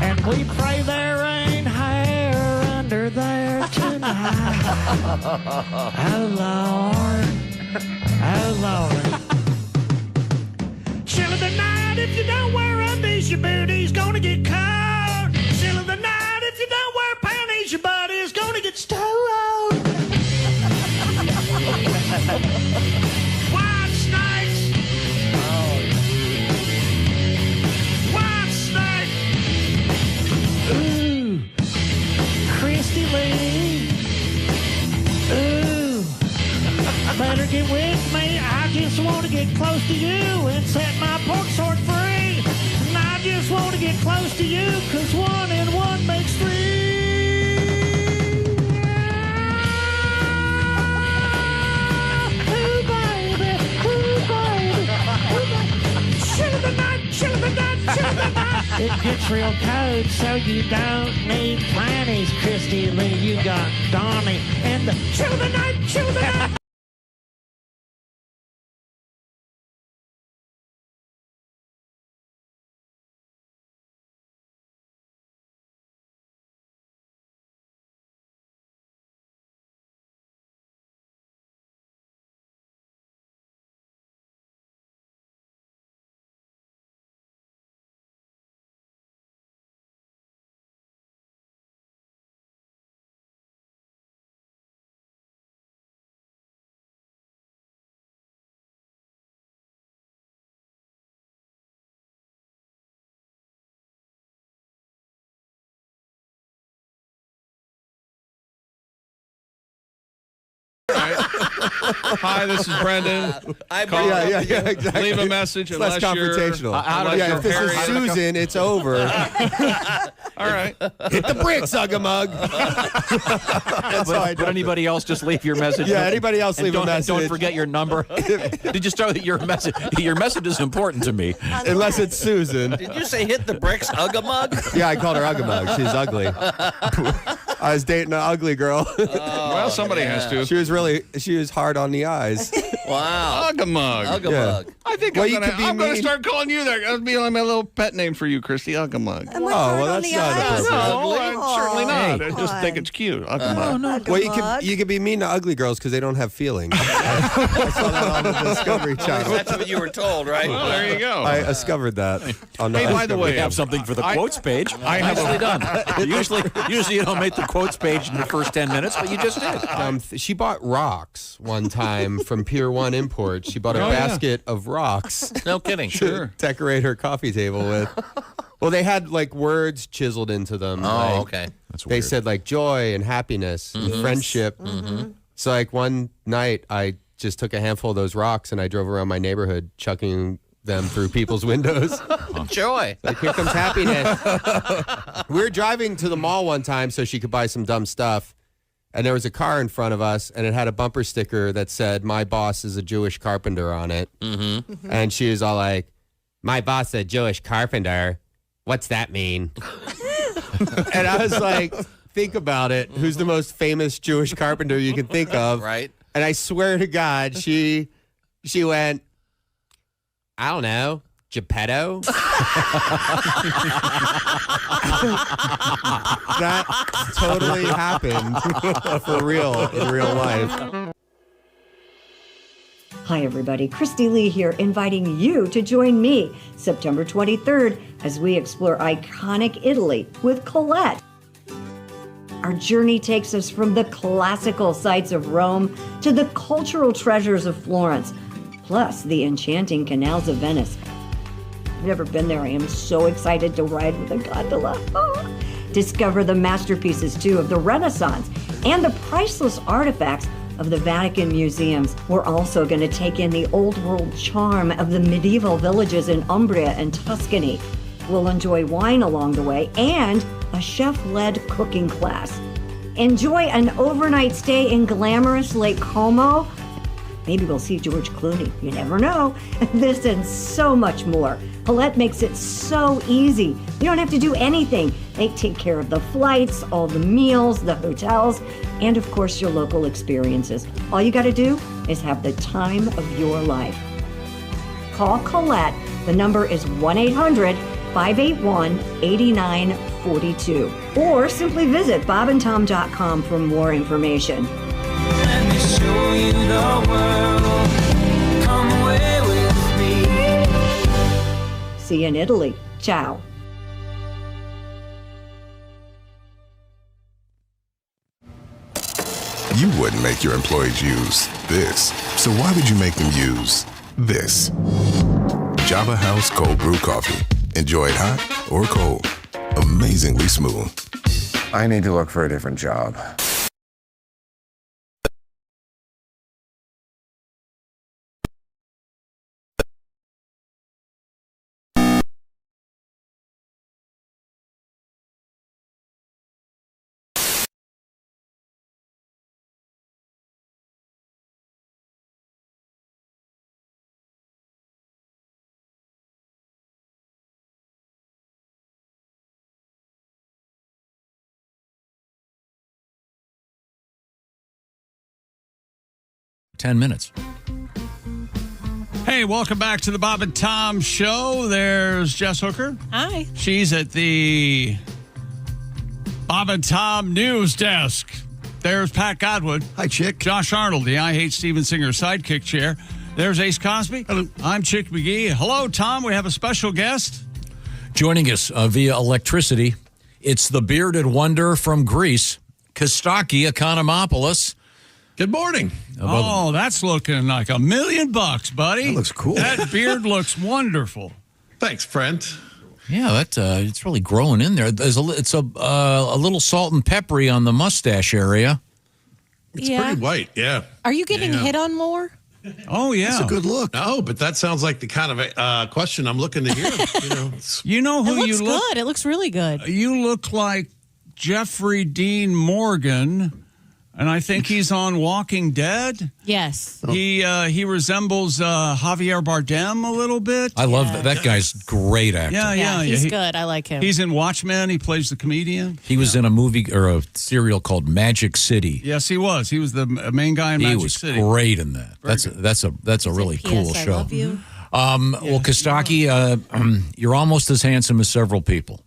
And we pray there ain't hair under there tonight. Lord. Oh, Lord. Chill of the night, if you don't wear undies, your booty's gonna get cold. Chill of the night, if you don't wear panties, your body's gonna get stoned. White snakes. White snake. Ooh. Christy Lee. Ooh. Better get with me. I just want to get close to you and set my pork sword free. And I just want to get close to you, 'cause 1 and 1 makes 3. Ooh, baby. Ooh, baby. Chill of the night, chill of the night, chill of the night. It gets real cold, so you don't need planties, Christy Lee. You got Donnie and the chill of the night, chill of the night. Hi, this is Brendan. Call, exactly. Leave a message it's less confrontational. If this is Susan, it's over. All right. Hit the bricks, Ugga-Mug. But anybody else, just leave your message. Yeah, anybody else leave a message. Don't forget your number. Did you start with your message? Your message is important to me. Unless it's Susan. Did you say hit the bricks, Ugga-Mug? Yeah, I called her Ugga-Mug. She's ugly. I was dating an ugly girl. Well, somebody has to. She was hard on the eyes. Wow. Ugga-Mug. Ugga-Mug. Yeah. I think I'm going to start calling you that. That'll be my little pet name for you, Christy. Ugga-Mug. Oh, well, that's not appropriate. No, certainly not. I just think it's cute. Ugga-Mug. Well, you could be mean to ugly girls because they don't have feelings. I saw that on the Discovery Channel. That's what you were told, right? Well, there you go. I discovered that. Hey, by the way, we have something for the quotes page. Nicely done. Usually you don't make the quotes page in the first 10 minutes, but you just did. She bought rocks one time from Pier 1 Imports. She bought a basket of rocks. No kidding. To decorate her coffee table with. Well, they had like words chiseled into them. Oh, okay. That's they weird. said like joy and happiness and friendship. So like one night I just took a handful of those rocks and I drove around my neighborhood chucking them through people's windows. Joy. Like, here comes happiness. We were driving to the mall one time so she could buy some dumb stuff. And there was a car in front of us, and it had a bumper sticker that said, "My boss is a Jewish carpenter" on it. And she was all like, "My boss is a Jewish carpenter? What's that mean?" And I was like, think about it. Who's the most famous Jewish carpenter you can think of? Right. And I swear to God, she went, "I don't know, Geppetto." That totally happened for real in real life. Hi, everybody. Christy Lee here, inviting you to join me September 23rd as we explore iconic Italy with Colette. Our journey takes us from the classical sights of Rome to the cultural treasures of Florence, plus the enchanting canals of Venice. I've never been there. I am so excited to ride with a gondola. Discover the masterpieces, too, of the Renaissance and the priceless artifacts of the Vatican museums. We're also going to take in the old world charm of the medieval villages in Umbria and Tuscany. We'll enjoy wine along the way and a chef-led cooking class. Enjoy an overnight stay in glamorous Lake Como. Maybe we'll see George Clooney. You never know. This and so much more. Colette makes it so easy. You don't have to do anything. They take care of the flights, all the meals, the hotels, and of course your local experiences. All you got to do is have the time of your life. Call Colette. The number is 1-800-581-8942. Or simply visit bobandtom.com for more information. your world. Come away with me. See you in Italy. Ciao. You wouldn't make your employees use this. So why would you make them use this? Java House Cold Brew Coffee. Enjoy it hot or cold. Amazingly smooth. I need to look for a different job. Minutes. Hey, welcome back to the Bob and Tom Show. There's Jess Hooker. Hi. She's at the Bob and Tom News Desk. There's Pat Godwin. Hi, Chick. Josh Arnold, the I Hate Steven Singer sidekick chair. There's Ace Cosby. Hello. I'm Chick McGee. Hello, Tom. We have a special guest. Joining us via electricity, it's the bearded wonder from Greece, Costaki Economopoulos. Good morning. Oh, that's looking like $1 million, buddy. That looks cool. That beard looks wonderful. Thanks, friend. Yeah, that it's really growing in there. It's a little salt and peppery on the mustache area. It's pretty white, yeah. Are you getting hit on more? Oh, yeah. That's a good look. No, but that sounds like the kind of question I'm looking to hear. You know who It looks you look? good. It looks really good. You look like Jeffrey Dean Morgan. And I think he's on Walking Dead. Yes. He resembles Javier Bardem a little bit. I love that guy's great actor. Yeah. He's good. I like him. He's in Watchmen. He plays the comedian. He was in a movie or a serial called Magic City. Yes, he was. He was the main guy in Magic City. He was great in that. That's a really cool I show. love you. Well, Costaki, you're almost as handsome as several people.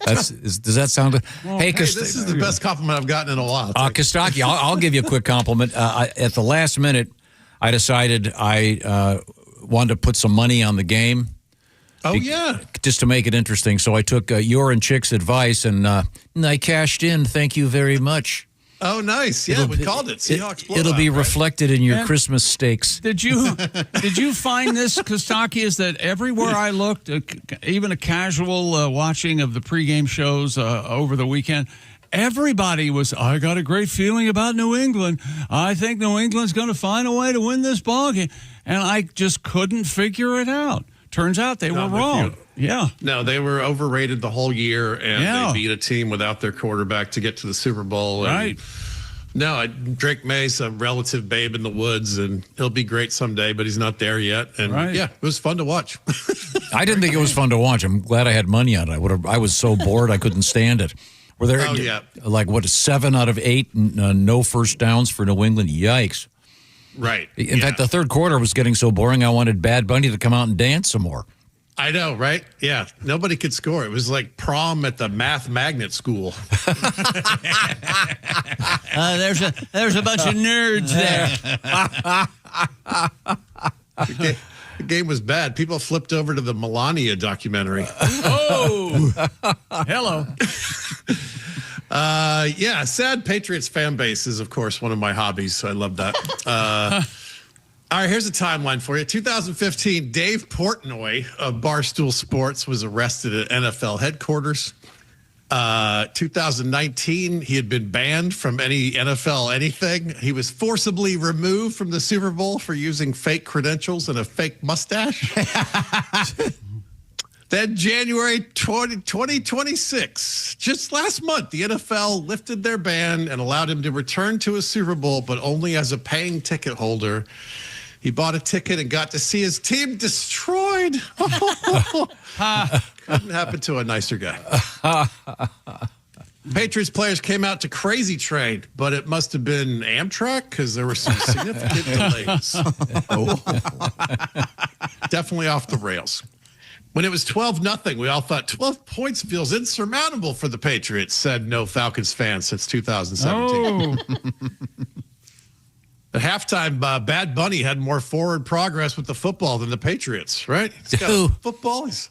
Does that sound good? Well, hey, this is the best compliment I've gotten in a while. Costaki, I'll give you a quick compliment. At the last minute, I decided I wanted to put some money on the game. Oh, yeah. Just to make it interesting. So I took your and Chick's advice, and I cashed in. Thank you very much. Oh, nice. Yeah, we called it. Seahawks blowout. It'll be reflected in your Christmas steaks. Did you find this, Costaki, is that everywhere I looked, even a casual watching of the pregame shows over the weekend, everybody was, I got a great feeling about New England. I think New England's going to find a way to win this ballgame. And I just couldn't figure it out. Turns out they were wrong. Yeah. No, they were overrated the whole year, and they beat a team without their quarterback to get to the Super Bowl. Right. No, Drake May's a relative babe in the woods, and he'll be great someday, but he's not there yet. And yeah, it was fun to watch. I didn't think it was fun to watch. I'm glad I had money on it. I was so bored I couldn't stand it. Were there like 7 out of 8 no first downs for New England? Yikes. Right. In fact, the third quarter was getting so boring, I wanted Bad Bunny to come out and dance some more. I know, right? Yeah. Nobody could score. It was like prom at the math magnet school. There's a bunch of nerds there. The game was bad. People flipped over to the Melania documentary. Oh, hello. Yeah, sad Patriots fan base is, of course, one of my hobbies. So I love that. All right, here's a timeline for you. 2015, Dave Portnoy of Barstool Sports was arrested at NFL headquarters. 2019, he had been banned from any NFL anything. He was forcibly removed from the Super Bowl for using fake credentials and a fake mustache. Then January 2026, just last month, the NFL lifted their ban and allowed him to return to a Super Bowl, but only as a paying ticket holder. He bought a ticket and got to see his team destroyed. Couldn't happen to a nicer guy. Patriots players came out to Crazy Train, but it must have been Amtrak because there were some significant delays. Definitely off the rails. When it was 12-0, we all thought 12 points feels insurmountable for the Patriots, said no Falcons fan since 2017. halftime, Bad Bunny had more forward progress with the football than the Patriots, right? He's got football. He's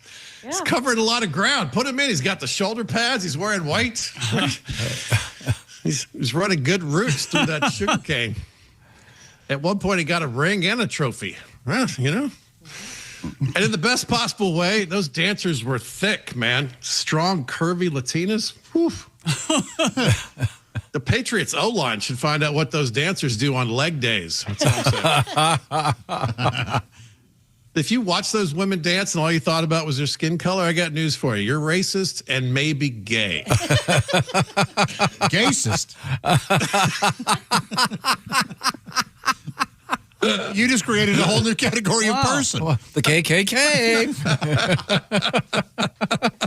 covering a lot of ground. Put him in. He's got the shoulder pads. He's wearing white. He's running good routes through that sugar cane. At one point, he got a ring and a trophy. Well, And in the best possible way, those dancers were thick, man. Strong, curvy Latinas. Whew. The Patriots O-line should find out what those dancers do on leg days. That's all I'm saying. If you watch those women dance and all you thought about was their skin color, I got news for you. You're racist and maybe gay. Gaysist. You just created a whole new category of person. The KKK.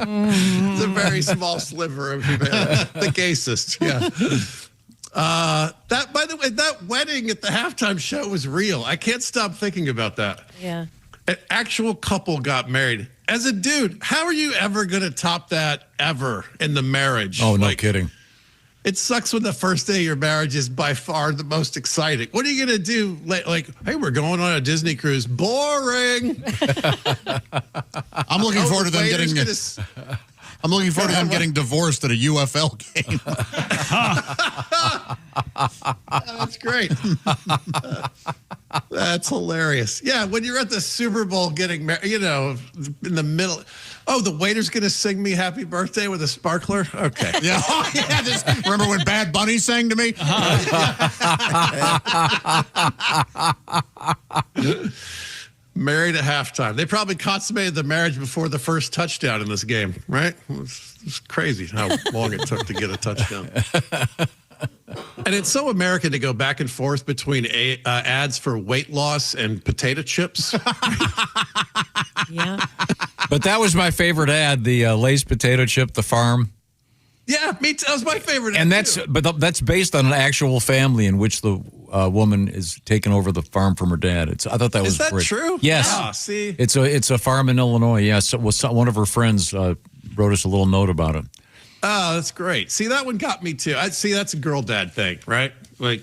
It's a very small sliver of humanity. The gaysist, yeah. By the way, that wedding at the halftime show was real. I can't stop thinking about that. Yeah. An actual couple got married. As a dude, how are you ever going to top that ever in the marriage? Oh, no kidding. It sucks when the first day of your marriage is by far the most exciting. What are you going to do? Like, hey, we're going on a Disney cruise. Boring. I'm looking forward to them getting. I'm looking forward to them getting divorced at a UFL game. That's great. That's hilarious. Yeah, when you're at the Super Bowl getting married, in the middle. Oh, the waiter's going to sing me happy birthday with a sparkler? Okay. Yeah. Remember when Bad Bunny sang to me? Married at halftime. They probably consummated the marriage before the first touchdown in this game, right? It's crazy how long it took to get a touchdown. And it's so American to go back and forth between ads for weight loss and potato chips. Yeah. But that was my favorite ad, the Lay's potato chip, the farm. Yeah, me too. That was my favorite. And that's based on an actual family in which the woman is taking over the farm from her dad. I thought that was great. great. Is that true? Yes. Ah, see, it's a farm in Illinois. Yes, one of her friends wrote us a little note about it. Oh, that's great. See, that one got me too. That's a girl dad thing, right? Like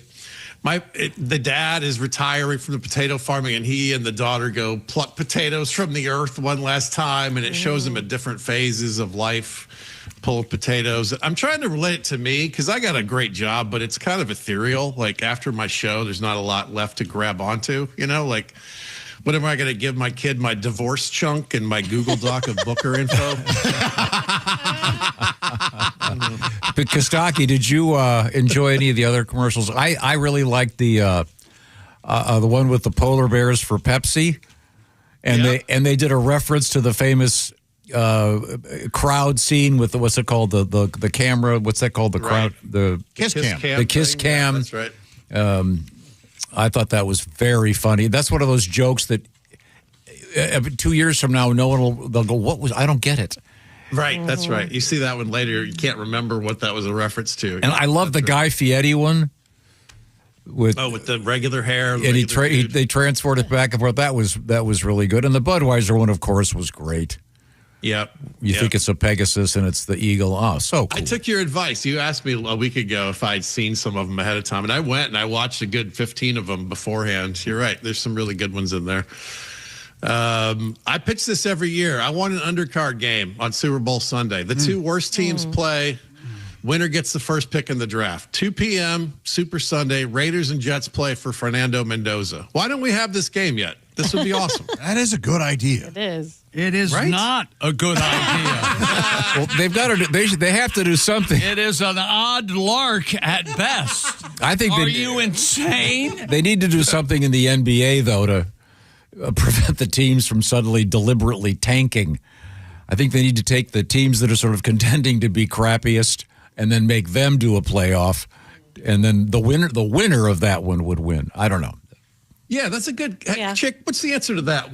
the dad is retiring from the potato farming, and he and the daughter go pluck potatoes from the earth one last time, and it shows them at different phases of life. Pull potatoes. I'm trying to relate it to me because I got a great job, but it's kind of ethereal. Like after my show, there's not a lot left to grab onto. Like what am I going to give my kid? My divorce chunk and my Google Doc of Booker info. But Costaki, did you enjoy any of the other commercials? I really liked the one with the polar bears for Pepsi, and they did a reference to the famous crowd scene with what's it called, the camera, what's that called, the crowd, the kiss cam, the kiss cam. Yeah, that's right. I thought that was very funny. That's one of those jokes that 2 years from now, no one they'll go, what was, I don't get it. Right, that's right. You see that one later, you can't remember what that was a reference to. And I love the Guy Fieri one. With the regular hair. And they transported it back and forth. That was really good. And the Budweiser one, of course, was great. Yep. You think it's a Pegasus and it's the Eagle. Oh, so cool. I took your advice. You asked me a week ago if I'd seen some of them ahead of time, and I went and I watched a good 15 of them beforehand. You're right. There's some really good ones in there. I pitch this every year. I want an undercard game on Super Bowl Sunday. The two worst teams play. Winner gets the first pick in the draft. 2 p.m. Super Sunday. Raiders and Jets play for Fernando Mendoza. Why don't we have this game yet? This would be awesome. That is a good idea. It is. It is not a good idea. Well, they've got to. They have to do something. It is an odd lark at best. I think. Are you insane? They need to do something in the NBA though to prevent the teams from suddenly deliberately tanking. I think they need to take the teams that are sort of contending to be crappiest and then make them do a playoff, and then the winner of that one would win. I don't know. Yeah, that's a good Chick. What's the answer to that?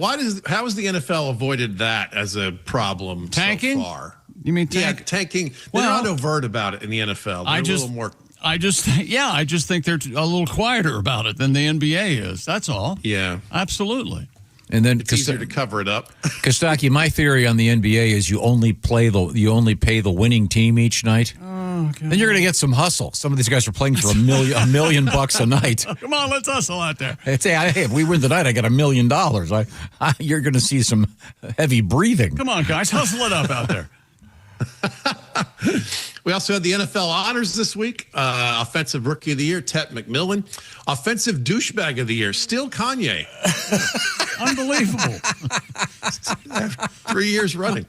How has the NFL avoided that as a problem tanking? So far? You mean tanking? They're not overt about it in the NFL. They're a little more. I just think they're a little quieter about it than the NBA is. That's all. Yeah, absolutely. And then it's easier to cover it up. Costaki, my theory on the NBA is you only pay the winning team each night. Oh, okay. Then you're going to get some hustle. Some of these guys are playing for $1 million bucks a night. Come on, let's hustle out there. Hey, if we win tonight, I get $1 million. You're going to see some heavy breathing. Come on, guys, hustle it up out there. We also had the NFL honors this week. Offensive Rookie of the Year, Tet McMillan. Offensive Douchebag of the Year, still Kanye. Unbelievable. 3 years running.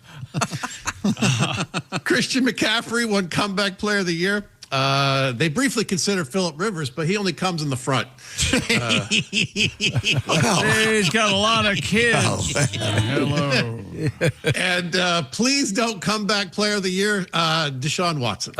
Christian McCaffrey won Comeback Player of the Year. They briefly considered Phillip Rivers, but he only comes in the front. He's got a lot of kids. Hello. And please don't Comeback Player of the Year, Deshaun Watson.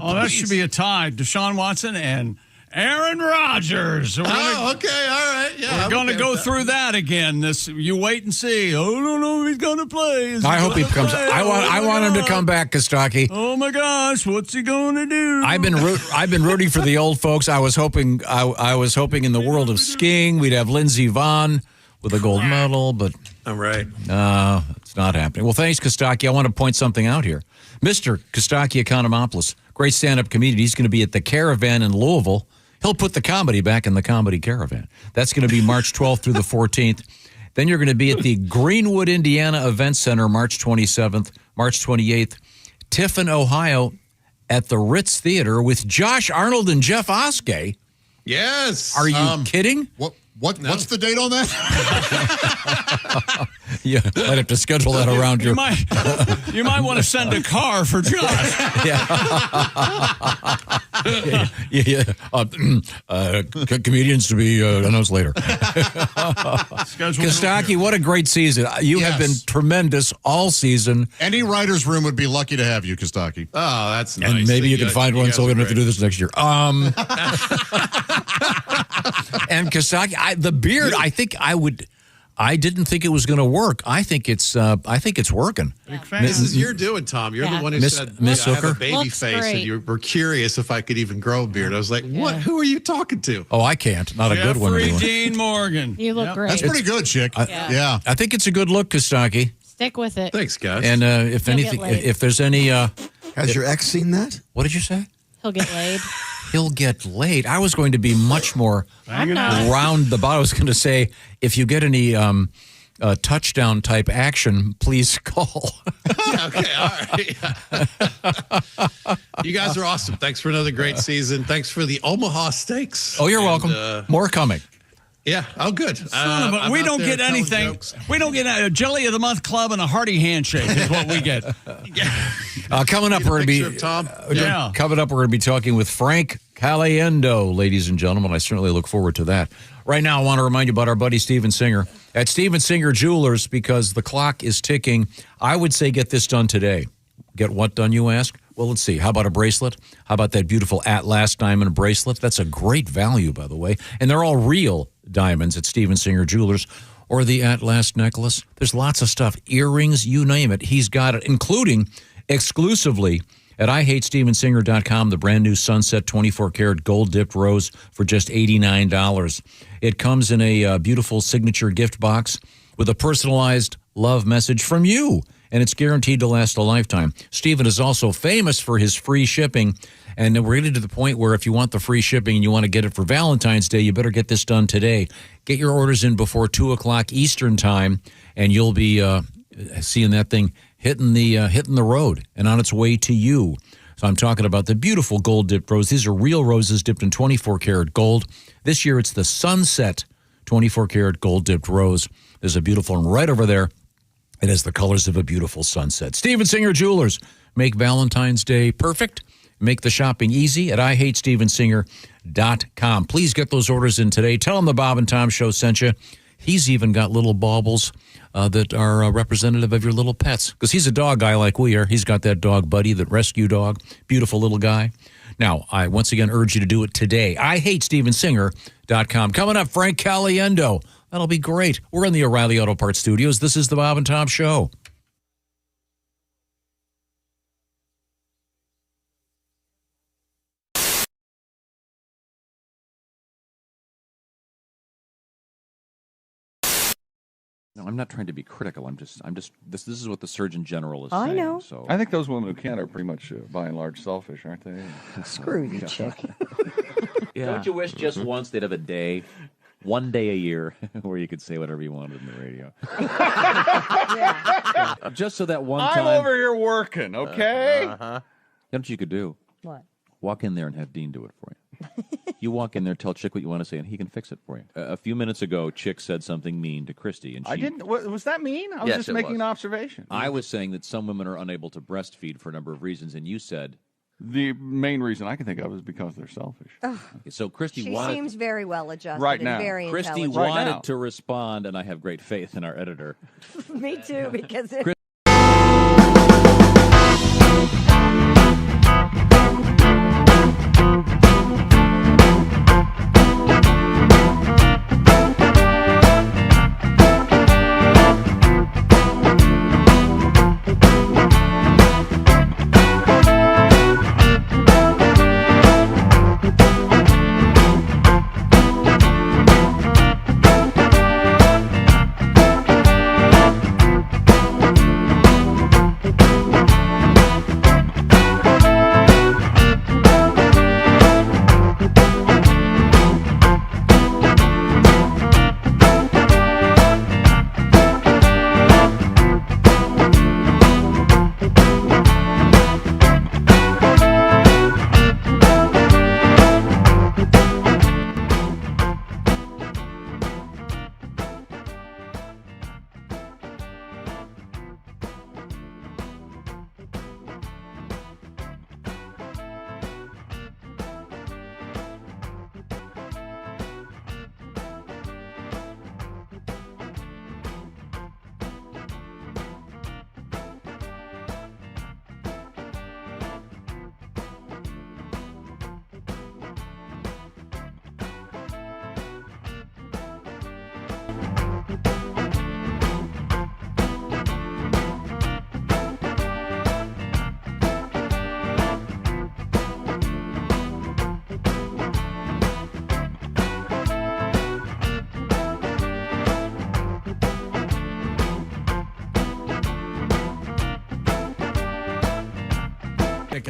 Oh, that should be a tie. Deshaun Watson and Aaron Rodgers. Okay, all right. Yeah, we're going to go through that again. You wait and see. Oh, I don't know if he's going to play. I hope he comes. I want him to come back, Costaki. Oh my gosh, what's he going to do? I've been rooting for the old folks. I was hoping in the world of skiing we'd have Lindsey Vonn with a gold medal, but all right. It's not happening. Well, thanks, Costaki. I want to point something out here. Mr. Costaki Economopoulos, great stand-up comedian. He's going to be at the Caravan in Louisville. He'll put the comedy back in the Comedy Caravan. That's going to be March 12th through the 14th. Then you're going to be at the Greenwood, Indiana Event Center March 27th, March 28th. Tiffin, Ohio at the Ritz Theater with Josh Arnold and Jeff Oskey. Yes. Are you kidding? What's the date on that? Yeah, might have to schedule that around you might want to send a car for Josh. Comedians to be announced later. Costaki, what a great season. You have been tremendous all season. Any writer's room would be lucky to have you, Costaki. Oh, that's nice. And maybe you can find one so we don't have to do this next year. And Costaki, the beard, I didn't think it was going to work. I think it's working. This is your doing, Tom. You're the one who said I have a baby face, and you were curious if I could even grow a beard. I was like, what? Who are you talking to? Oh, I can't. Not a good one. Jeffrey Dean Morgan. You look great. That's pretty good, chick. Yeah. I think it's a good look, Kostaki. Stick with it. Thanks, guys. And if anything, if there's any, has your ex seen that? What did you say? He'll get laid. He'll get laid. I was going to be much more round the bottom. I was going to say, if you get any touchdown type action, please call. Okay, all right. You guys are awesome. Thanks for another great season. Thanks for the Omaha Steaks. Oh, you're welcome. More coming. Yeah. Oh, good. We don't get anything. We don't get a Jelly of the Month Club and a hearty handshake is what we get. Coming up, we're going to be Coming up, we're going to be talking with Frank Caliendo, ladies and gentlemen. I certainly look forward to that. Right now, I want to remind you about our buddy Steven Singer at Steven Singer Jewelers because the clock is ticking. I would say get this done today. Get what done, you ask? Well, let's see. How about a bracelet? How about that beautiful At Last diamond bracelet? That's a great value, by the way. And they're all real diamonds at Steven Singer Jewelers. Or the At Last necklace. There's lots of stuff. Earrings, you name it. He's got it, including exclusively at IHateStevenSinger.com, the brand new Sunset 24-karat gold-dipped rose for just $89. It comes in a beautiful signature gift box with a personalized love message from you, and it's guaranteed to last a lifetime. Steven is also famous for his free shipping, and we're getting to the point where if you want the free shipping and you want to get it for Valentine's Day, you better get this done today. Get your orders in before 2 o'clock Eastern time, and you'll be seeing that thing hitting the road and on its way to you. So I'm talking about the beautiful gold-dipped rose. These are real roses dipped in 24-karat gold. This year it's the Sunset 24-karat gold-dipped rose. There's a beautiful one right over there. It has the colors of a beautiful sunset. Steven Singer Jewelers. Make Valentine's Day perfect. Make the shopping easy at IHateStevenSinger.com. Please get those orders in today. Tell them the Bob and Tom Show sent you. He's even got little baubles that are representative of your little pets. Because he's a dog guy like we are. He's got that dog Buddy, that rescue dog. Beautiful little guy. Now, I once again urge you to do it today. IHateStevenSinger.com. Coming up, Frank Caliendo. That'll be great. We're in the O'Reilly Auto Parts Studios. This is the Bob and Tom Show. No, I'm not trying to be critical. I'm just. This is what the Surgeon General is I saying. know. So I think those women who can't are pretty much, by and large, selfish, aren't they? Screw you, chick. Don't you wish just once they'd have a day, one day a year, where you could say whatever you wanted in the radio? Just so that one time. I'm over here working, okay? You know what you could do? What? Walk in there and have Dean do it for you. You walk in there, tell Chick what you want to say, and he can fix it for you. A few minutes ago, Chick said something mean to Christy, and she, I didn't. Was that mean? I was just making an observation. I was saying that some women are unable to breastfeed for a number of reasons, and you said the main reason I can think of is because they're selfish. Oh, okay, so Christy she wanted, seems very well adjusted Right and now. very Christy intelligent. wanted to respond, and I have great faith in our editor. Me too, because it.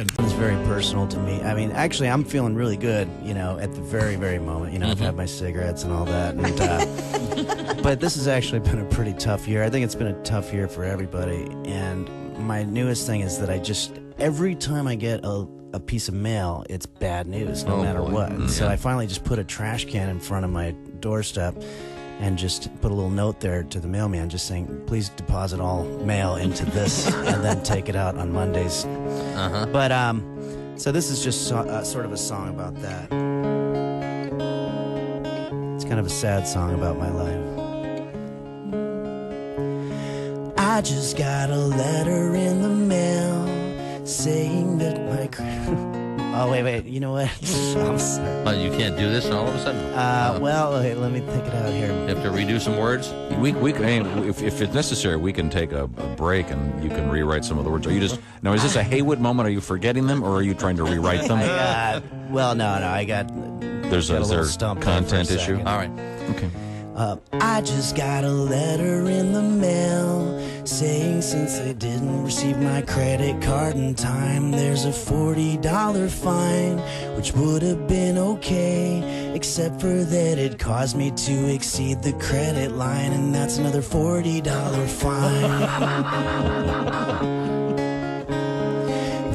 It's very personal to me. I mean, actually, I'm feeling really good, at the very, very moment. I've had my cigarettes and all that. And, but this has actually been a pretty tough year. I think it's been a tough year for everybody. And my newest thing is that every time I get a piece of mail, it's bad news, no matter what. And so I finally just put a trash can in front of my doorstep and just put a little note there to the mailman just saying, please deposit all mail into this and then take it out on Mondays. But, so this is just sort of a song about that. It's kind of a sad song about my life. I just got a letter in the mail saying that my... Oh, wait, you know what? I'm sorry. You can't do this all of a sudden? Well, okay, let me think it out here. You have to redo some words? If it's necessary, we can take a break and you can rewrite some of the words. Are you just now? Is this a Haywood moment? Are you forgetting them, or are you trying to rewrite them? Well, no, I got. Is there content issue? All right. Okay. I just got a letter in the mail saying since I didn't receive my credit card in time, there's a $40 fine, which would have been okay, except for that it caused me to exceed the credit line, and that's another $40 fine.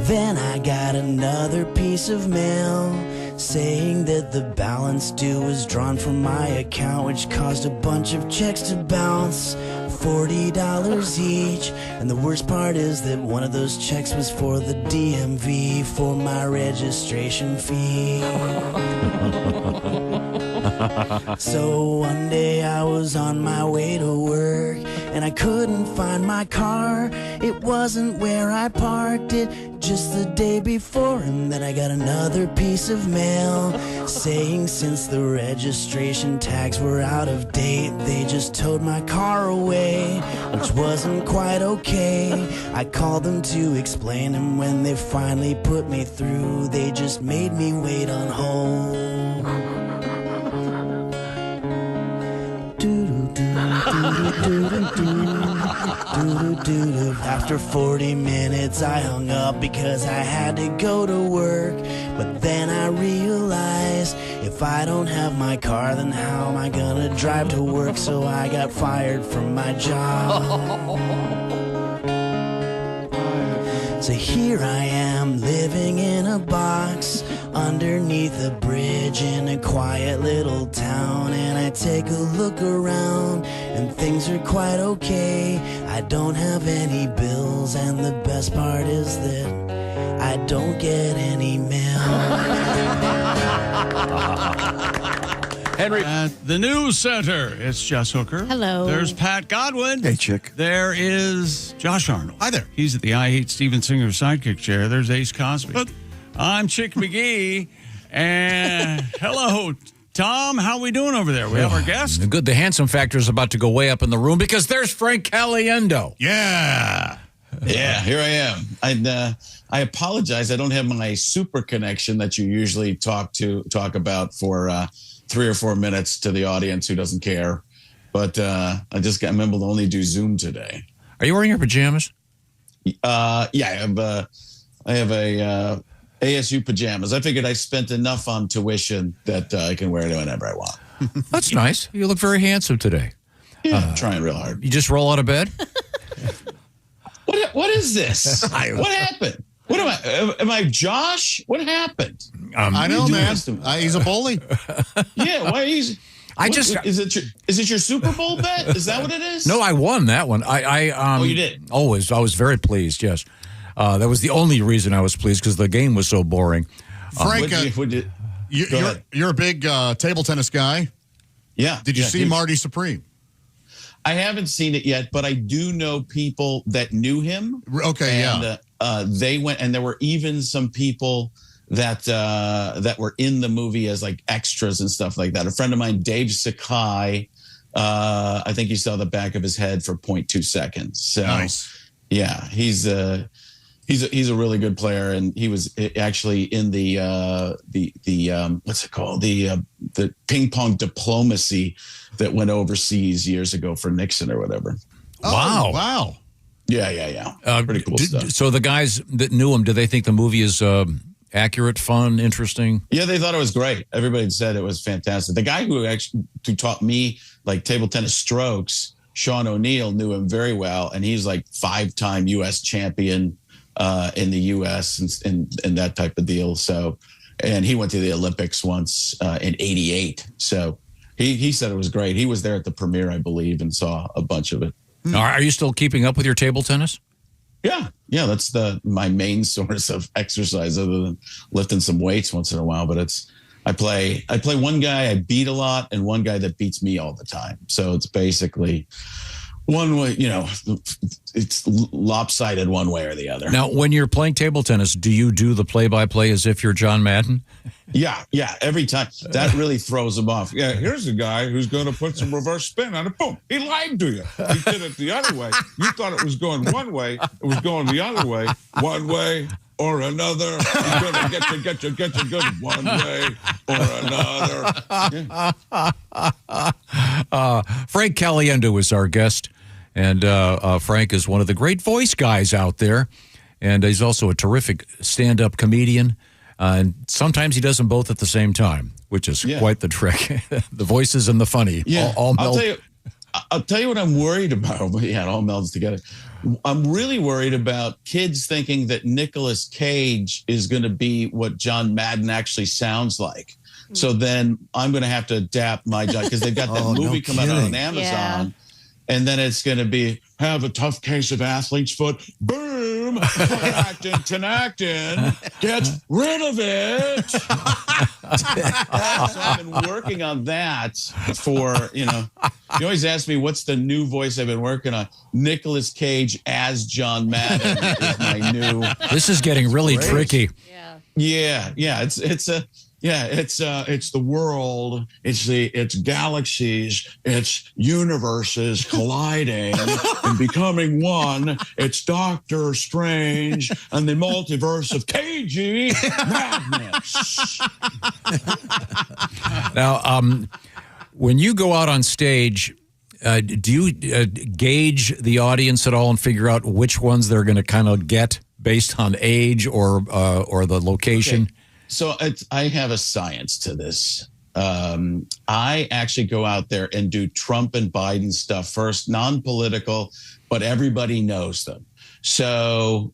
Then I got another piece of mail saying that the balance due was drawn from my account, which caused a bunch of checks to bounce, $40 each. And the worst part is that one of those checks was for the DMV for my registration fee. So one day I was on my way to work and I couldn't find my car. It wasn't where I parked it just the day before, and then I got another piece of mail saying since the registration tags were out of date, they just towed my car away, which wasn't quite okay. I called them to explain, and when they finally put me through, they just made me wait on hold. After 40 minutes, I hung up because I had to go to work. But then I realized if I don't have my car, then how am I gonna drive to work? So I got fired from my job. So here I am, living in a box underneath a bridge in a quiet little town. And I take a look around and things are quite okay. I don't have any bills, and the best part is that I don't get any mail. Henry. At the news center, it's Jess Hooker. Hello. There's Pat Godwin. Hey, chick. There is Josh Arnold. Hi there. He's at the I Hate Steven Singer sidekick chair. There's Ace Cosby. I'm Chick McGee. And hello, Tom. How we doing over there? We have our guest. Good. The handsome factor is about to go way up in the room because there's Frank Caliendo. Yeah. Yeah, here I am. I apologize. I don't have my super connection that you usually talk about for 3 or 4 minutes to the audience who doesn't care. But I'm able to only do Zoom today. Are you wearing your pajamas? Yeah, I have a ASU pajamas. I figured I spent enough on tuition that I can wear it whenever I want. That's nice. You look very handsome today. Yeah, I'm trying real hard. You just roll out of bed? What is this? What happened? What am I? Am I Josh? What happened? I know, man. He's a bully. Yeah, why he's? Is it your Super Bowl bet? Is that what it is? No, I won that one. Oh, you did? Always. I was very pleased, yes. That was the only reason I was pleased because the game was so boring. Frank, you're a big table tennis guy. Yeah. Did you see Marty Supreme? I haven't seen it yet, but I do know people that knew him. Okay, and, they went, and there were even some people that were in the movie as like extras and stuff like that. A friend of mine, Dave Sakai, I think you saw the back of his head for 0.2 seconds. So, nice. Yeah, he's a really good player, and he was actually in the what's it called, the ping pong diplomacy that went overseas years ago for Nixon or whatever. Oh, wow. Yeah. Pretty cool stuff. So the guys that knew him, did they think the movie is accurate, fun, interesting? Yeah, they thought it was great. Everybody said it was fantastic. The guy who taught me like table tennis strokes, Sean O'Neill, knew him very well, and he's like 5-time U.S. champion in the U.S. and that type of deal. So, and he went to the Olympics once in =88. So he said it was great. He was there at the premiere, I believe, and saw a bunch of it. Are you still keeping up with your table tennis? Yeah. That's my main source of exercise, other than lifting some weights once in a while. But I play one guy I beat a lot and one guy that beats me all the time. So it's basically one way, it's lopsided one way or the other. Now, when you're playing table tennis, do you do the play-by-play as if you're John Madden? Yeah, every time. That really throws them off. Yeah, here's a guy who's going to put some reverse spin on it. Boom, he lied to you. He did it the other way. You thought it was going one way. It was going the other way. One way or another. He's going to get you good one way or another. Yeah. Frank Caliendo is our guest. And Frank is one of the great voice guys out there. And he's also a terrific stand-up comedian. And sometimes he does them both at the same time, which is quite the trick. The voices and the funny. Yeah. All meld. I'll tell you what I'm worried about. Yeah, it all melds together. I'm really worried about kids thinking that Nicolas Cage is going to be what John Madden actually sounds like. So then I'm going to have to adapt my job because they've got that movie coming out on Amazon. Yeah. And then it's going to be, have a tough case of athlete's foot. Boom! Tenactin. Get rid of it. So I've been working on that for, you always ask me, what's the new voice I've been working on? Nicolas Cage as John Madden is my new. This is getting really tricky. Yeah. It's the world, it's galaxies, it's universes colliding and becoming one. It's Doctor Strange and the multiverse of cagey madness. Now, when you go out on stage, Do you gauge the audience at all and figure out which ones they're going to kind of get based on age or the location? Okay. So I have a science to this. I actually go out there and do Trump and Biden stuff first, non-political, but everybody knows them. So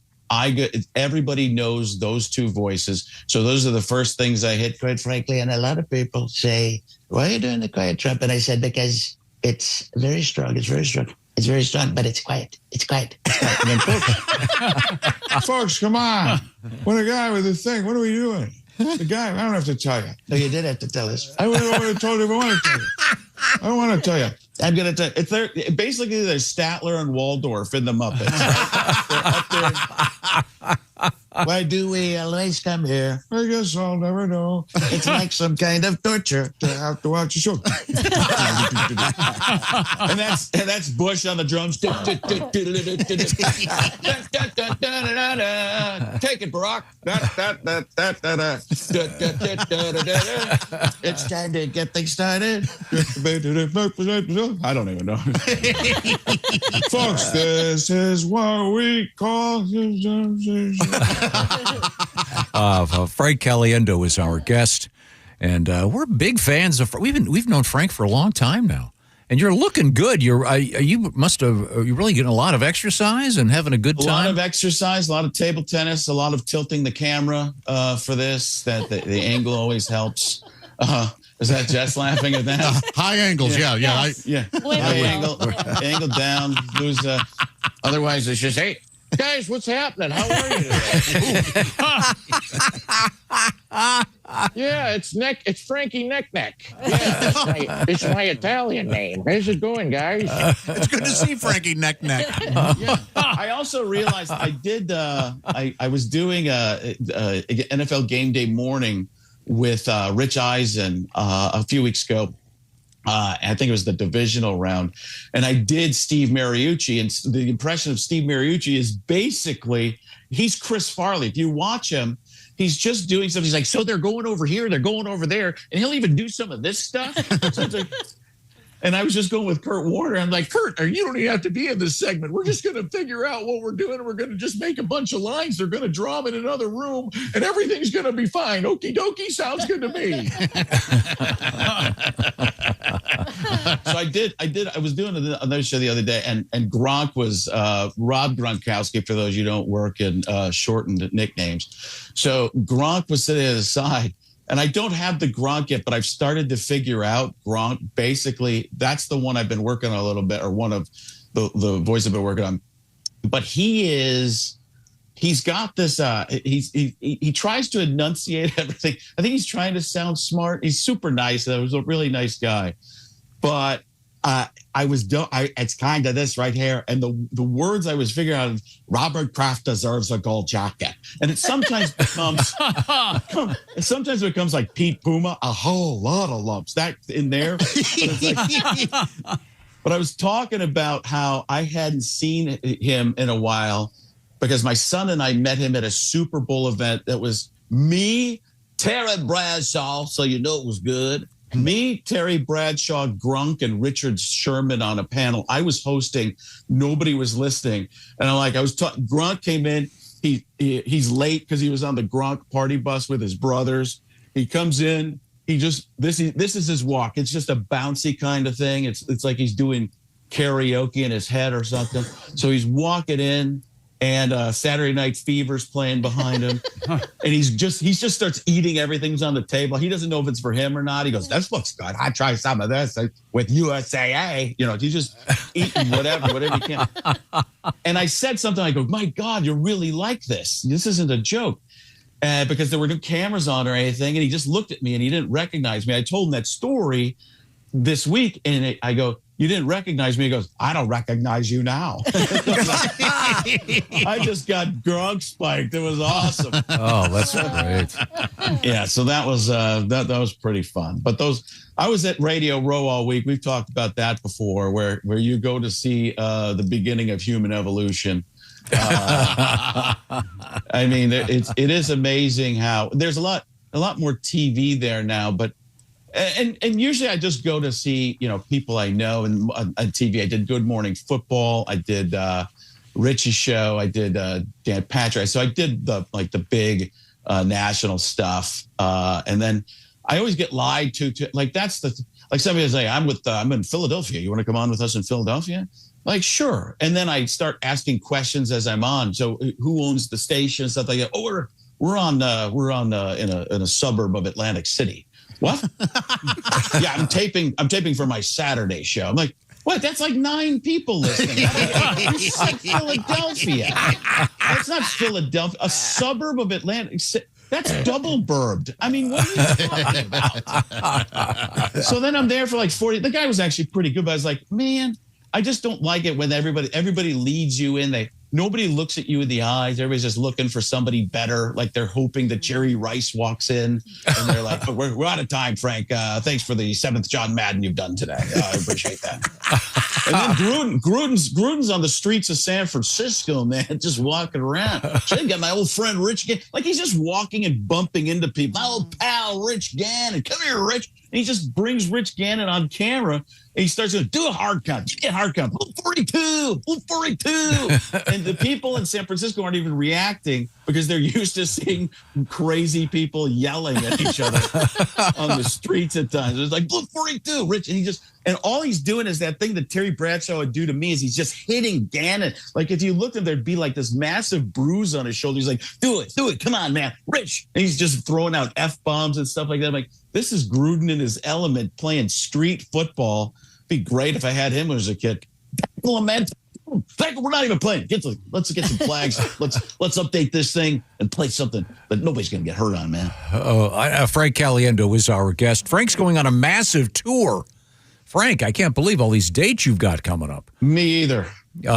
everybody knows those two voices. So those are the first things I hit, quite frankly. And a lot of people say, why are you doing the quiet Trump? And I said, because it's very strong. It's very strong. It's very strong, but it's quiet. It's quiet. It's quiet. And then, Folks, come on. When a guy with a thing, what are we doing? The guy, I don't have to tell you. No, you did have to tell us. I would have told you if I want to tell you. I don't want to tell you. I'm going to tell you. It's there. Basically, there's Statler and Waldorf in the Muppets. They're up there. Why do we always come here? I guess I'll never know. It's like some kind of torture to have to watch a show. and that's Bush on the drums. Take it, Barack. It's time to get things started. I don't even know. Folks, this is what we call. Frank Caliendo is our guest, and we're big fans of. We've known Frank for a long time now, and you're looking good. You really getting a lot of exercise and having a good time. A lot of exercise, a lot of table tennis, a lot of tilting the camera for this. That the angle always helps. Is that Jess laughing at that? High angles, yeah. Angle down. Otherwise, it's just, hey, guys, what's happening? How are you today? Yeah, it's Frankie Neck. Yeah, it's my Italian name. How's it going, guys? It's good to see Frankie Neck. Yeah. I also realized I did. I was doing a NFL Game Day morning with Rich Eisen a few weeks ago. I think it was the divisional round. And I did Steve Mariucci. And the impression of Steve Mariucci is basically, he's Chris Farley. If you watch him, he's just doing stuff. He's like, so they're going over here, they're going over there. And he'll even do some of this stuff. And I was just going with Kurt Warner. I'm like, Kurt, you don't even have to be in this segment. We're just going to figure out what we're doing. And we're going to just make a bunch of lines. They're going to draw them in another room. And everything's going to be fine. Okie dokie. Sounds good to me. So I was doing another show the other day. And Gronk was Rob Gronkowski, for those you don't work in shortened nicknames. So Gronk was sitting at the side. And I don't have the Gronk yet, but I've started to figure out Gronk. Basically, that's the one I've been working on a little bit, or one of the voice I've been working on. But he's got this, he tries to enunciate everything. I think he's trying to sound smart. He's super nice. He was a really nice guy. But it's kind of this right here. And the words I was figuring out, Robert Kraft deserves a gold jacket. And it sometimes becomes like Pete Puma, a whole lot of lumps that in there. But I was talking about how I hadn't seen him in a while because my son and I met him at a Super Bowl event that was me, Terry Bradshaw, so you know it was good. Me, Terry Bradshaw, Grunk, and Richard Sherman on a panel. I was hosting. Nobody was listening. And Grunk came in. He's late because he was on the Gronk party bus with his brothers. He comes in. This is his walk. It's just a bouncy kind of thing. It's like he's doing karaoke in his head or something. So he's walking in. And Saturday Night Fever's playing behind him. And he just starts eating everything's on the table. He doesn't know if it's for him or not. He goes, this looks good. I try some of this with USAA. He's just eating whatever he can. And I said something, I go, my God, you really like this. This isn't a joke. Because there were no cameras on or anything. And he just looked at me and he didn't recognize me. I told him that story this week. And I go, you didn't recognize me. He goes, I don't recognize you now. I just got Gronk spiked. It was awesome. Oh, that's great. Yeah, so that was that was pretty fun. But I was at Radio Row all week. We've talked about that before, where you go to see the beginning of human evolution. I mean, it is amazing how there's a lot more TV there now, but And usually I just go to see, people I know. And on TV, I did Good Morning Football. I did Richie's show. I did Dan Patrick. So I did the big national stuff. And then I always get lied to like, somebody will say, I'm in Philadelphia. You want to come on with us in Philadelphia? Like, sure. And then I start asking questions as I'm on. So who owns the station and stuff like that? Oh, we're in a suburb of Atlantic City. What? Yeah, I'm taping for my Saturday show. I'm like, what? That's like 9 people listening. You said Philadelphia. That's not Philadelphia. A suburb of Atlantic City. That's double burbed. I mean, what are you talking about? So then I'm there for like 40. The guy was actually pretty good, but I was like, man, I just don't like it when everybody leads you in. Nobody looks at you in the eyes. Everybody's just looking for somebody better. Like they're hoping that Jerry Rice walks in and they're like, oh, we're out of time, Frank. Thanks for the 7th John Madden you've done today. I appreciate that. And then Gruden's on the streets of San Francisco, man, just walking around. I got my old friend Rich Gannon. Like he's just walking and bumping into people. My old pal Rich Gannon. Come here, Rich. And he just brings Rich Gannon on camera. And he starts to do a hard count. Get hard count. 42. 42. And the people in San Francisco aren't even reacting because they're used to seeing crazy people yelling at each other on the streets at times. It's like, 42, Rich. And all he's doing is that thing that Terry Bradshaw would do to me is he's just hitting Gannon. Like if you looked at him, there'd be like this massive bruise on his shoulder. He's like, do it. Come on, man. Rich. And he's just throwing out F-bombs and stuff like that. I'm like, this is Gruden in his element playing street football. Be great if I had him as a kid. Lament. We're not even playing. Let's get some flags. Let's update this thing and play something that nobody's going to get hurt on, man. Frank Caliendo is our guest. Frank's going on a massive tour. Frank, I can't believe all these dates you've got coming up. Me either. There's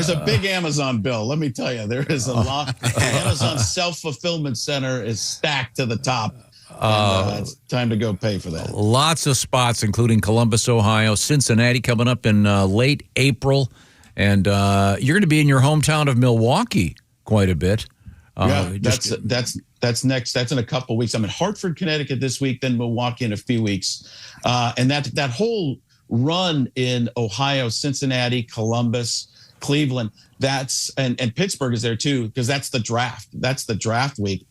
a big Amazon bill. Let me tell you, there is a lot. Amazon Self-Fulfillment Center is stacked to the top. It's time to go pay for that. Lots of spots, including Columbus, Ohio, Cincinnati coming up in late April. And you're going to be in your hometown of Milwaukee quite a bit. That's next. That's in a couple of weeks. I'm in Hartford, Connecticut this week, then Milwaukee in a few weeks. And that whole run in Ohio, Cincinnati, Columbus, Cleveland, and Pittsburgh is there too, because that's the draft. That's the draft week.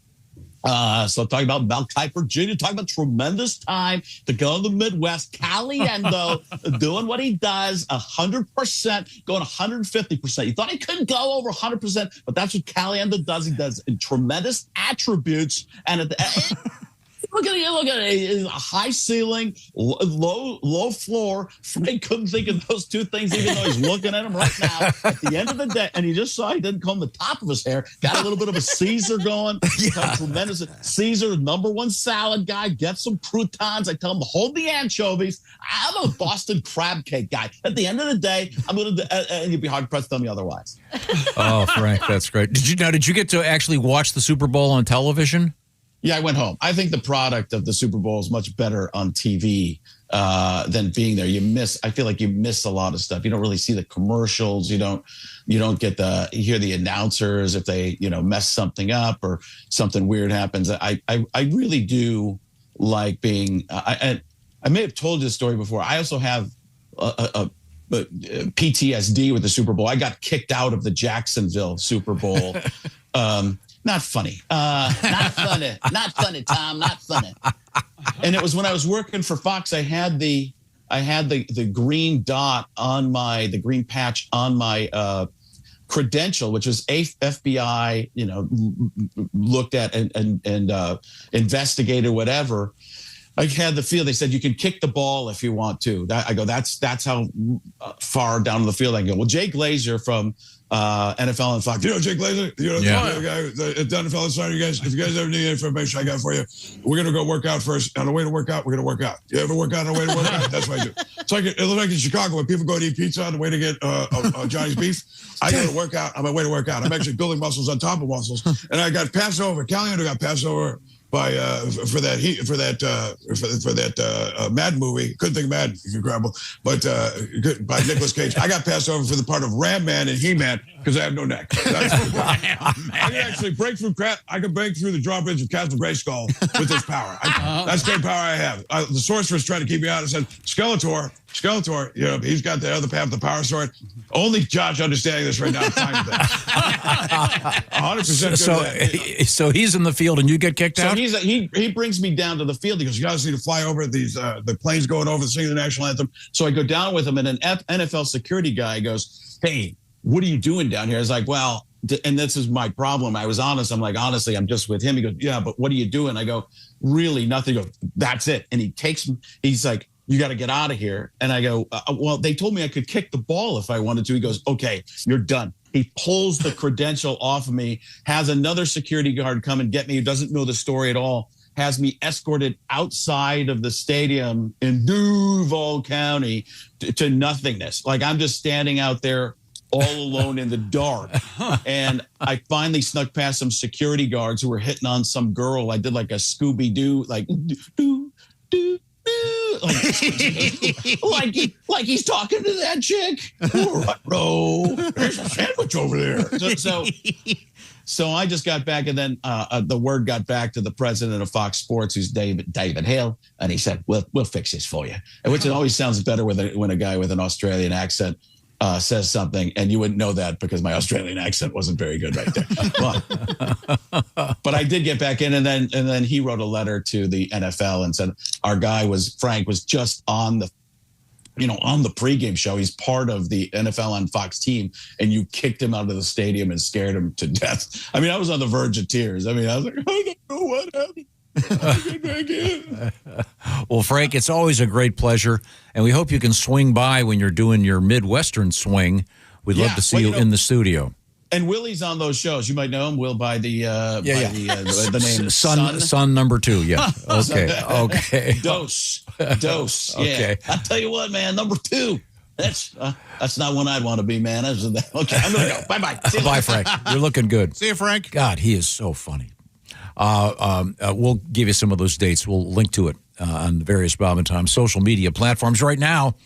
So talking about Malachi, Virginia, talking about tremendous time to go in the Midwest. Caliendo doing what he does, 100%, going 150%. You thought he couldn't go over 100%, but that's what Caliendo does. He does in tremendous attributes. And look at it. A high ceiling, low floor. Frank couldn't think of those two things, even though he's looking at them right now. At the end of the day, and you just saw he didn't comb the top of his hair. Got a little bit of a Caesar going. Yeah. Tremendous. Caesar, #1 salad guy. Get some croutons. I tell him to hold the anchovies. I'm a Boston crab cake guy. At the end of the day, I'm going to, and you'd be hard pressed to tell me otherwise. Oh, Frank, that's great. Did you get to actually watch the Super Bowl on television? Yeah, I went home. I think the product of the Super Bowl is much better on TV than being there. I feel like you miss a lot of stuff. You don't really see the commercials. You don't get you hear the announcers if they, mess something up or something weird happens. I really do like being, I may have told you the story before. I also have a PTSD with the Super Bowl. I got kicked out of the Jacksonville Super Bowl. Not funny. Not funny, Tom. Not funny. And it was when I was working for Fox. I had the green dot on the green patch on my credential, which was FBI, looked at and investigated whatever. I had the field. They said you can kick the ball if you want to. I go, that's how far down the field I can go. Well, Jay Glazer from NFL and Fox. Jay Glazer, the guy at the NFL Insider. If you guys ever need information I got for you, we're gonna go work out first. On the way to work out, we're gonna work out. You ever work out on the way to work out? That's what I do. It's like it looks like in Chicago when people go to eat pizza on the way to get Johnny's beef. I go to work out on my way to work out. I'm actually building muscles on top of muscles, and I got passed over. Caliendo got passed over for that Mad movie. Couldn't think of Mad, incredible, but by Nicolas Cage. I got passed over for the part of Ram Man and He Man because I have no neck. I can actually break through crap. I can break through the drawbridge of Castle Grayskull with this power. That's the power I have. The sorcerer's trying to keep me out and said, Skeletor, he's got the other half, the power sword. Only Josh understanding this right now. 100%. So he's in the field and you get kicked out? So he brings me down to the field. He goes, you guys need to fly over these the planes going over singing the national anthem. So I go down with him, and an NFL security guy goes, hey, what are you doing down here? I was like, well, and this is my problem. I was honest. I'm like, honestly, I'm just with him. He goes, yeah, but what are you doing? I go, really nothing. He goes, that's it. And he takes me. He's like, you got to get out of here. And I go, well, they told me I could kick the ball if I wanted to. He goes, okay, you're done. He pulls the credential off of me, has another security guard come and get me who doesn't know the story at all, has me escorted outside of the stadium in Duval County to nothingness. Like I'm just standing out there all alone in the dark. And I finally snuck past some security guards who were hitting on some girl. I did like a Scooby-Doo, like, like he's talking to that chick. All right, bro. There's a sandwich over there. So I just got back, and then the word got back to the president of Fox Sports, who's David Hale, and he said, "We'll fix this for you." And which it always sounds better when a guy with an Australian accent says something, and you wouldn't know that because my Australian accent wasn't very good right there. But I did get back in, and then he wrote a letter to the NFL and said our guy Frank was just on the pregame show. He's part of the NFL on Fox team, and you kicked him out of the stadium and scared him to death. I mean, I was on the verge of tears. I mean, I was like, I don't know what happened. Get back in. Well, Frank, it's always a great pleasure, and we hope you can swing by when you're doing your Midwestern swing. We'd love to see you in the studio. And Willie's on those shows. You might know him, Will, by the name Son number 2. Yeah. Okay. Dose. Yeah. Okay. I tell you what, man, number 2. That's not one I'd want to be, man. Okay, I'm gonna go. Bye. Bye, Frank. You're looking good. See you, Frank. God, he is so funny. We'll give you some of those dates. We'll link to it on the various Bob and Tom social media platforms. Right now,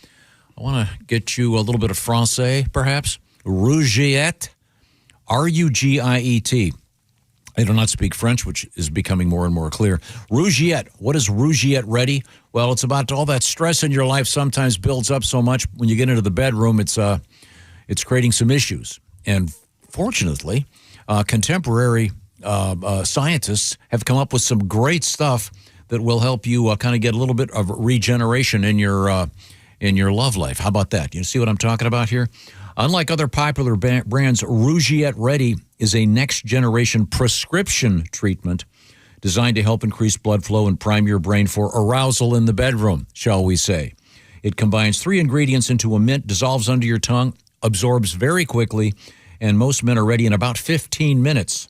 I want to get you a little bit of Francais, perhaps. Rougiette, R-U-G-I-E-T. I do not speak French, which is becoming more and more clear. Rougiette. What is Rougiette ready? Well, it's about all that stress in your life sometimes builds up so much. When you get into the bedroom, it's creating some issues. And fortunately, contemporary scientists have come up with some great stuff that will help you kind of get a little bit of regeneration in your love life. How about that? You see what I'm talking about here? Unlike other popular brands, Rougiette Ready is a next-generation prescription treatment designed to help increase blood flow and prime your brain for arousal in the bedroom, shall we say. It combines 3 ingredients into a mint, dissolves under your tongue, absorbs very quickly, and most men are ready in about 15 minutes.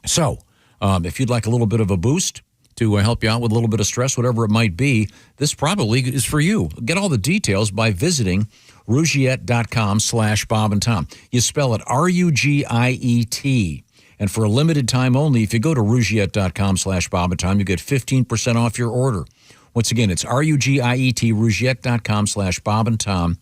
So, if you'd like a little bit of a boost to help you out with a little bit of stress, whatever it might be, this probably is for you. Get all the details by visiting Rougiette.com/Bob and Tom. You spell it R-U-G-I-E-T. And for a limited time only, if you go to Rougiette.com/Bob and Tom, you get 15% off your order. Once again, it's R-U-G-I-E-T, Rougiette.com/Bob and Tom.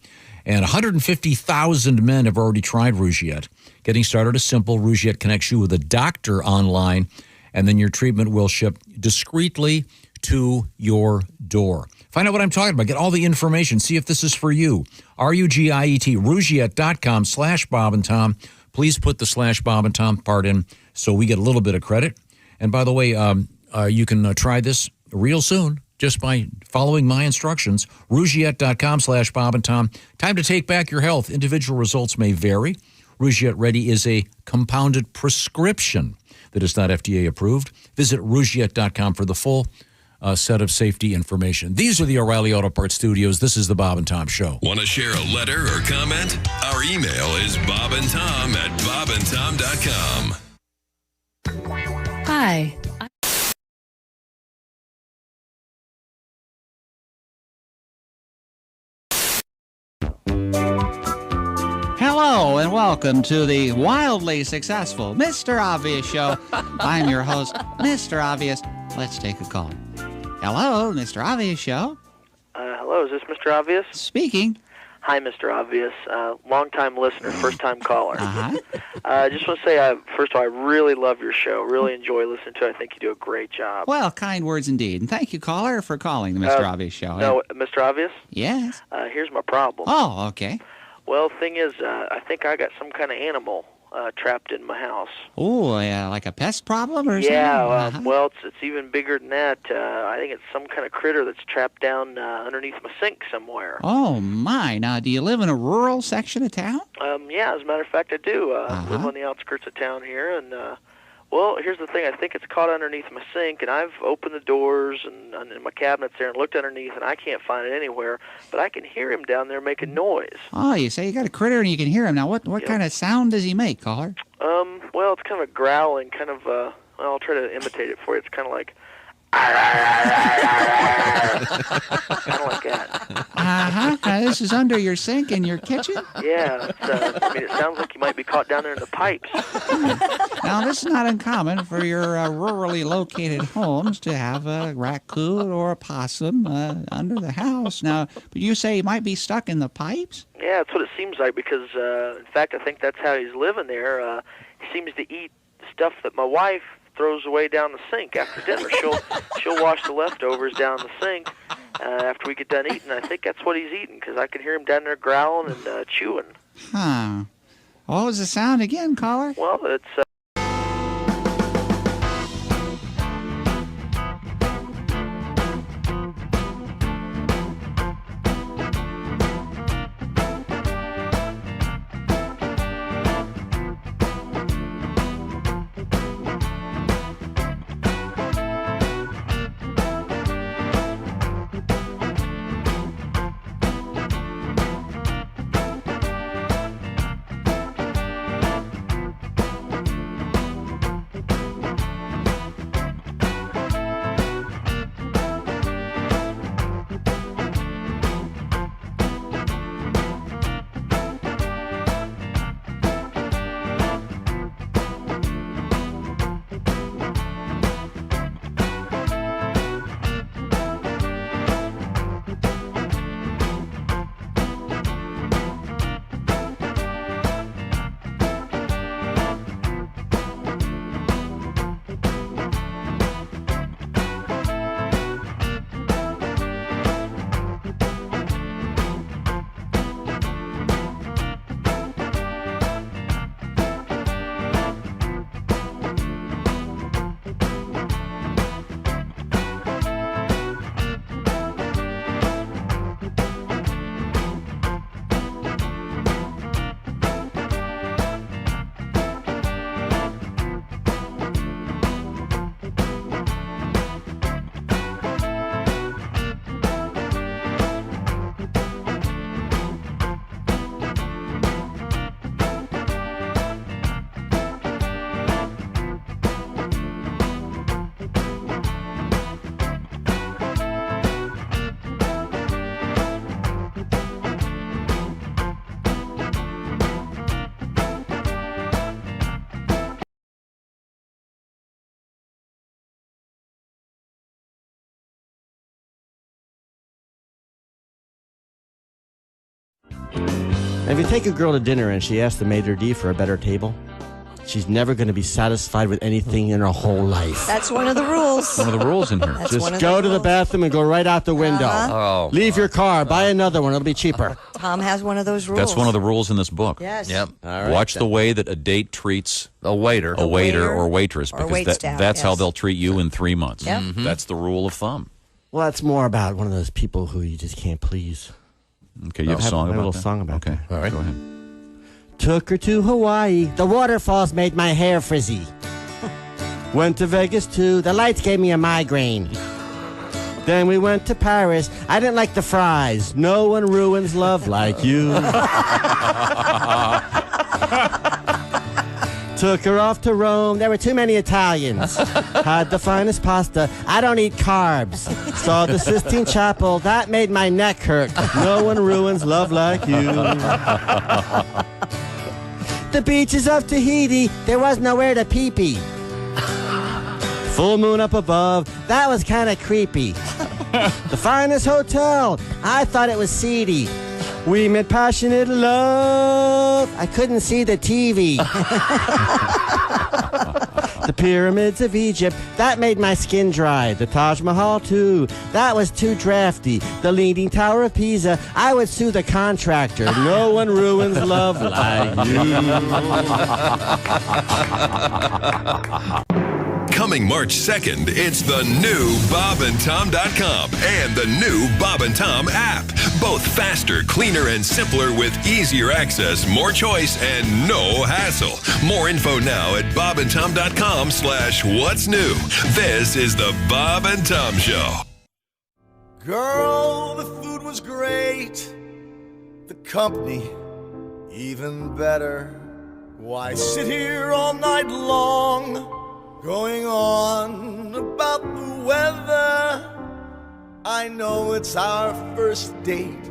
And 150,000 men have already tried Rougiette. Getting started is simple. Rougiette connects you with a doctor online, and then your treatment will ship discreetly to your door. Find out what I'm talking about. Get all the information. See if this is for you. R-U-G-I-E-T, Rougiette.com/Bob and Tom. Please put the /Bob and Tom part in so we get a little bit of credit. And by the way, you can try this real soon just by following my instructions. Rougiette.com/Bob and Tom. Time to take back your health. Individual results may vary. Rougiette Ready is a compounded prescription that is not FDA approved. Visit Rougiette.com for the full set of safety information. These are the O'Reilly Auto Parts Studios. This is the Bob and Tom Show. Want to share a letter or comment? Our email is bobandtom@bobandtom.com. Hi. Hello and welcome to the wildly successful Mr. Obvious Show. I'm your host, Mr. Obvious, Let's take a call. Hello, Mr. Obvious Show. Hello, is this Mr. Obvious? Speaking. Hi, Mr. Obvious. Long-time listener, first-time caller. Uh-huh. I just want to say, first of all, I really love your show. Really enjoy listening to it. I think you do a great job. Well, kind words indeed. And thank you, caller, for calling the Mr. Obvious Show. No, Mr. Obvious? Yes? Here's my problem. Oh, okay. Well, the thing is, I think I got some kind of animal trapped in my house. Oh, like a pest problem or Yeah, something? well, it's even bigger than that. I think it's some kind of critter that's trapped down underneath my sink somewhere. Oh, my. Now, do you live in a rural section of town? Yeah, as a matter of fact, I do. I live on the outskirts of town here, and well, here's the thing. I think it's caught underneath my sink, and I've opened the doors and my cabinets there and looked underneath, and I can't find it anywhere, but I can hear him down there making noise. Oh, you say you got a critter and you can hear him. Now, what kind of sound does he make, caller? Well, it's kind of a growling, kind of, well, I'll try to imitate it for you. It's kind of like, kind of like that. This is under your sink in your kitchen? Yeah, I mean, it sounds like you might be caught down there in the pipes. Now, this is not uncommon for your rurally located homes to have a raccoon or a possum under the house. Now, but you say he might be stuck in the pipes? Yeah, that's what it seems like because, in fact, I think that's how he's living there. He seems to eat stuff that my wife throws away down the sink after dinner. She'll wash the leftovers down the sink after we get done eating. I think that's what he's eating because I can hear him down there growling and chewing. Huh. What was the sound again, caller? Well, it's... If you take a girl to dinner and she asks the maitre d' for a better table, she's never going to be satisfied with anything in her whole life. That's one of the rules. One of the rules in here. Just go to the bathroom and go right out the window. Oh, leave your car, buy another one. It'll be cheaper. Tom has one of those rules. That's one of the rules in this book. Yes. Yep. All right, Watch the way that a date treats a waiter or waitress, or because that's how they'll treat you in 3 months. Yep. That's the rule of thumb. Well, that's more about one of those people who you just can't please. Okay, you have a song about little that? song about Okay, that. all right. Go ahead. Took her to Hawaii. The waterfalls made my hair frizzy. Went to Vegas too. The lights gave me a migraine. Then we went to Paris. I didn't like the fries. No one ruins love like you. Took her off to Rome. There were too many Italians. Had the finest pasta. I don't eat carbs. Saw the Sistine Chapel. That made my neck hurt. No one ruins love like you. The beaches of Tahiti. There was nowhere to pee-pee. Full moon up above, that was kind of creepy. The finest hotel, I thought it was seedy. We made passionate love, I couldn't see the TV. The pyramids of Egypt, that made my skin dry. The Taj Mahal, too, that was too drafty. The Leaning Tower of Pisa, I would sue the contractor. No one ruins love like you. Coming March 2nd, it's the new BobandTom.com and the new Bob and Tom app. Both faster, cleaner, and simpler with easier access, more choice, and no hassle. More info now at BobandTom.com/what's new. This is the Bob and Tom Show. Girl, the food was great. The company, even better. Why sit here all night long? Going on about the weather. I know it's our first date,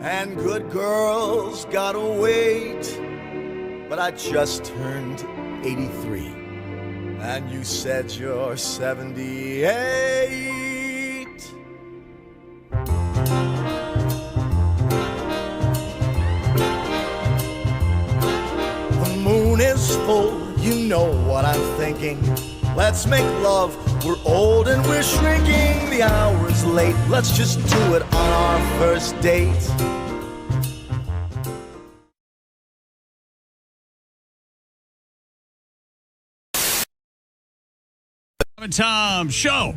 and good girls gotta wait. But I just turned 83, and you said you're 78. The moon is full, you know what I'm thinking. Let's make love, we're old and we're shrinking. The hour's late, let's just do it on our first date. Bob and Tom Show.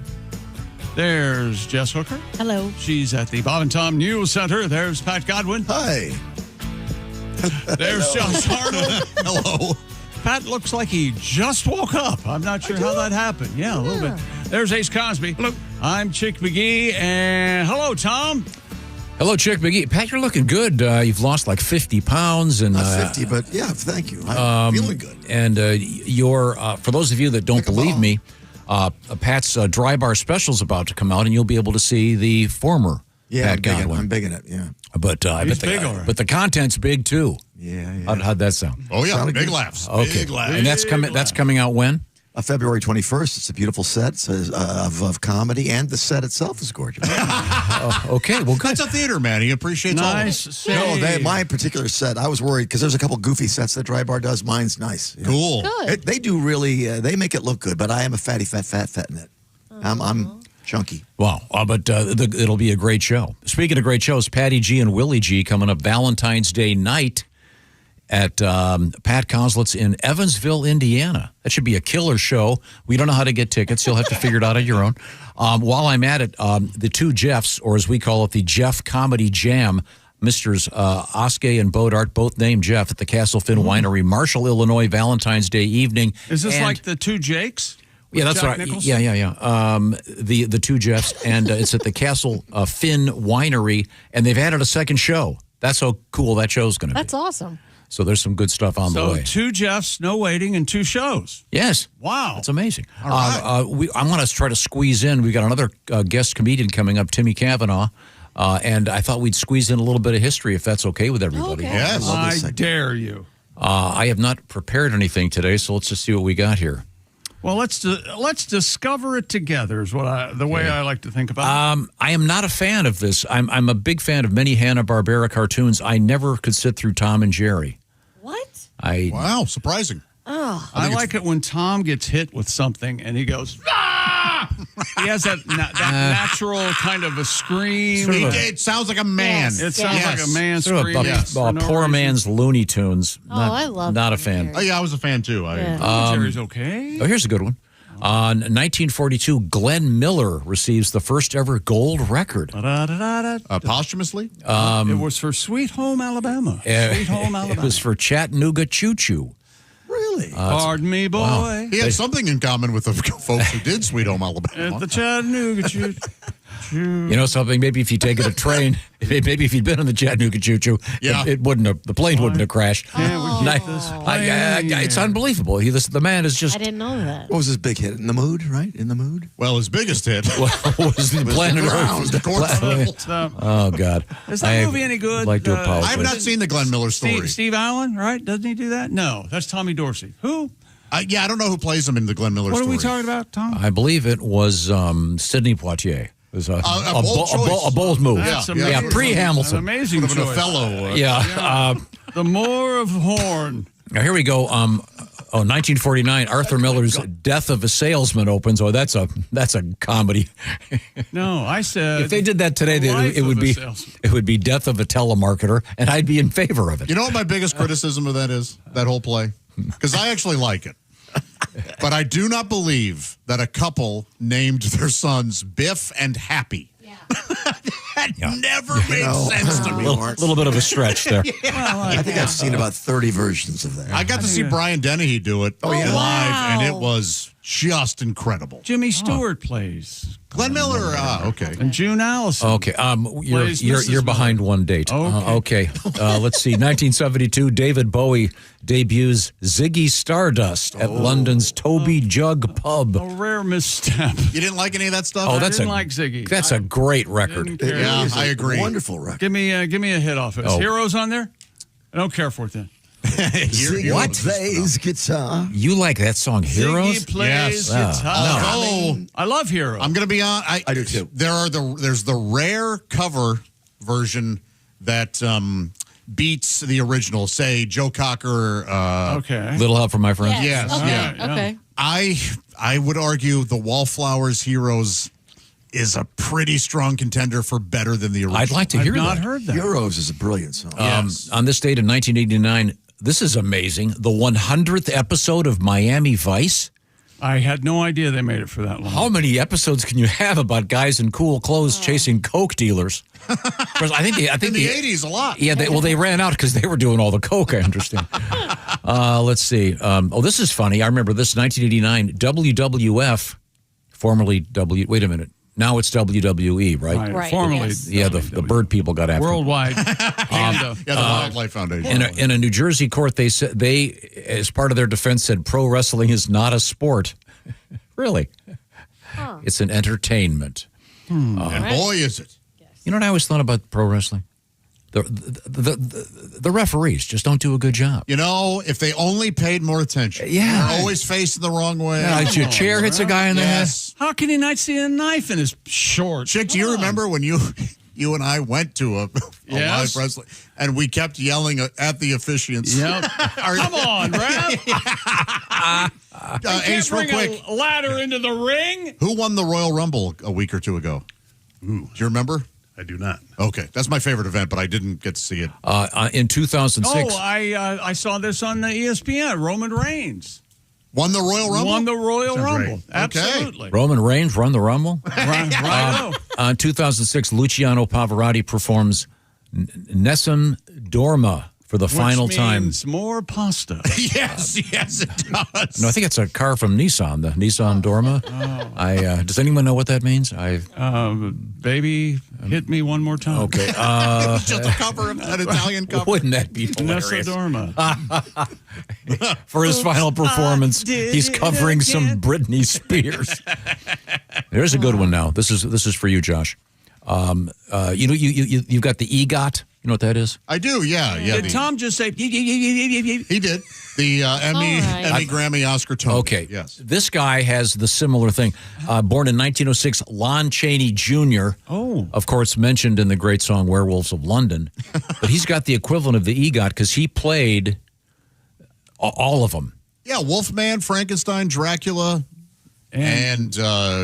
There's Jess Hooker. Hello. She's at the Bob and Tom News Center. There's Pat Godwin. Hi. There's Josh Arnold. Hello. Pat looks like he just woke up. I'm not sure how that happened. Yeah, a little bit. There's Ace Cosby. Hello. I'm Chick McGee. And hello, Tom. Hello, Chick McGee. Pat, you're looking good. You've lost like 50 pounds. And, Not 50, but yeah, thank you. I'm feeling good. And you're, for those of you that don't believe me, Pat's Dry Bar Special's about to come out, and you'll be able to see the former Pat Godwin. I'm big in it, yeah. But I bet but the content's big, too. Yeah. How'd that sound? Oh, yeah. Sounded Big good. laughs. Okay. Big laughs. And that's coming out when? February 21st. It's a beautiful set of comedy, and the set itself is gorgeous. Okay, well, good. That's a theater man. He appreciates all of it. No, my particular set, I was worried because there's a couple goofy sets that Dry Bar does. Mine's nice. Yeah. Cool. Good. They do really, they make it look good, but I am a fat in it. I'm chunky. Wow, but it'll be a great show. Speaking of great shows, Patty G and Willie G coming up Valentine's Day night at Pat Coslet's in Evansville, Indiana. That should be a killer show. We don't know how to get tickets. You'll have to figure it out on your own. While I'm at it, the two Jeffs, or as we call it, the Jeff Comedy Jam, Misters Oskay and Bodart, both named Jeff, at the Castle Finn Winery, Marshall, Illinois, Valentine's Day evening. Is this like the two Jakes? Yeah, that's Jack right. Nichols? Yeah. The two Jeffs, and it's at the Castle Finn Winery, and they've added a second show. That's how cool that show's going to be. That's awesome. So there's some good stuff on the way. So two Jeffs, no waiting, and two shows. Yes. Wow. That's amazing. All right. I'm going to try to squeeze in. We got another guest comedian coming up, Timmy Cavanagh, and I thought we'd squeeze in a little bit of history if that's okay with everybody. Okay. Yes. I dare you. I have not prepared anything today, so let's just see what we got here. Well, let's discover it together is what the way I like to think about it. I am not a fan of this. I'm a big fan of many Hanna-Barbera cartoons. I never could sit through Tom and Jerry. What? Wow, surprising. Oh. I like it when Tom gets hit with something and he goes, ah! He has that natural kind of a scream. It sounds like a man. Yes. It sounds like a man Sort scream. of poor man's Looney Tunes. I love Not Tom a fan. and Oh, yeah, I was a fan, too. Jerry's okay. Oh, here's a good one. On 1942, Glenn Miller receives the first ever gold record. Posthumously? It was for Sweet Home Alabama. Sweet Home Alabama. It was for Chattanooga Choo Choo. Really? Pardon me, boy. Wow. He had something in common with the folks who did Sweet Home Alabama. At the Chattanooga Choo Choo. You know something? Maybe if you take it a train, maybe if you'd been on the Chattanooga Choo Choo, it wouldn't have. The plane wouldn't have crashed. It's unbelievable. The man is just. I didn't know that. What was his big hit? In the Mood, right? In the Mood? Well, his biggest hit was the Planet Earth. Oh God! Is that movie any good? I'd like to apologize. I have not seen the Glenn Miller story. Steve Allen, right? Doesn't he do that? No, that's Tommy Dorsey. Who? Yeah, I don't know who plays him in the Glenn Miller What story. are we talking about, Tom? I believe it was Sidney Poitier. It was a bold move. That's Yeah, pre-Hamilton. An amazing Would have been choice. a fellow. Yeah. The Moor of Horn. Now, here we go. 1949, Arthur Miller's Death of a Salesman opens. Oh, that's a comedy. No, I said If they did that today, Life it would of a be Salesman. Death of a Telemarketer, and I'd be in favor of it. You know what my biggest criticism of that is? That whole play? Because I actually like it. But I do not believe that a couple named their sons Biff and Happy. That never made sense to me. A little bit of a stretch there. I think I've seen about 30 versions of that. I got to see Brian Dennehy do it live, and it was just incredible. Jimmy Stewart plays. Glenn Miller, okay. And June Allison. Okay, plays you're Mrs. behind one date. Okay. Let's see. 1972, David Bowie debuts Ziggy Stardust at London's Toby Jug Pub. A rare misstep. You didn't like any of that stuff? Oh, I that's didn't like Ziggy. That's a great record. Didn't care. Yeah, I agree. Wonderful record. Give me a hit off it. Is Oh. Heroes on there? I don't care for it then. What plays guitar? You like that song, Heroes? Ziggy plays Yes. guitar. No. I love Heroes. I'm going to be on. I do too. There's the rare cover version that beats the original. Say Joe Cocker. Okay. Little Help from My Friends? Yes. Okay. Yeah. Okay. I would argue the Wallflowers Heroes is a pretty strong contender for better than the original. I'd like to hear I've not that. heard that. Heroes is a brilliant song. On this date in 1989, this is amazing. The 100th episode of Miami Vice. I had no idea they made it for that long. How many episodes can you have about guys in cool clothes chasing coke dealers? Because I think in the 80s a lot. Yeah, they ran out because they were doing all the coke. I understand. Let's see. This is funny. I remember this 1989 WWF, formerly W. Wait a minute. Now it's WWE, right? Right. Formerly. Yes. Yeah, the bird people got after it. Worldwide. Yeah, the Wildlife Foundation. In a New Jersey court, they said as part of their defense, said pro wrestling is not a sport. Really, it's an entertainment. And boy, is it. You know what I always thought about pro wrestling? The referees just don't do a good job. You know, if they only paid more attention. Yeah. They're always facing the wrong way. Your chair hits a guy in the head. Yes. How can he not see a knife in his shorts? Chick, do you remember when you and I went to a Yes. live wrestling and we kept yelling at the officiants? Yep. Come on, Rev. Ace, real Bring quick. a ladder into the ring. Who won the Royal Rumble a week or two ago? Ooh, Do you remember? I do not. Okay, that's my favorite event, but I didn't get to see it. In 2006. Oh, I saw this on the ESPN. Roman Reigns Won the Royal Rumble? won the Royal Sounds Rumble. right. Absolutely. Roman Reigns run the Rumble. Right. In 2006, Luciano Pavarotti performs Nessun Dorma for the final time. Means more pasta. yes, it does. No, I think it's a car from Nissan, the Nissan Dorma. Does anyone know what that means? Baby, hit me one more time. Okay. Just a cover, an Italian cover. Wouldn't that be Nessa hilarious? Dorma. For his final performance, he's covering some Britney Spears. There's a good one now. This is for you, Josh. You've got the EGOT. You know what that is? I do, yeah. Did Tom just say? He did. The Emmy, Grammy, Oscar, Tony. Okay. Yes. This guy has the similar thing. Born in 1906, Lon Chaney Jr. Oh. Of course, mentioned in the great song Werewolves of London. But he's got the equivalent of the EGOT because he played all of them. Yeah, Wolfman, Frankenstein, Dracula, and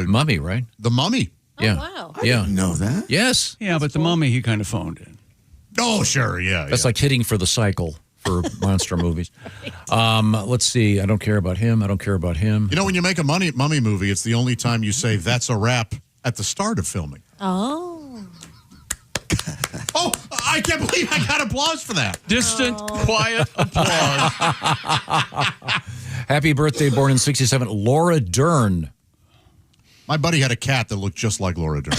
Mummy, right? The Mummy. Yeah. Wow. I didn't know that. Yes. Yeah, but the Mummy he kind of phoned in. Oh, sure, yeah. That's like hitting for the cycle for monster movies. Let's see. I don't care about him. I don't care about him. You know, when you make a Mummy movie, it's the only time you say that's a wrap at the start of filming. Oh. Oh, I can't believe I got applause for that. Distant, quiet applause. Happy birthday, born in 1967, Laura Dern. My buddy had a cat that looked just like Laura Dern.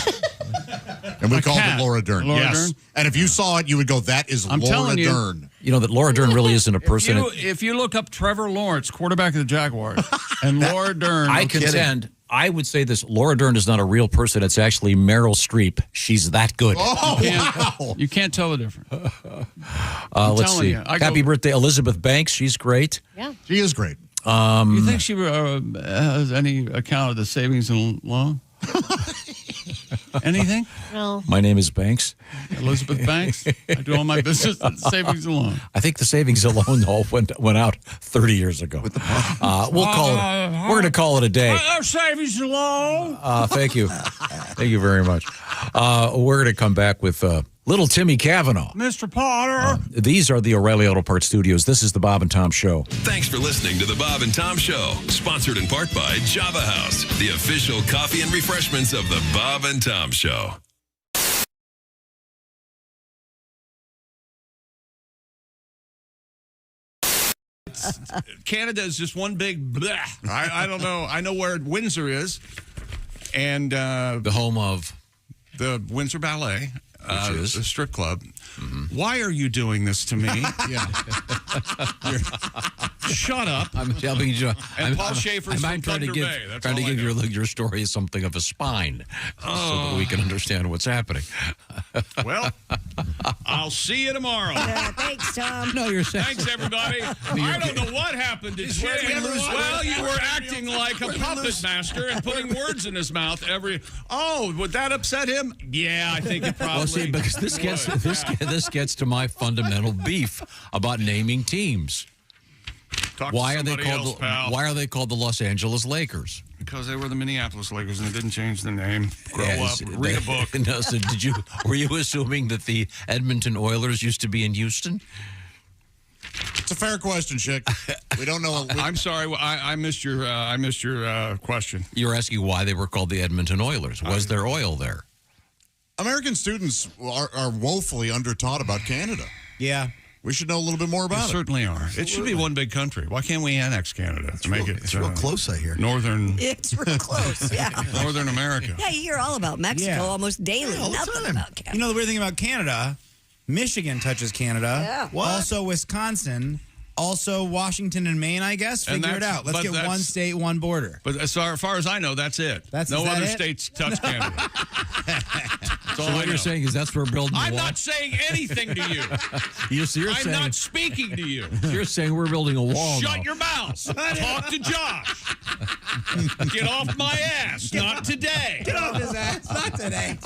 And we called it Laura Dern. Laura yes. Dern? And if you saw it, you would go, that is I'm Laura telling you. Dern. You know that Laura Dern really isn't a person. If you look up Trevor Lawrence, quarterback of the Jaguars, and Laura Dern. I contend, I would say this, Laura Dern is not a real person. It's actually Meryl Streep. She's that good. Oh, You can't tell the difference. Let's telling see. you, Happy birthday, Elizabeth Banks. She's great. Yeah. She is great. You think she has any account of the savings and loan? Anything? No. My name is Banks. Elizabeth Banks. I do all my business at savings and loan. I think the savings and loan all went out 30 years ago. We'll call it. We're going to call it a day. Savings and loan. Thank you. Thank you very much. We're going to come back with little Timmy Cavanagh. Mr. Potter. These are the O'Reilly Auto Parts Studios. This is the Bob and Tom Show. Thanks for listening to the Bob and Tom Show, sponsored in part by Java House, the official coffee and refreshments of the Bob and Tom Show. Canada is just one big bleh. I don't know. I know where Windsor is, and the home of the Windsor Ballet, which is a strip club. Mm-hmm. Why are you doing this to me? Yeah. Shut up. I'm telling you. And Paul Schaefer's from Thunder Bay. That's trying to give know. your story something of a spine, so that we can understand what's happening. Well, I'll see you tomorrow. Thanks, Tom. No, you're saying. Thanks, everybody. I don't know what happened to Chad. Well, you were acting like a puppet master and putting words in his mouth every. Oh, would that upset him? Yeah, I think it probably. Well, see, because this gets to my fundamental beef about naming teams. Why are they called the Los Angeles Lakers? Because they were the Minneapolis Lakers and they didn't change the name. Grow up, read a book. No, so were you assuming that the Edmonton Oilers used to be in Houston? It's a fair question, Chick. We don't know. I'm sorry, I missed your question. You're asking why they were called the Edmonton Oilers. Was there oil there? American students are woefully undertaught about Canada. Yeah. We should know a little bit more about it. Certainly are. It should be one big country. Why can't we annex Canada to make it? It's real close, I hear. Northern. It's real close, yeah. Northern America. Yeah, you hear all about Mexico almost daily. Nothing about Canada. You know the weird thing about Canada? Michigan touches Canada. Yeah. What? Also Wisconsin. Also Washington and Maine, I guess. Figure it out. Let's get one state, one border. But as far as I know, that's it. No other states touch Canada. So what you're saying is that's where we're building the wall? I'm not saying anything to you. I'm not speaking to you. You're saying we're building a wall. Shut your mouth. Talk to Josh. Get off my ass. Not today. Get off his ass. Not today.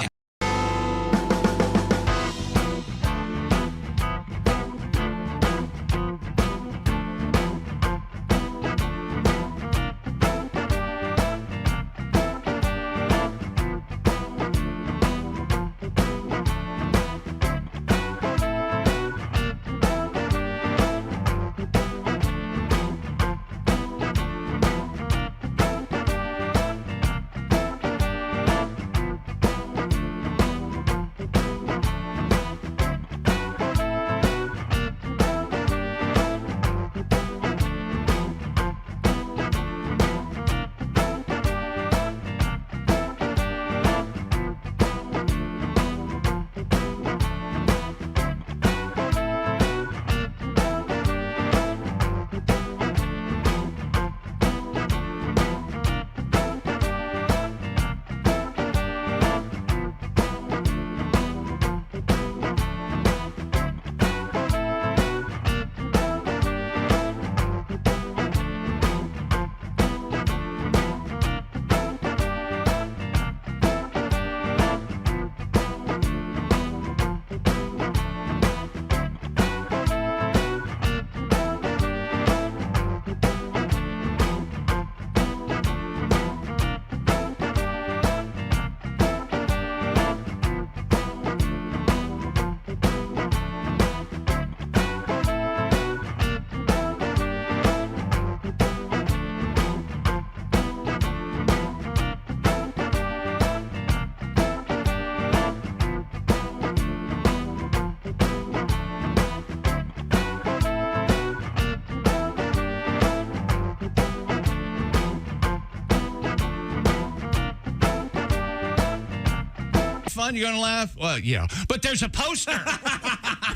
Fun? You gonna laugh? Well, yeah. But there's a poster.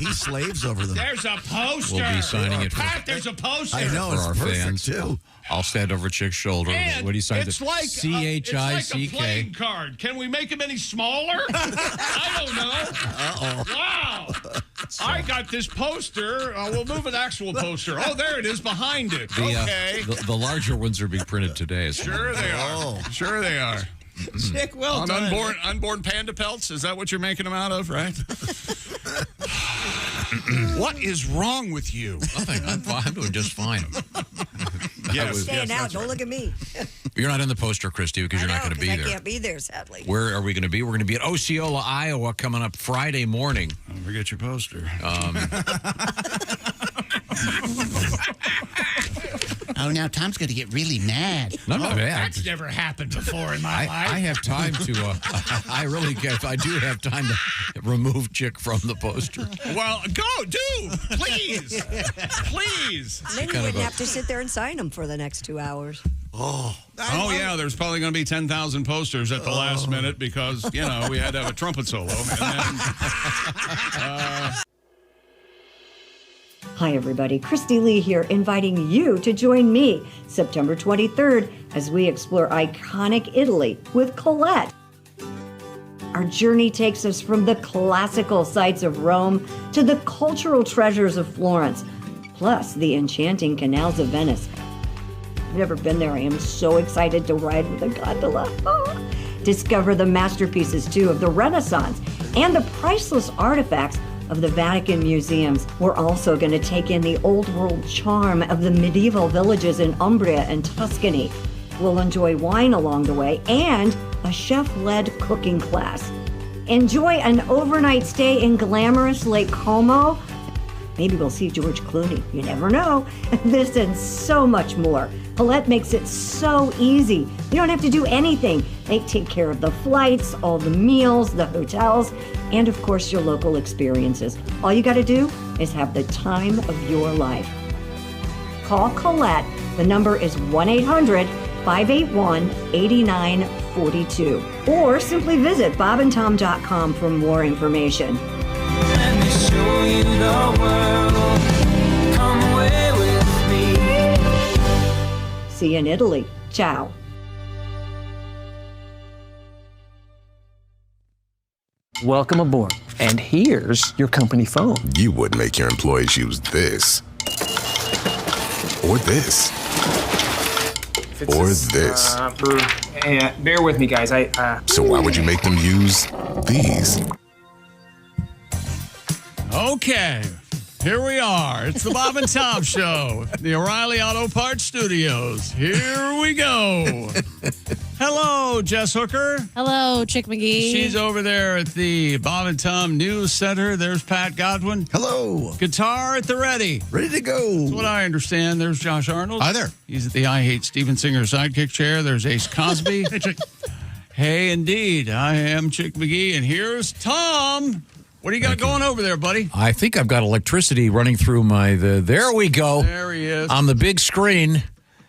He slaves over them. There's a poster. We'll be signing it. Pat, there's a poster. I know, for it's our perfect, fans too. I'll stand over Chick's shoulder. And what do you sign? It's like CHICK. It's like a playing card. Can we make him any smaller? I don't know. Uh-oh. Wow. I got this poster. We'll move an actual poster. Oh, there it is behind it. Okay. The larger ones are being printed today. Sure they are. Sure they are. Chick, well On done. unborn panda pelts? Is that what you're making them out of, right? What is wrong with you? Nothing. I'm doing just fine. Yes, Stand out. Don't look at me. You're not in the poster, Christy, because you're not going to be I there. can't be there, sadly. Where are we going to be? We're going to be at Osceola, Iowa, coming up Friday morning. Don't forget your poster. Oh, now Tom's going to get really mad. Not bad. That's never happened before in my life. I have time to. I really get. I do have time to remove Chick from the poster. Well, please, please. Then you wouldn't have to sit there and sign them for the next 2 hours. Oh, yeah, there's probably going to be 10,000 posters at the last minute because, we had to have a trumpet solo. And then, Hi, everybody. Christy Lee here, inviting you to join me September 23rd as we explore iconic Italy with Colette. Our journey takes us from the classical sights of Rome to the cultural treasures of Florence, plus the enchanting canals of Venice. I've never been there. I am so excited to ride with a gondola. Discover the masterpieces, too, of the Renaissance and the priceless artifacts of the Vatican museums. We're also going to take in the old world charm of the medieval villages in Umbria and Tuscany. We'll enjoy wine along the way and a chef-led cooking class. Enjoy an overnight stay in glamorous Lake Como. Maybe we'll see George Clooney. You never know. This and so much more. Colette makes it so easy. You don't have to do anything. They take care of the flights, all the meals, the hotels, and of course your local experiences. All you got to do is have the time of your life. Call Colette. The number is 1-800-581-8942. Or simply visit bobandtom.com for more information. Let me show you the world. Come away with me. See you in Italy. Ciao. Welcome aboard. And here's your company phone. You wouldn't make your employees use this. Or this. Or this. Hey, bear with me, guys. So why would you make them use these? Okay, here we are. It's the Bob and Tom Show, the O'Reilly Auto Parts Studios. Here we go. Hello, Jess Hooker. Hello, Chick McGee. She's over there at the Bob and Tom News Center. There's Pat Godwin. Hello. Guitar at the ready. Ready to go. That's what I understand. There's Josh Arnold. Hi there. He's at the I Hate Steven Singer sidekick chair. There's Ace Cosby. Hey, Chick. Hey, indeed. I am Chick McGee, and here's Tom. What do you got going over there, buddy? I think I've got electricity running through there we go. There he is. On the big screen.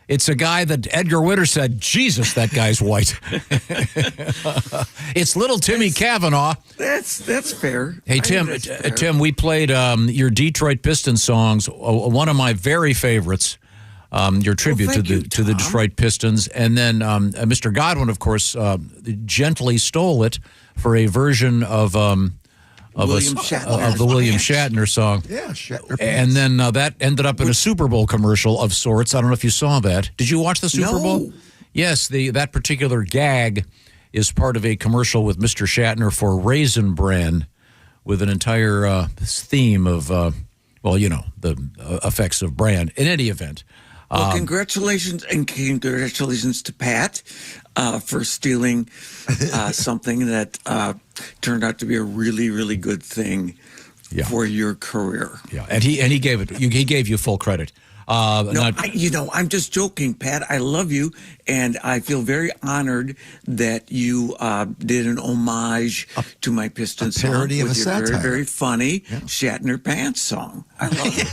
It's a guy that Edgar Witter said, Jesus, that guy's white. It's little Timmy Cavanagh. That's fair. Hey, Tim, we played your Detroit Pistons songs, one of my very favorites, your tribute to the Detroit Pistons. And then Mr. Godwin, of course, gently stole it for a version of the William Shatner song. Yeah, Shatner. And then that ended up in a Super Bowl commercial of sorts. I don't know if you saw that. Did you watch the Super Bowl? Yes, that particular gag is part of a commercial with Mr. Shatner for Raisin Bran with an entire theme of, the effects of bran. In any event. Well, congratulations to Pat for stealing something that turned out to be a really, really good thing for your career. Yeah, and he gave it. He gave you full credit. I'm just joking, Pat. I love you, and I feel very honored that you did an homage to my Pistons song parody of with a your satire. very, very funny Shatner Pants song. I love it.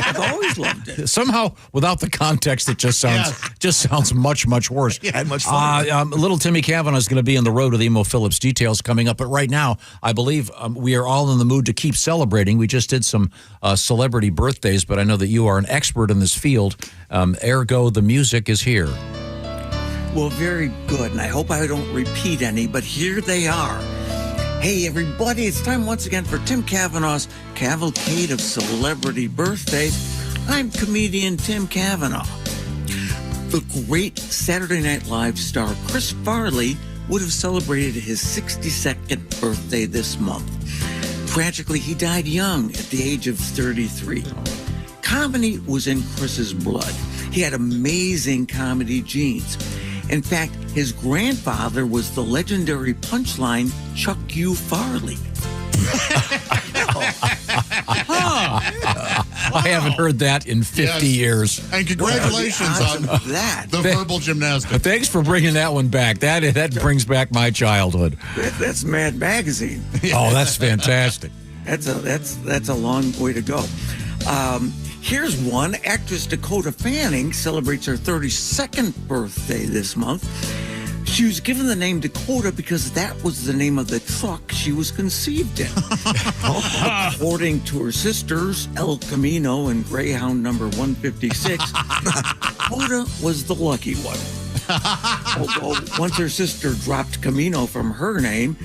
I've always loved it. Somehow, without the context, it just sounds much, much worse. Yeah, much fun. Little Timmy Cavanagh is going to be on the road with Emo Phillips. Details coming up. But right now, I believe we are all in the mood to keep celebrating. We just did some celebrity birthdays, but I know that you are an expert in this field. Ergo, the music is here. Well, very good, and I hope I don't repeat any, but here they are. Hey, everybody, it's time once again for Tim Cavanagh's Cavalcade of Celebrity Birthdays. I'm comedian Tim Cavanagh. The great Saturday Night Live star Chris Farley would have celebrated his 62nd birthday this month. Tragically, he died young at the age of 33. Comedy was in Chris's blood. He had amazing comedy genes. In fact, his grandfather was the legendary punchline Chuck U. Farley. I haven't heard that in 50 years. And congratulations on that. The verbal gymnastics. Thanks for bringing that one back. That brings back my childhood. That's Mad Magazine. Oh, that's fantastic. That's a long way to go. Here's one. Actress Dakota Fanning celebrates her 32nd birthday this month. She was given the name Dakota because that was the name of the truck she was conceived in. According to her sisters, El Camino and Greyhound number 156, Dakota was the lucky one. Although once her sister dropped Camino from her name,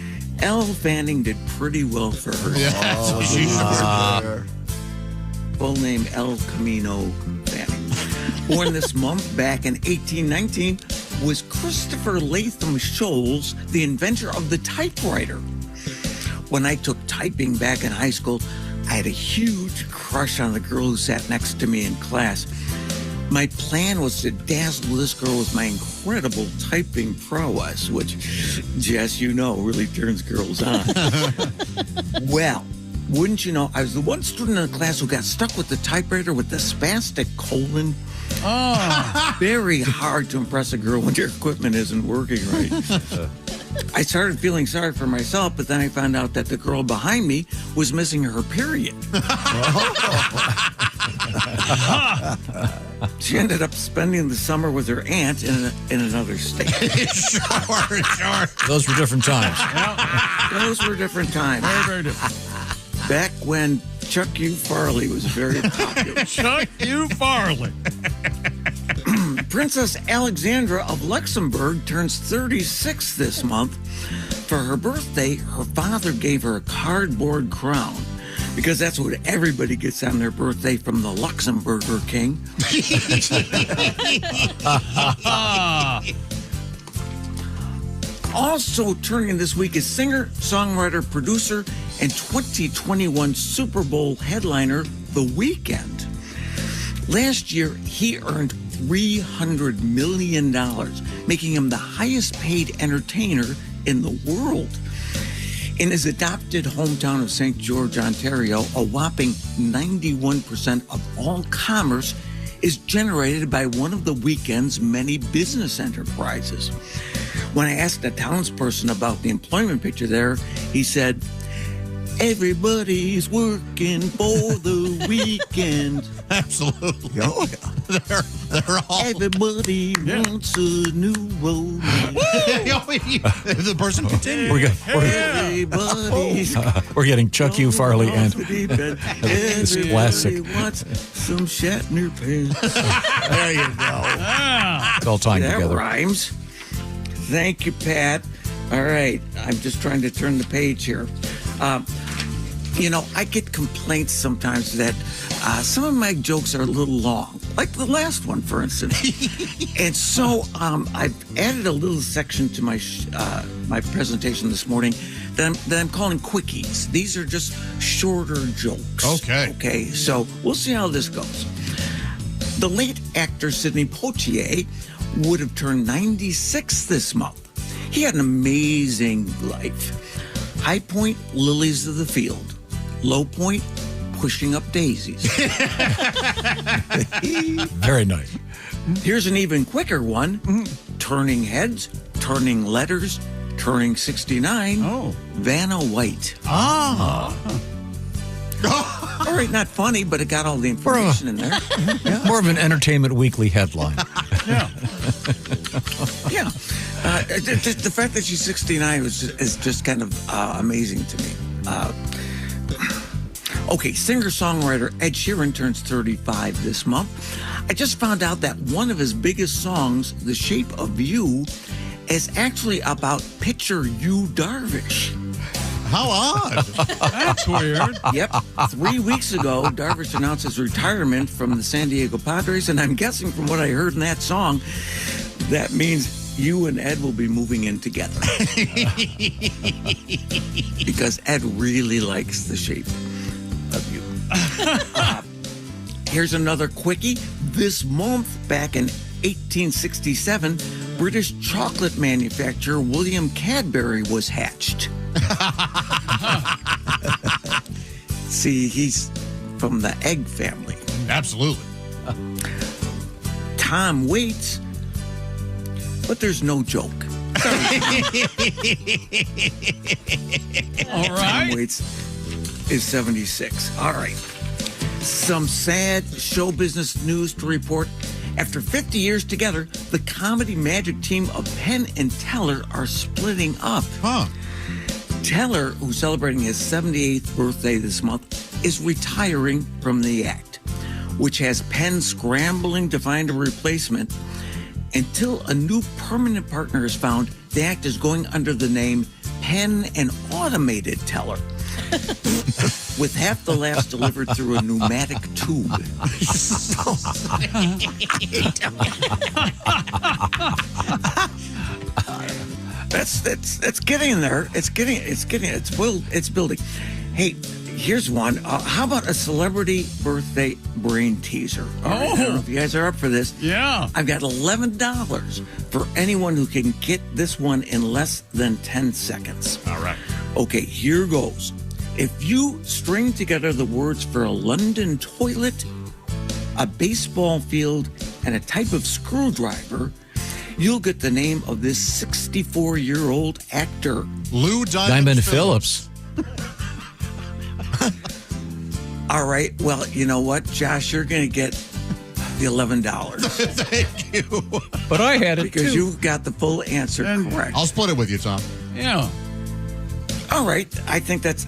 Elle Fanning did pretty well for herself. Full name El Camino Fanning. Born this month back in 1819 was Christopher Latham Scholes, the inventor of the typewriter. When I took typing back in high school, I had a huge crush on the girl who sat next to me in class. My plan was to dazzle this girl with my incredible typing prowess, which, Jess, you know, really turns girls on. Well, wouldn't you know, I was the one student in the class who got stuck with the typewriter with the spastic colon. Oh, very hard to impress a girl when your equipment isn't working right. I started feeling sorry for myself, but then I found out that the girl behind me was missing her period. She ended up spending the summer with her aunt in another state. Sure. Those were different times. Those were different times. Very different. Back when Chuck U. Farley was very popular. Chuck U. Farley. Princess Alexandra of Luxembourg turns 36 this month. For her birthday, her father gave her a cardboard crown because that's what everybody gets on their birthday from the Luxembourger King. Also turning this week is singer, songwriter, producer, and 2021 Super Bowl headliner, The Weeknd. Last year, he earned $300 million, making him the highest paid entertainer in the world. In his adopted hometown of St. George, Ontario, a whopping 91% of all commerce is generated by one of The Weeknd's many business enterprises. When I asked a townsperson about the employment picture there, he said, "Everybody's working for the weekend." Absolutely. Oh, yeah. They're all. Everybody wants a new role. The person continued. We're getting Chuck U. Farley and this classic. Everybody wants some Shatner pants. There you go. It's all tying that together. Rhymes. Thank you, Pat. All right, I'm just trying to turn the page here. You know, I get complaints sometimes that some of my jokes are a little long, like the last one, for instance. And so I've added a little section to my my presentation this morning that I'm calling quickies. These are just shorter jokes. Okay, so we'll see how this goes. The late actor Sidney Poitier would have turned 96 this month. He had an amazing life. High point, lilies of the field. Low point, pushing up daisies. Very nice. Here's an even quicker one. Turning heads, turning letters, turning 69. Oh. Vanna White. Ah. All right, not funny, but it got all the information in there. More of an Entertainment Weekly headline. Yeah. Yeah. The fact that she's 69 is just kind of amazing to me. Okay, singer-songwriter Ed Sheeran turns 35 this month. I just found out that one of his biggest songs, The Shape of You, is actually about pitcher Yu Darvish. How odd. That's weird. Yep. 3 weeks ago, Darvish announced his retirement from the San Diego Padres, and I'm guessing from what I heard in that song, that means you and Ed will be moving in together. Because Ed really likes the shape of you. Here's another quickie. This month, back in 1867, British chocolate manufacturer William Cadbury was hatched. See, he's from the egg family. Absolutely. Tom Waits, but there's no joke. All right. Tom Waits is 76. All right. Some sad show business news to report. After 50 years together, the comedy magic team of Penn and Teller are splitting up. Teller, who's celebrating his 78th birthday this month, is retiring from the act, which has Penn scrambling to find a replacement. Until a new permanent partner is found, the act is going under the name Penn and Automated Teller, with half the laughs delivered through a pneumatic tube. That's getting there. It's building. Hey, here's one. How about a celebrity birthday brain teaser? All right, I don't know if you guys are up for this. Yeah. I've got $11 for anyone who can get this one in less than 10 seconds. All right. Okay, here goes. If you string together the words for a London toilet, a baseball field, and a type of screwdriver, you'll get the name of this 64-year-old actor. Lou Diamond Phillips. All right. Well, you know what, Josh? You're going to get the $11. Thank you. But I had it because too. you got the full answer correct. I'll split it with you, Tom. Yeah. All right. I think that's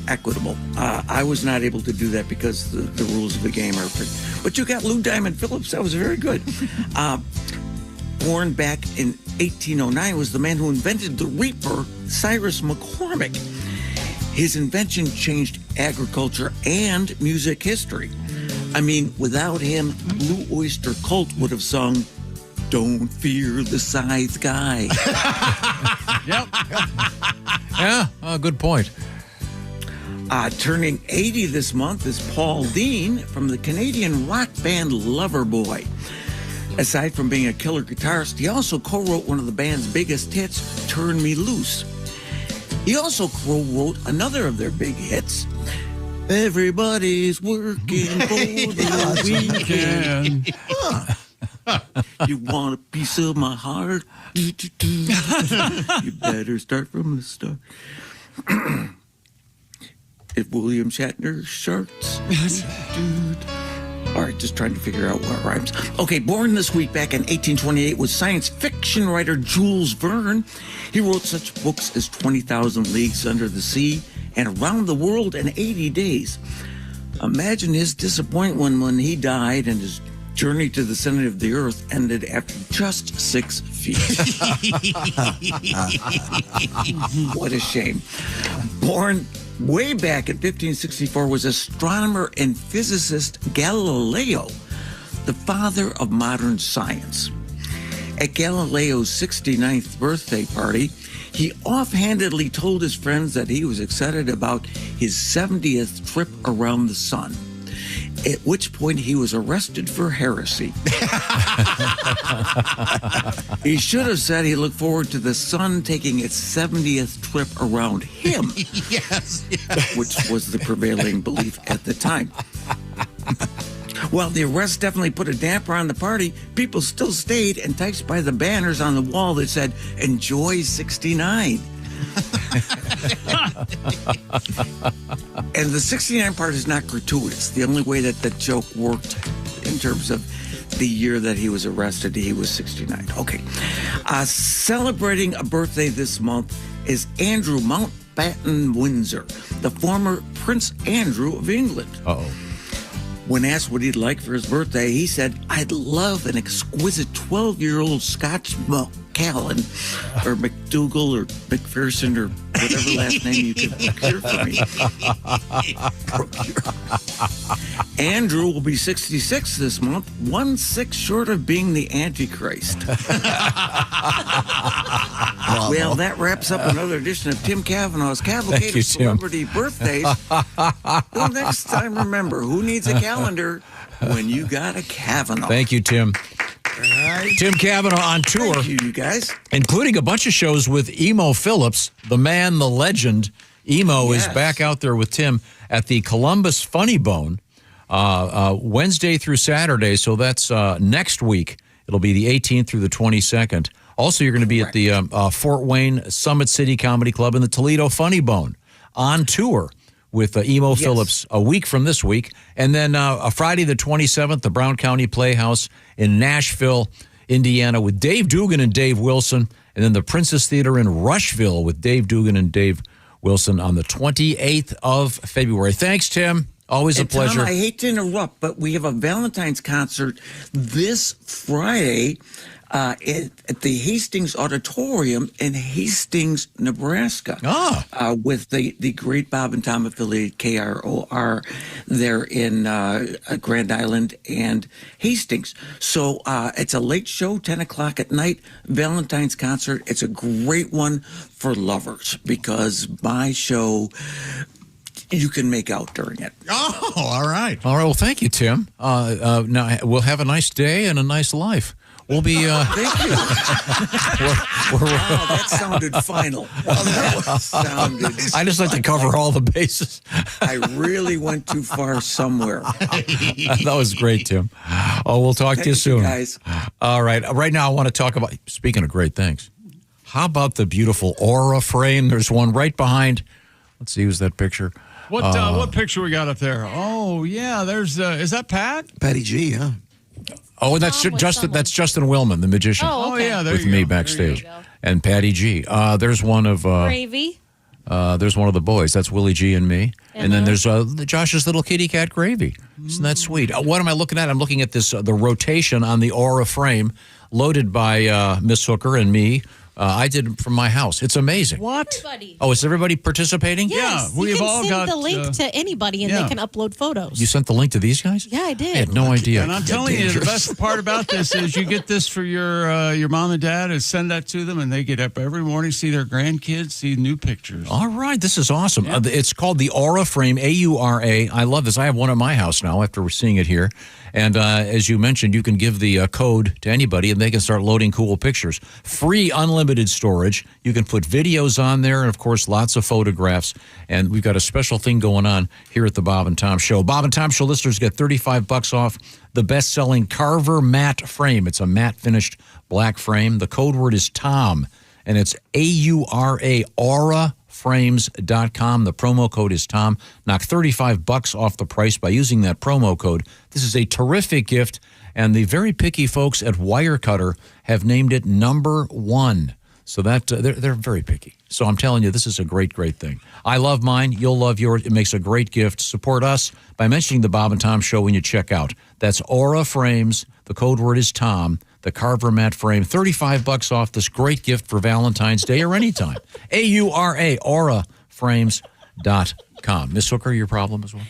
equitable. I was not able to do that because the rules of the game are. But you got Lou Diamond Phillips. That was very good. Born back in 1809, was the man who invented the Reaper, Cyrus McCormick. His invention changed agriculture and music history. I mean, without him, Blue Oyster Cult would have sung, "Don't Fear the Scythe Guy." Yep. Yeah, good point. Turning 80 this month is Paul Dean from the Canadian rock band Loverboy. Aside from being a killer guitarist, he also co-wrote one of the band's biggest hits, "Turn Me Loose." He also co-wrote another of their big hits, "Everybody's working for the weekend." You want a piece of my heart? You better start from the start. If William Shatner sharks. All right, just trying to figure out what rhymes. Okay, born this week back in 1828 was science fiction writer Jules Verne. He wrote such books as 20,000 Leagues Under the Sea and Around the World in 80 Days. Imagine his disappointment when he died and his journey to the center of the earth ended after just 6 feet. What a shame. Born way back in 1564 was astronomer and physicist Galileo, the father of modern science. At Galileo's 69th birthday party, he offhandedly told his friends that he was excited about his 70th trip around the sun, at which point he was arrested for heresy. He should have said he looked forward to the sun taking its 70th trip around him. Yes. Which was the prevailing belief at the time. Well, the arrest definitely put a damper on the party. People still stayed, enticed by the banners on the wall that said, "Enjoy 69." And the 69 part is not gratuitous. The only way that the joke worked in terms of the year that he was arrested, he was 69. Okay. Celebrating a birthday this month is Andrew Mountbatten Windsor, the former Prince Andrew of England. Uh-oh. When asked what he'd like for his birthday, he said, "I'd love an exquisite 12-year-old Scotch McCallan or McDougal or McPherson or whatever last name you can procure for me. Andrew will be 66 this month, 1 6 short of being the Antichrist. Well, that wraps up another edition of Tim Cavanaugh's Cavalcade of Celebrity Birthdays. Well, next time, remember, who needs a calendar when you got a Cavanaugh? Thank you, Tim. Tim Cavanagh on tour. Thank you guys. Including a bunch of shows with Emo Phillips, the man, the legend. Emo is back out there with Tim at the Columbus Funny Bone Wednesday through Saturday. So that's next week. It'll be the 18th through the 22nd. Also, you're going to be at the Fort Wayne Summit City Comedy Club and the Toledo Funny Bone on tour with Emo Phillips a week from this week. And then Friday the 27th, the Brown County Playhouse in Nashville, Indiana with Dave Dugan and Dave Wilson. And then the Princess Theater in Rushville with Dave Dugan and Dave Wilson on the 28th of February. Thanks, Tim. Always a pleasure. Tom, I hate to interrupt, but we have a Valentine's concert this Friday at the Hastings Auditorium in Hastings, Nebraska. With the great Bob and Tom affiliate KROR there in Grand Island and Hastings. So it's a late show, 10 o'clock at night, Valentine's concert. It's a great one for lovers because my show, you can make out during it. Oh, all right. All right. Well, thank you, Tim. Now we'll have a nice day and a nice life. We'll be. Thank you. Wow, that sounded final. I just like to cover all the bases. I really went too far somewhere. That was great, Tim. Oh, we'll talk to you soon, guys. All right. Right now, I want to talk about. Speaking of great things, how about the beautiful Aura frame? There's one right behind. Let's see, who's that picture? What picture we got up there? Oh yeah, there's. Is that Pat? Patty G. Yeah. Oh, and that's Justin. That's Justin Willman, the magician. Oh, okay. Yeah, there with you me go. backstage, and Patty G. There's one of Gravy. There's one of the boys. That's Willie G and me, and then there's Josh's little kitty cat Gravy. Isn't that sweet? What am I looking at? I'm looking at this the rotation on the Aura frame, loaded by Miss Hooker and me. I did it from my house. It's amazing. What? Everybody. Oh, is everybody participating? Yes, Yeah, we've you can all send got the link to anybody and they can upload photos. You sent the link to these guys? Yeah, I did. I had no idea. And I'm telling you, the best part about this is you get this for your mom and dad and send that to them, and they get up every morning, see their grandkids, see new pictures. All right, this is awesome. It's called the Aura Frame, A-U-R-A. I love this. I have one at my house now after we're seeing it here. And as you mentioned, you can give the code to anybody, and they can start loading cool pictures. Free unlimited storage. You can put videos on there, and, of course, lots of photographs. And we've got a special thing going on here at the Bob and Tom Show. Bob and Tom Show listeners get $35 off the best-selling Carver matte frame. It's a matte-finished black frame. The code word is TOM, and it's A-U-R-A, auraframes.com. The promo code is TOM. Knock $35 off the price by using that promo code. This is a terrific gift, and the very picky folks at Wirecutter have named it #1. So that they're very picky. So I'm telling you, this is a great, great thing. I love mine. You'll love yours. It makes a great gift. Support us by mentioning the Bob and Tom Show when you check out. That's Aura Frames. The code word is Tom. The Carver matte frame. $35 off this great gift for Valentine's Day or anytime. A-U-R-A, auraframes.com. Miss Hooker, your problem as well?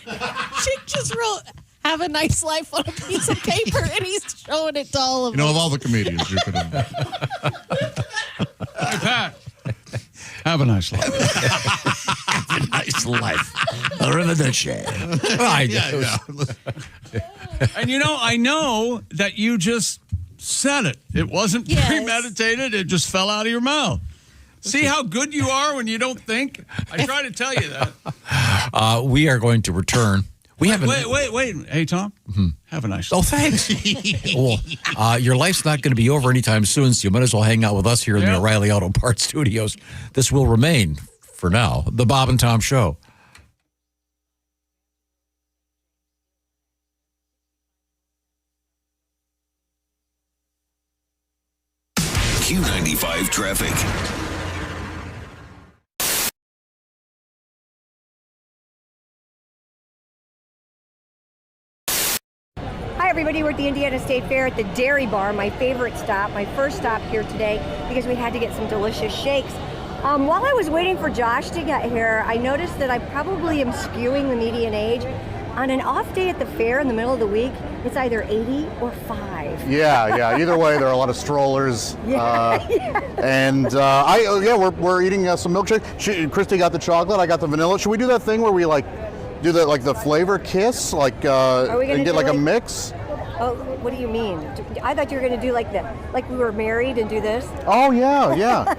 She just wrote, "Have a nice life" on a piece of paper, and he's showing it to all of us. Of all the comedians you could have. Hey, Pat. Have a nice life. Have a nice life. Arrivederci. And I know that you just said it. It wasn't premeditated. It just fell out of your mouth. See how good you are when you don't think? I try to tell you that. We are going to return. Wait. Hey, Tom. Mm-hmm. Have a nice life. Oh, thanks. Well, your life's not going to be over anytime soon, so you might as well hang out with us here in the O'Reilly Auto Parts Studios. This will remain, for now, the Bob and Tom Show. Q95 traffic. Hi, everybody. We're at the Indiana State Fair at the Dairy Bar, my favorite stop, my first stop here today, because we had to get some delicious shakes. While I was waiting for Josh to get here, I noticed that I probably am skewing the median age. On an off day at the fair in the middle of the week, it's either 80 or 5. Yeah. Either way, there are a lot of strollers. And we're eating some milkshake. Christy got the chocolate. I got the vanilla. Should we do that thing where we do the flavor kiss, and get a mix? Oh, what do you mean? I thought you were going to do like we were married and do this. Oh yeah.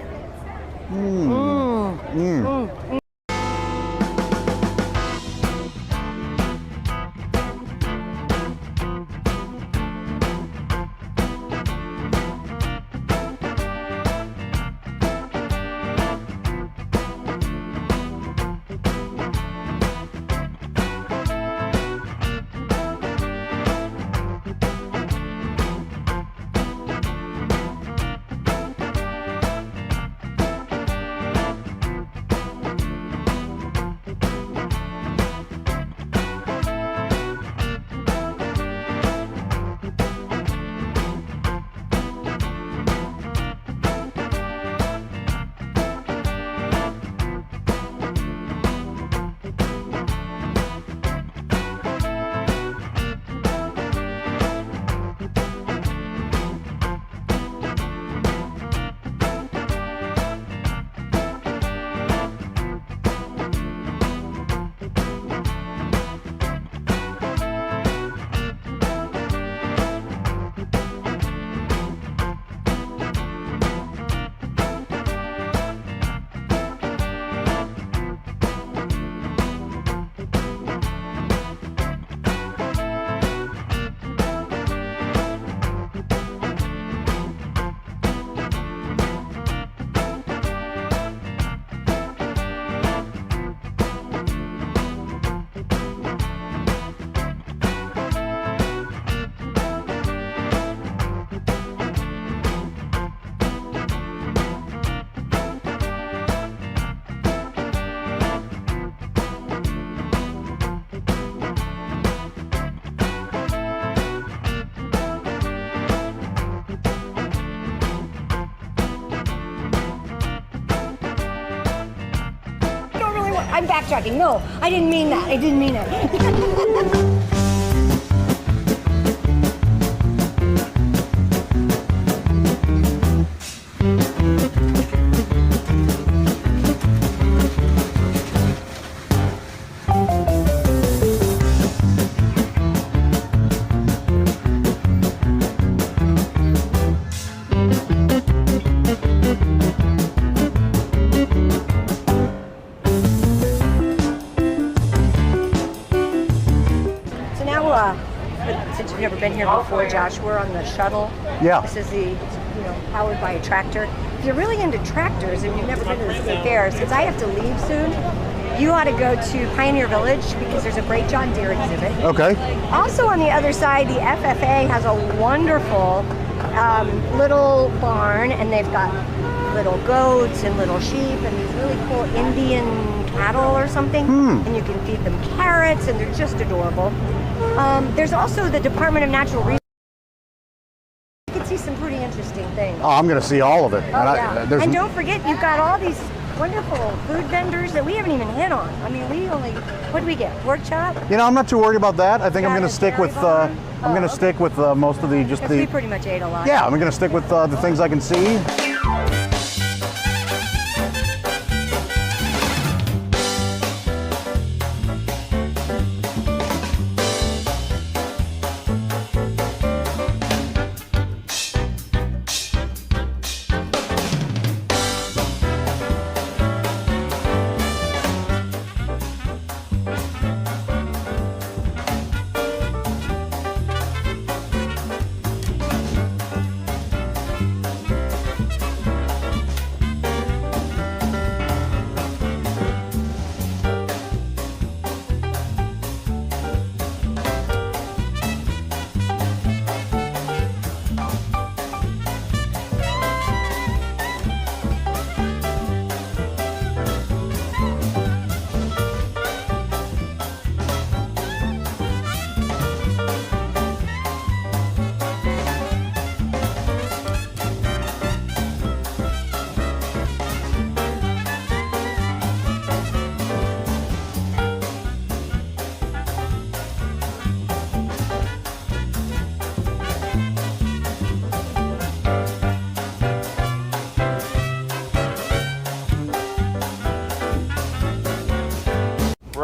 I'm backtracking. No, I didn't mean that. I didn't mean it. Since you've never been here before, Josh, we're on the shuttle. Yeah. This is powered by a tractor. If you're really into tractors and you've never been to the state fair, since I have to leave soon, you ought to go to Pioneer Village because there's a great John Deere exhibit. Okay. Also on the other side, the FFA has a wonderful little barn, and they've got little goats and little sheep and these really cool Indian cattle or something. And you can feed them carrots, and they're just adorable. There's also the Department of Natural Resources. You can see some pretty interesting things. Oh, I'm going to see all of it. And don't forget, you've got all these wonderful food vendors that we haven't even hit on. I mean, what do we get? Pork chop? I'm not too worried about that. I think I'm going to stick with most of we pretty much ate a lot. Yeah, I'm going to stick with the things I can see.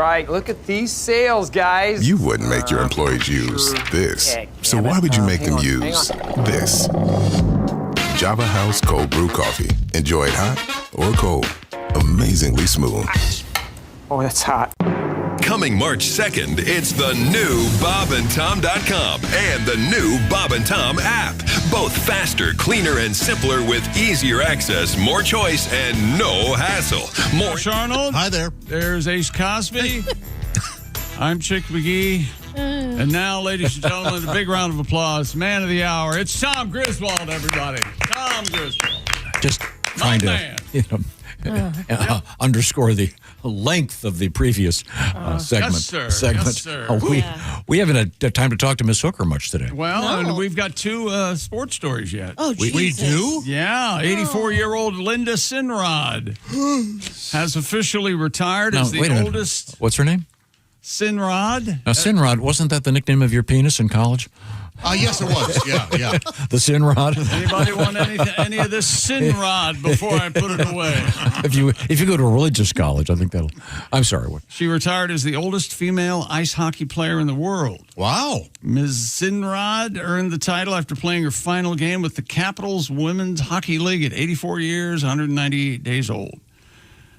right. Look at these sales, guys. You wouldn't make your employees use this. So why would you make them use this? Java House Cold Brew Coffee. Enjoy it hot or cold. Amazingly smooth. Oh, that's hot. Coming March 2nd, it's the new BobandTom.com and the new Bob and Tom app. Both faster, cleaner, and simpler with easier access, more choice, and no hassle. More Arnold. Hi there. There's Ace Cosby. I'm Chick McGee. And now, ladies and gentlemen, a big round of applause. Man of the hour. It's Tom Griswold, everybody. Tom Griswold. Just trying to underscore the length of the previous segment. Yes, sir. Segment. Yes, sir. We haven't had time to talk to Miss Hooker much today. Well, and we've got two sports stories yet. Oh, we do? Yeah. 84-year-old Linda Sinrod has officially retired as the oldest. What's her name? Sinrod. Now, Sinrod, wasn't that the nickname of your penis in college? Yes, it was. Yeah. The Sinrod. Anybody want any of this Sinrod before I put it away? If you go to a religious college, I think that'll. I'm sorry. What? She retired as the oldest female ice hockey player in the world. Wow. Ms. Sinrod earned the title after playing her final game with the Capitals Women's Hockey League at 84 years, 198 days old.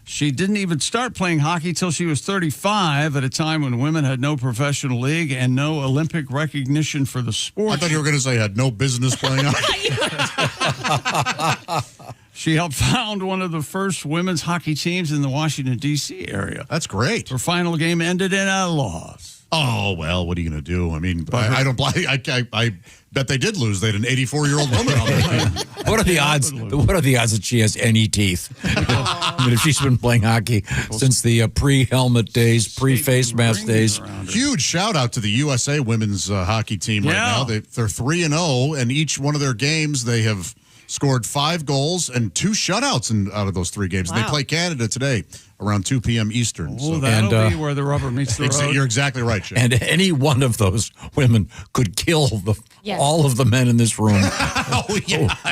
She didn't even start playing hockey till she was 35, at a time when women had no professional league and no Olympic recognition for the sport. I thought you were going to say had no business playing hockey. She helped found one of the first women's hockey teams in the Washington, D.C. area. That's great. Her final game ended in a loss. Oh, well, what are you going to do? I mean, I don't. I bet they did lose. They had an 84-year-old woman on their team. What are the odds? What are the odds that she has any teeth? I mean, if she's been playing hockey since the pre-helmet days, pre-face mask days. Huge shout out to the USA women's hockey team right now. They're 3-0, and each one of their games they have scored 5 goals and 2 shutouts out of those 3 games. Wow. They play Canada today around 2 p.m. Eastern. Oh, that'll be where the rubber meets the road. You're exactly right, Jim. And any one of those women could kill all of the men in this room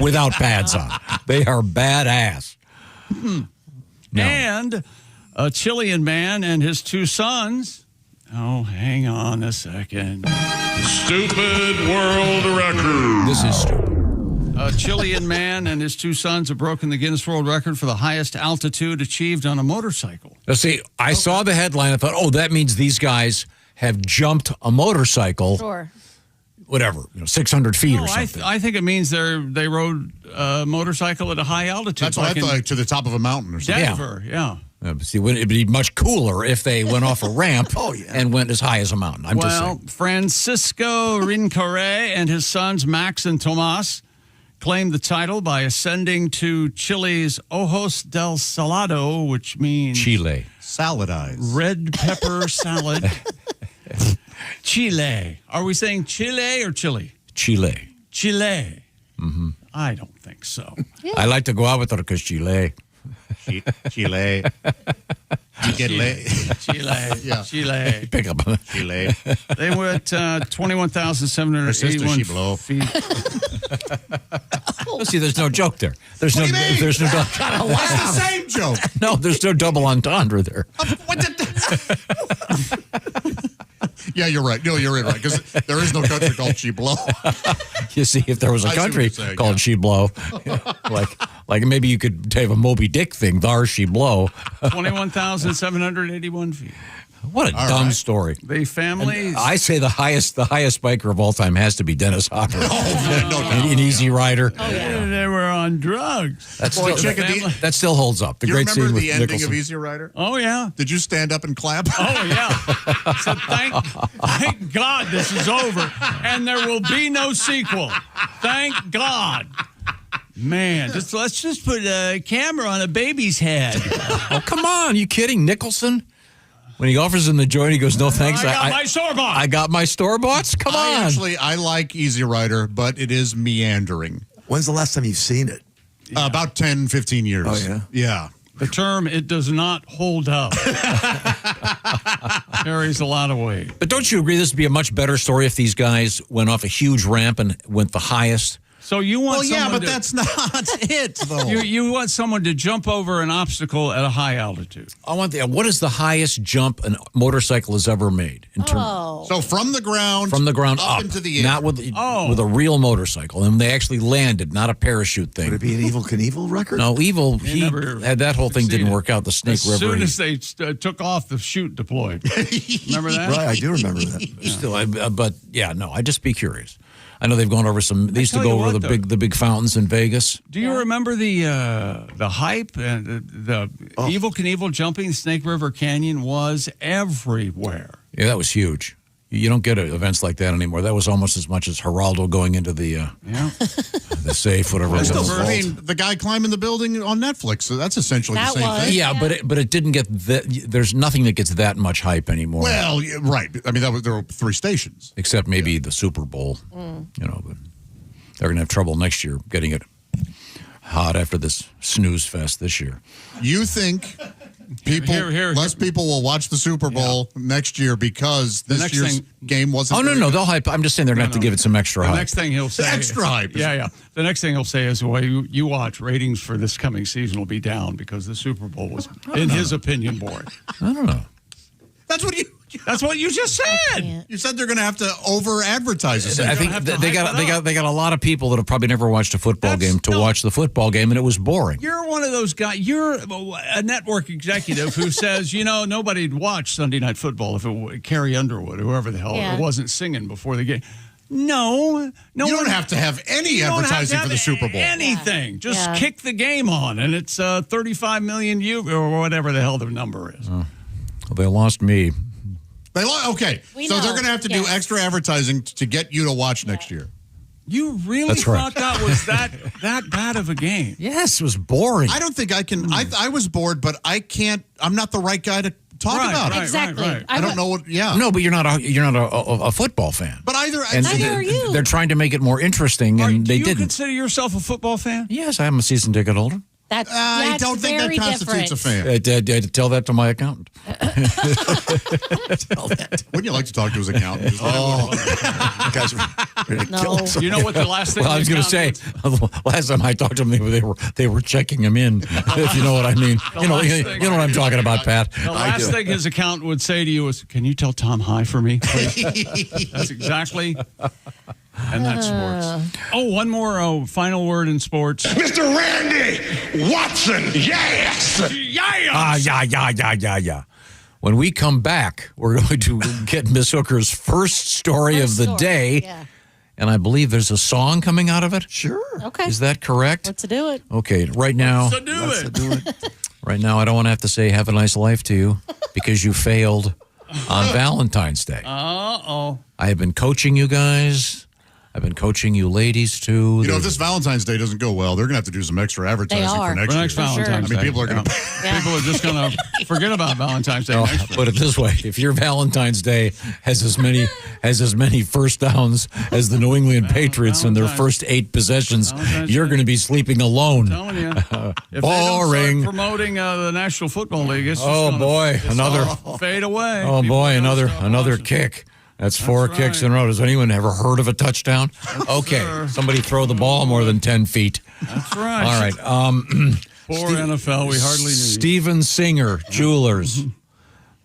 without pads on. They are badass. No. And a Chilean man and his 2 sons. Oh, hang on a second. Stupid world record. This is stupid. A Chilean man and his 2 sons have broken the Guinness World Record for the highest altitude achieved on a motorcycle. Now, see, I saw the headline. I thought, that means these guys have jumped a motorcycle. Sure. Whatever, 600 feet or something. I think it means they rode a motorcycle at a high altitude. That's what I thought, to the top of a mountain or something. Denver, yeah. See, it'd be much cooler if they went off a ramp and went as high as a mountain. I'm just saying. Francisco Rincaré and his sons, Max and Tomas, claimed the title by ascending to Chile's Ojos del Salado, which means Chile. Salad eyes. Red pepper salad. Chile. Are we saying Chile or Chile? Chile. Chile. Mm-hmm. I don't think so. Yeah. I like to go out with her because Chile. Chile. Chile. Yeah. Chile. Pick up on Chile. They went 21,781 feet. See, there's no joke there. There's no double. It's the same joke. No, there's no double entendre there. Yeah, you're right. No, you're right. Because there is no country called Chiblo. You see, if there was a country called Chiblo, like maybe you could have a Moby Dick thing, Thar Chiblo. 21,781 feet. What a dumb story. The family. And I say the highest biker of all time has to be Dennis Hopper. An Easy Rider. Oh, yeah. They were on drugs. That still holds up. The you great scene remember with the ending Nicholson. of Easy Rider? Oh, yeah. Did you stand up and clap? Oh, yeah. So thank God this is over, and there will be no sequel. Thank God. Man, let's just put a camera on a baby's head. Oh, come on. Are you kidding? Nicholson? When he offers him the joint, he goes, "No, thanks. I got my store-bought. I got my store-boughts? Come on." I like Easy Rider, but it is meandering. When's the last time you've seen it? About 10, 15 years. Oh, yeah? Yeah. The term, it does not hold up, carries a lot of weight. But don't you agree this would be a much better story if these guys went off a huge ramp and went the highest So you want but that's not it, though. You want someone to jump over an obstacle at a high altitude. I want what is the highest jump a motorcycle has ever made? So from the ground up into the air. not with a real motorcycle, and they actually landed, not a parashute thing. Would it be an Evil Knievel record? No, Evil. He had that whole thing didn't work out. The Snake River. As soon as they took off, the chute deployed. Remember that? Right, I do remember that. Still, I'd just be curious. I know they've gone over some. They used to go over the big fountains in Vegas. Do you remember the hype and the Evil Knievel jumping Snake River Canyon was everywhere? Yeah, that was huge. You don't get events like that anymore. That was almost as much as Geraldo going into the safe, whatever. The guy climbing the building on Netflix. So that's essentially the same thing. Yeah, but it didn't get that. There's nothing that gets that much hype anymore. Well, right. I mean, there were 3 stations, except maybe the Super Bowl. But they're gonna have trouble next year getting it hot after this snooze fest this year. You think? Less people will watch the Super Bowl next year because this year's game wasn't. Oh no, they'll hype. I'm just saying they're going to have to give it some extra hype. The next thing he'll say, extra hype. Yeah. The next thing he'll say is, "Well, you watch, ratings for this coming season will be down because the Super Bowl was, in his opinion, boring." I don't know. That's what you just said. You said they're going to have to over advertise. I think they got a lot of people that have probably never watched a football game to watch the football game, and it was boring. You're one of those guys. You're a network executive who says, nobody'd watch Sunday Night Football if it Carrie Underwood or whoever the hell it wasn't singing before the game. No, you don't have to have any advertising for the Super Bowl. Anything, just kick the game on, and it's 35 million or whatever the hell the number is. Well, they lost me. Okay, so they're going to have to do extra advertising to get you to watch next year. You really thought that was that bad of a game? Yes, it was boring. I don't think I can. I was bored, but I can't. I'm not the right guy to talk about it. Exactly. Right. I don't know what. Yeah. No, but you're not a football fan. But neither are you. They're trying to make it more interesting, and they didn't. Do you consider yourself a football fan? Yes, I am a season ticket holder. I don't think that constitutes a fan. Tell that to my accountant. Wouldn't you like to talk to his accountant? Guys, you know what the last thing? Well, I was going to say, last time I talked to them, they were checking him in. If you know what I mean. You know what I'm talking about, Pat. The last thing his accountant would say to you is, "Can you tell Tom hi for me, please?" That's exactly. And that's sports. One more final word in sports. Mr. Randy Watson, yes! Yeah. When we come back, we're going to get Miss Hooker's first story of the day. Yeah. And I believe there's a song coming out of it. Sure. Okay. Is that correct? Let's do it. Okay, right now. Let's do it. Right now, I don't want to have to say have a nice life to you because you failed on Valentine's Day. Uh-oh. I have been coaching you guys. I've been coaching you ladies, too. If this Valentine's Day doesn't go well, they're going to have to do some extra advertising for next year. Valentine's Day. People are going to... People are just going to forget about Valentine's Day next year. Put it this way. If your Valentine's Day has as many first downs as the New England Patriots in their first 8 possessions, you're going to be sleeping alone. I'm telling you. If Boring. they don't start promoting the National Football League, it's another fade away. Oh, boy, another kick. That's 4 kicks in a row. Has anyone ever heard of a touchdown? Okay, somebody throw the ball more than 10 feet. That's right. All right. Poor NFL, we hardly knew. Steven Singer, Jewelers.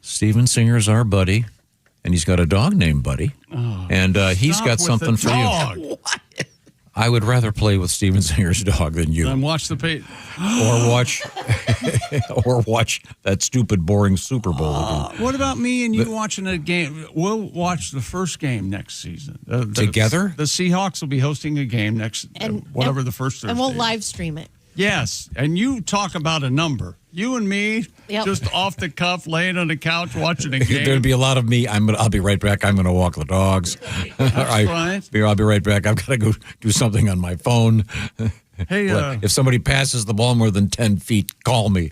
Steven Singer's our buddy, and he's got a dog named Buddy. And he's got something for you. What? I would rather play with Steven Singer's dog than you. Then watch the page. or watch that stupid, boring Super Bowl again. What about me and you watching a game? We'll watch the first game next season. Together? The Seahawks will be hosting a game next, whatever the first Thursday. And we'll live stream it. Yes, and you talk about a number. You and me, just off the cuff, laying on the couch watching a game. There'd be a lot of me. I'll be right back. I'm going to walk the dogs. Right. I'll be right back. I've got to go do something on my phone. Hey, if somebody passes the ball more than 10 feet, call me.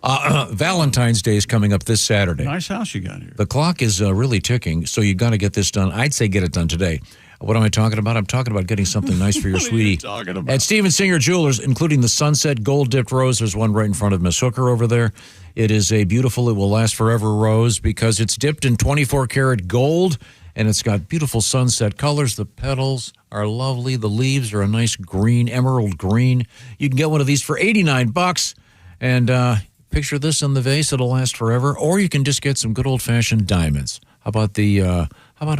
Valentine's Day is coming up this Saturday. Nice house you got here. The clock is really ticking, so you got to get this done. I'd say get it done today. What am I talking about? I'm talking about getting something nice for your What are sweetie. you talking about? At Steven Singer Jewelers, including the Sunset Gold-Dipped Rose. There's one right in front of Miss Hooker over there. It is a beautiful, it will last forever rose because it's dipped in 24-karat gold and it's got beautiful sunset colors. The petals are lovely. The leaves are a nice green, emerald green. You can get one of these for $89, and picture this in the vase. It'll last forever. Or you can just get some good old-fashioned diamonds. How about a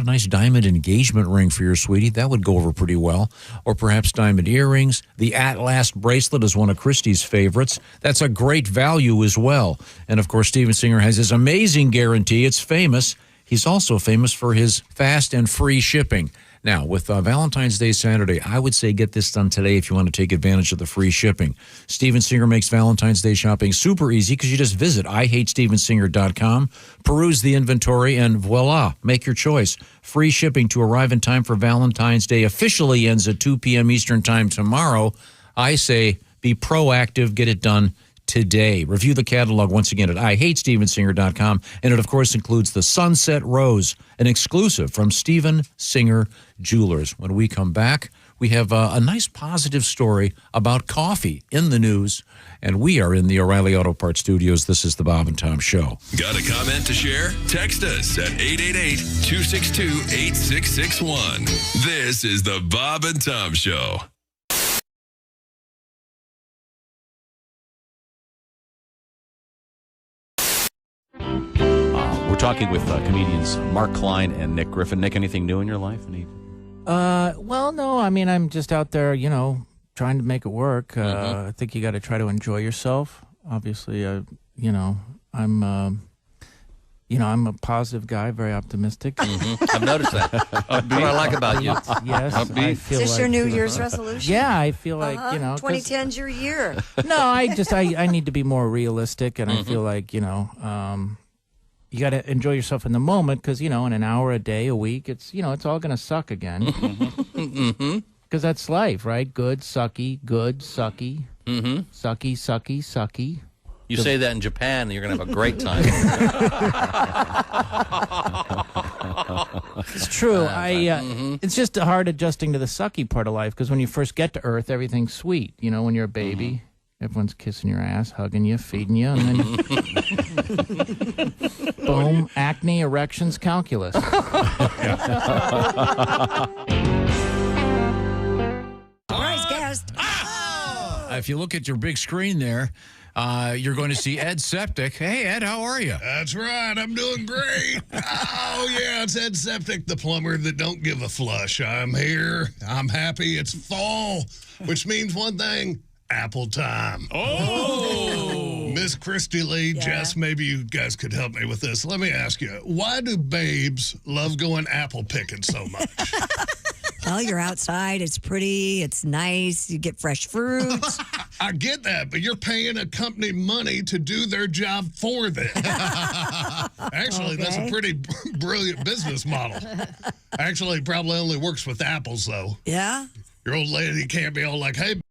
nice diamond engagement ring for your sweetie? That would go over pretty well. Or perhaps diamond earrings. The At Last bracelet is one of Christy's favorites. That's a great value as well. And, of course, Steven Singer has his amazing guarantee. It's famous. He's also famous for his fast and free shipping. Now, with Valentine's Day Saturday, I would say get this done today if you want to take advantage of the free shipping. Steven Singer makes Valentine's Day shopping super easy because you just visit IHateStevenSinger.com, peruse the inventory, and voila, make your choice. Free shipping to arrive in time for Valentine's Day officially ends at 2 p.m. Eastern Time tomorrow. I say be proactive, get it done today. Review the catalog once again at IHateStevenSinger.com, and it, of course, includes the Sunset Rose, an exclusive from Steven Singer Jewelers. When we come back, we have a nice positive story about coffee in the news, and we are in the O'Reilly Auto Parts studios. This is the Bob and Tom Show. Got a comment to share? Text us at 888-262-8661. This is the Bob and Tom Show. We're talking with comedians Mark Klein and Nick Griffin. Nick, anything new in your life? Well, no. I mean, I'm just out there, trying to make it work. I think you got to try to enjoy yourself. Obviously, I'm a positive guy, very optimistic. I've noticed that. That's what I like about you. Yes. I feel Is this your New Year's resolution? Yeah, I feel like, 2010's your year. No, I need to be more realistic, and I feel like, you got to enjoy yourself in the moment because, in an hour, a day, a week, it's all going to suck again. Because that's life, right? Good, sucky, sucky, sucky, sucky. You say that in Japan, and you're going to have a great time. It's true. It's just hard adjusting to the sucky part of life because when you first get to Earth, everything's sweet. When you're a baby, everyone's kissing your ass, hugging you, feeding you, and then boom, acne, erections, calculus. Surprise guest. If you look at your big screen there, you're going to see Ed Septic. Hey, Ed, how are you? That's right. I'm doing great. Oh, yeah, it's Ed Septic, the plumber that don't give a flush. I'm here. I'm happy. It's fall, which means one thing. Apple time. Oh! Miss Christy Lee, Jess, maybe you guys could help me with this. Let me ask you, why do babes love going apple picking so much? Well, you're outside. It's pretty. It's nice. You get fresh fruits. I get that, but you're paying a company money to do their job for them. Actually, that's a pretty brilliant business model. Actually, it probably only works with apples, though. Yeah? Your old lady can't be all like, hey,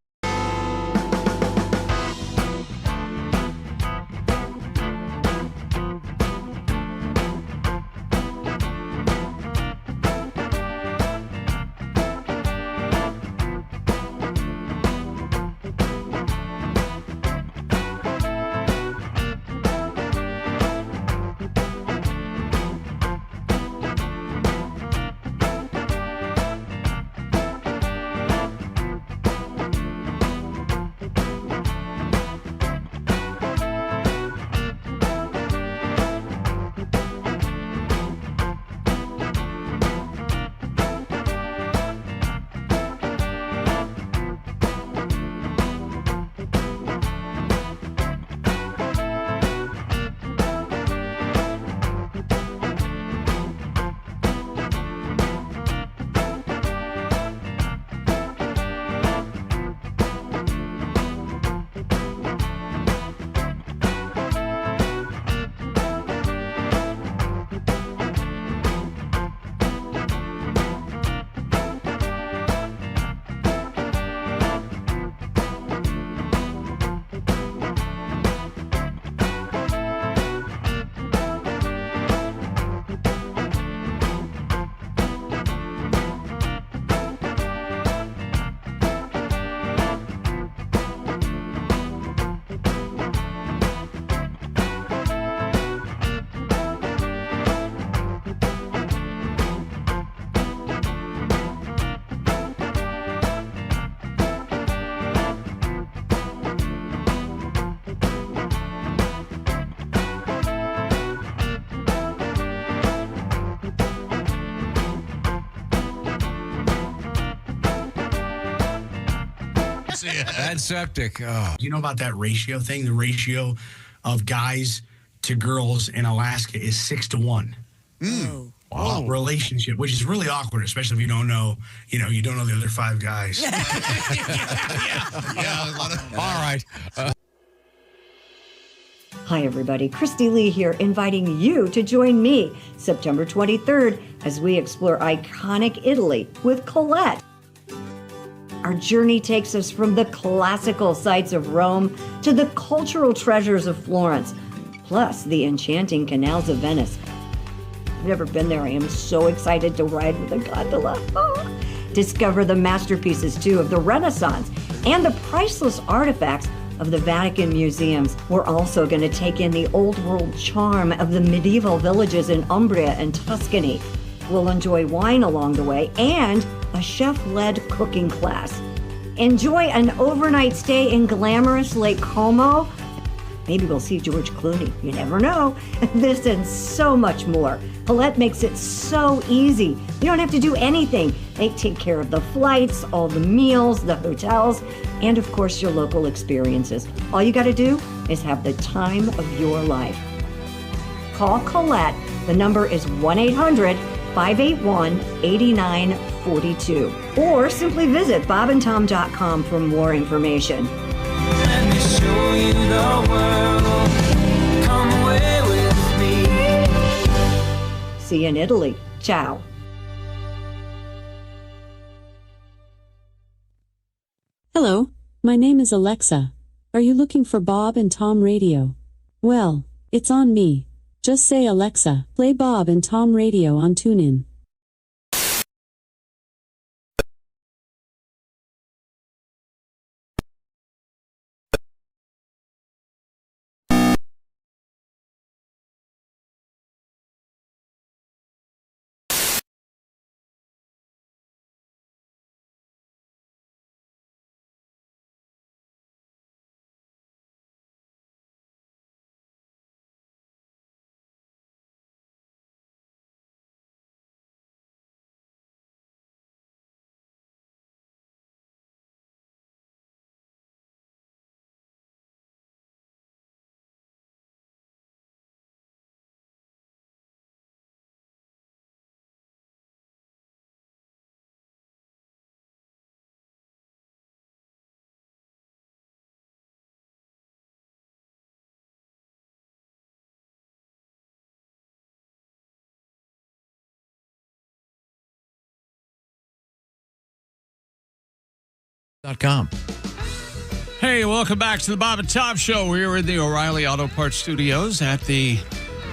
Bad septic. Oh. Do you know about that ratio thing? The ratio of guys to girls in Alaska is 6 to 1. Wow. Relationship, which is really awkward, especially if you don't know, you don't know the other 5 guys. All right. Hi, everybody. Christy Lee here, inviting you to join me September 23rd as we explore iconic Italy with Colette. Our journey takes us from the classical sights of Rome to the cultural treasures of Florence, plus the enchanting canals of Venice. I've never been there. I am so excited to ride with a gondola. Discover the masterpieces, too, of the Renaissance and the priceless artifacts of the Vatican museums. We're also going to take in the old world charm of the medieval villages in Umbria and Tuscany. We'll enjoy wine along the way and a chef-led cooking class. Enjoy an overnight stay in glamorous Lake Como. Maybe we'll see George Clooney. You never know. This and so much more. Colette makes it so easy. You don't have to do anything. They take care of the flights, all the meals, the hotels, and of course your local experiences. All you got to do is have the time of your life. Call Colette. The number is 1-800-581-8942. Or simply visit bobandtom.com for more information. Let me show you the world. Come away with me. See you in Italy. Ciao. Hello, my name is Alexa. Are you looking for Bob and Tom Radio? Well, it's on me. Just say, Alexa, play Bob and Tom Radio on TuneIn. .com. Hey, welcome back to the Bob and Tom Show. We're in the O'Reilly Auto Parts Studios at the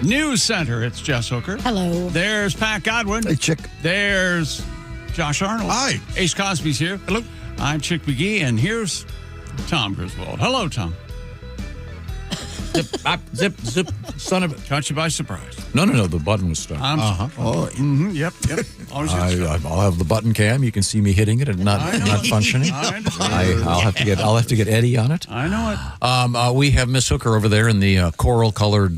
News Center. It's Jess Hooker. Hello. There's Pat Godwin. Hey, Chick. There's Josh Arnold. Hi. Ace Cosby's here. Hello. I'm Chick McGee, and here's Tom Griswold. Hello, Tom. Zip, son of a... Caught you by surprise. No, the button was stuck. Yep. I'll have the button cam. You can see me hitting it and not functioning. I'll have to get Eddie on it. I know it. We have Miss Hooker over there in the coral-colored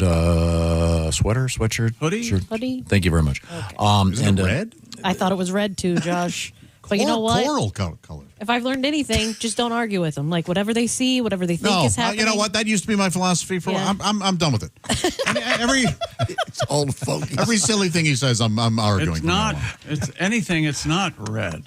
sweatshirt, hoodie. Hoodie. Thank you very much. Okay. Is it red? I thought it was red too, Josh. But you know what? Coral color. If I've learned anything, just don't argue with them. Like whatever they see, whatever they think is happening. You know what? That used to be my philosophy for. Yeah. I'm done with it. It's old fogey. Every silly thing he says, I'm arguing. It's not. It's anything. It's not red.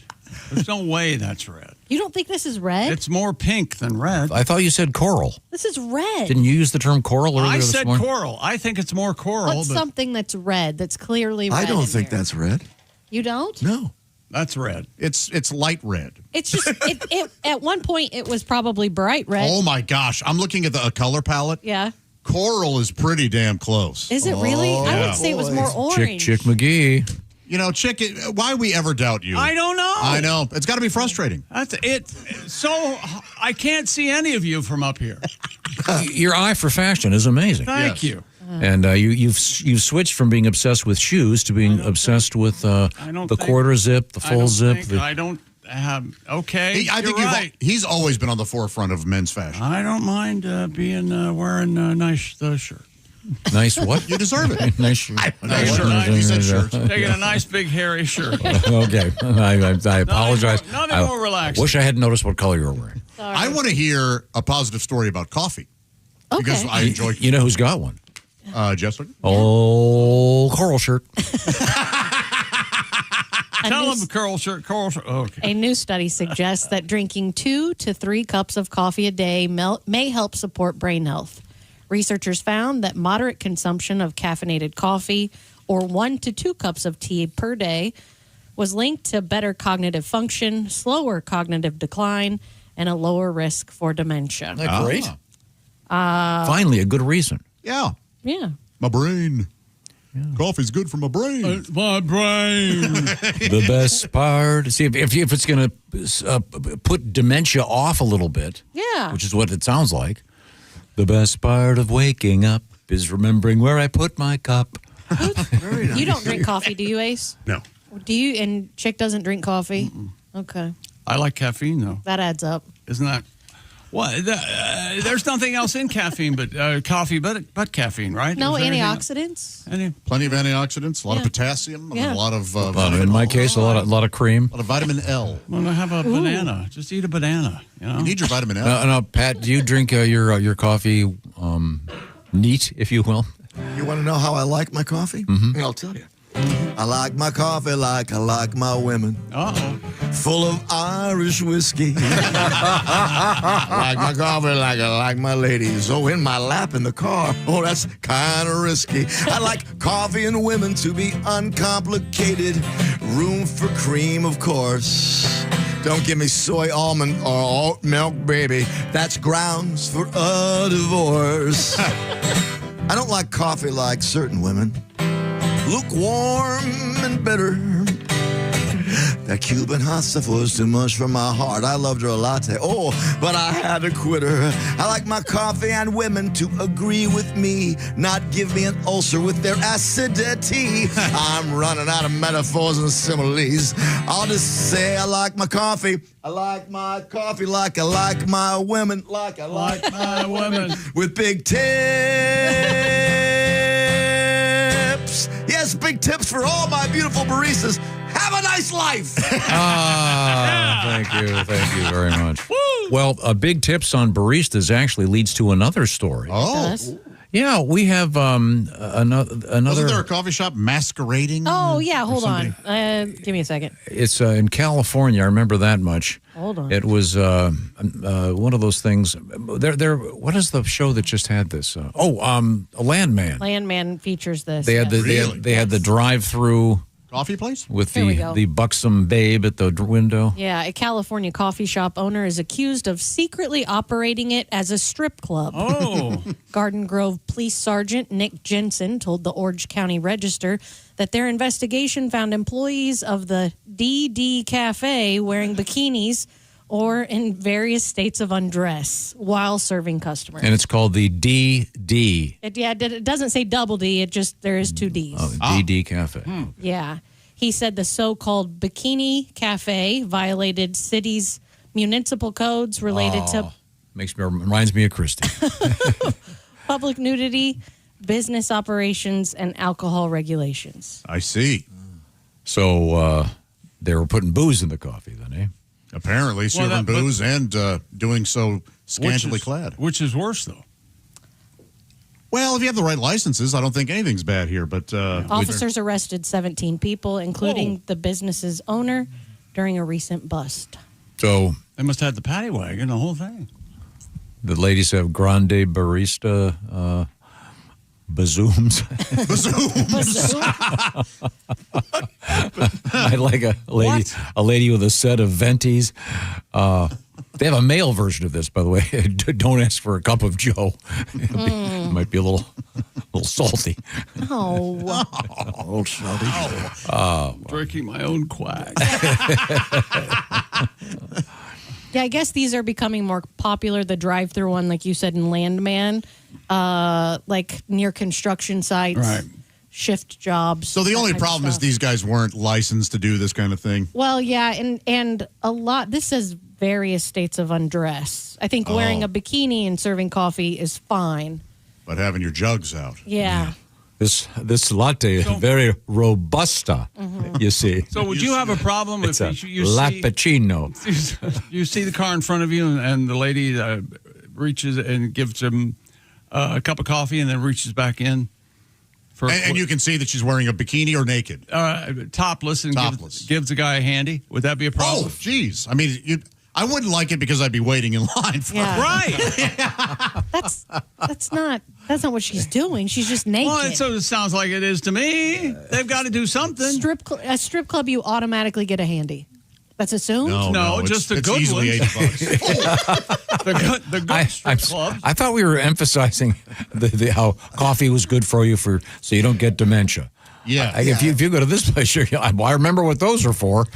There's no way that's red. You don't think this is red? It's more pink than red. I thought you said coral. This is red. Didn't you use the term coral earlier this morning? I said coral. I think it's more coral. What's something that's red? That's clearly red. I don't think that's red. You don't? No. That's red. It's light red. It's just it at one point it was probably bright red. Oh my gosh! I'm looking at the color palette. Yeah. Coral is pretty damn close. Is it really? I would say it was more orange. Chick McGee. You know, Chick, why we ever doubt you? I don't know. I know. It's got to be frustrating. That's it. So I can't see any of you from up here. Your eye for fashion is amazing. Thank you. And you've switched from being obsessed with shoes to being obsessed with the quarter zip, the full zip. I don't have. Okay, I think you're right. He's always been on the forefront of men's fashion. I don't mind wearing a nice shirt. Nice what? You deserve it. Nice shirt. Nice shirt. He said shirt. Taking a nice big hairy shirt. Okay. I apologize. Nothing more relaxing. Wish I hadn't noticed what color you were wearing. I want to hear a positive story about coffee. Okay. Because I enjoy. You know who's got one? Jessica? Oh, Coral Shirt. Tell him, Coral Shirt. Okay. A new study suggests that drinking 2 to 3 cups of coffee a day may help support brain health. Researchers found that moderate consumption of caffeinated coffee or 1 to 2 cups of tea per day was linked to better cognitive function, slower cognitive decline, and a lower risk for dementia. Isn't that great? Finally, a good reason. Yeah. Yeah. My brain. Yeah. Coffee's good for my brain. My brain. The best part. See, if it's going to put dementia off a little bit, yeah, which is what it sounds like, the best part of waking up is remembering where I put my cup. Very nice. You don't drink coffee, do you, Ace? No. Do you? And Chick doesn't drink coffee? Mm-mm. Okay. I like caffeine, though. That adds up. Isn't that? What? There's nothing else in caffeine but coffee, but caffeine, right? No antioxidants? Plenty of antioxidants, a lot of potassium, a lot of in my case, a lot of cream. A lot of vitamin L. I'm going to have a banana. Just eat a banana. You need your vitamin L. No, Pat, do you drink your coffee neat, if you will? You want to know how I like my coffee? Mm-hmm. I'll tell you. I like my coffee like I like my women. Uh-oh. Full of Irish whiskey. I like my coffee like I like my ladies. Oh, in my lap in the car. Oh, that's kind of risky. I like coffee and women to be uncomplicated. Room for cream, of course. Don't give me soy, almond, or oat milk, baby. That's grounds for a divorce. I don't like coffee like certain women. Lukewarm and bitter. That Cuban hot stuff was too much for my heart. I loved her a latte. Oh, but I had to quit her. I like my coffee and women to agree with me, not give me an ulcer with their acidity. I'm running out of metaphors and similes. I'll just say I like my coffee. I like my coffee like I like my women. Like I like my women. With big tips. Yes, big tips for all my beautiful baristas. Have a nice life. Thank you very much. Woo! Well, big tips on baristas actually leads to another story. Oh. Yeah, we have another. Wasn't there a coffee shop masquerading? Oh, yeah, hold on. Give me a second. It's in California. I remember that much. Hold on. It was one of those things. What is the show that just had this? Landman. Landman features this. They had they had the drive-through coffee place with the buxom babe at the window. Yeah, a California coffee shop owner is accused of secretly operating it as a strip club. Oh. Garden Grove Police Sergeant Nick Jensen told the Orange County Register that their investigation found employees of the DD Cafe wearing bikinis or in various states of undress while serving customers. And it's called the DD. It doesn't say double D. It just, there is 2 Ds. Oh, DD Cafe. Yeah. He said the so-called Bikini Cafe violated city's municipal codes related to... Reminds me of Christy. Public nudity, business operations, and alcohol regulations. I see. So they were putting booze in the coffee then, eh? Apparently, serving booze and doing so scantily clad. Which is worse, though? Well, if you have the right licenses, I don't think anything's bad here. But officers arrested 17 people, including the business's owner, during a recent bust. So they must have had the paddy wagon, the whole thing. The ladies have grande barista bazooms. I like a lady with a set of ventis. They have a male version of this, by the way. Don't ask for a cup of Joe. It might be a little salty. Oh, old salty. Drinking my own quack. Yeah, I guess these are becoming more popular. The drive-through one, like you said, in Landman, like near construction sites, Right. shift jobs. So the only that kind of problem is stuff. these guys weren't licensed to do this kind of thing. Well, yeah, and a lot. This says various states of undress. I think wearing a bikini and serving coffee is fine. But having your jugs out. Yeah. This latte is very robusta, you see. So would you have a problem It's if a you lappuccino. you see the car in front of you and the lady reaches and gives him a cup of coffee and then reaches back in? And you can see that she's wearing a bikini or naked? Topless and gives the guy a handy. Would that be a problem? Oh, geez. I mean, I wouldn't like it because I'd be waiting in line for Yeah. Right. That's not what she's doing. She's just naked. Well, so it sounds like it is to me. They've got to do something. A strip club, you automatically get a handy. That's assumed? No, just the good easily ones. $80. the good strip clubs. I thought we were emphasizing how coffee was good for you so you don't get dementia. Yeah. If you go to this place, I remember what those are for.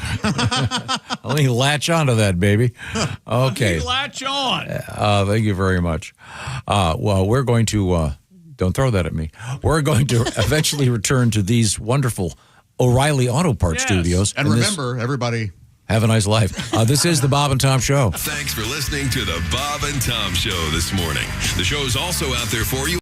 Let me latch onto that, baby. Okay. Latch on. Thank you very much. Well, we're going to, don't throw that at me. We're going to eventually return to these wonderful O'Reilly Auto Parts studios. And remember, everybody, have a nice life. This is the Bob and Tom Show. Thanks for listening to the Bob and Tom Show this morning. The show is also out there for you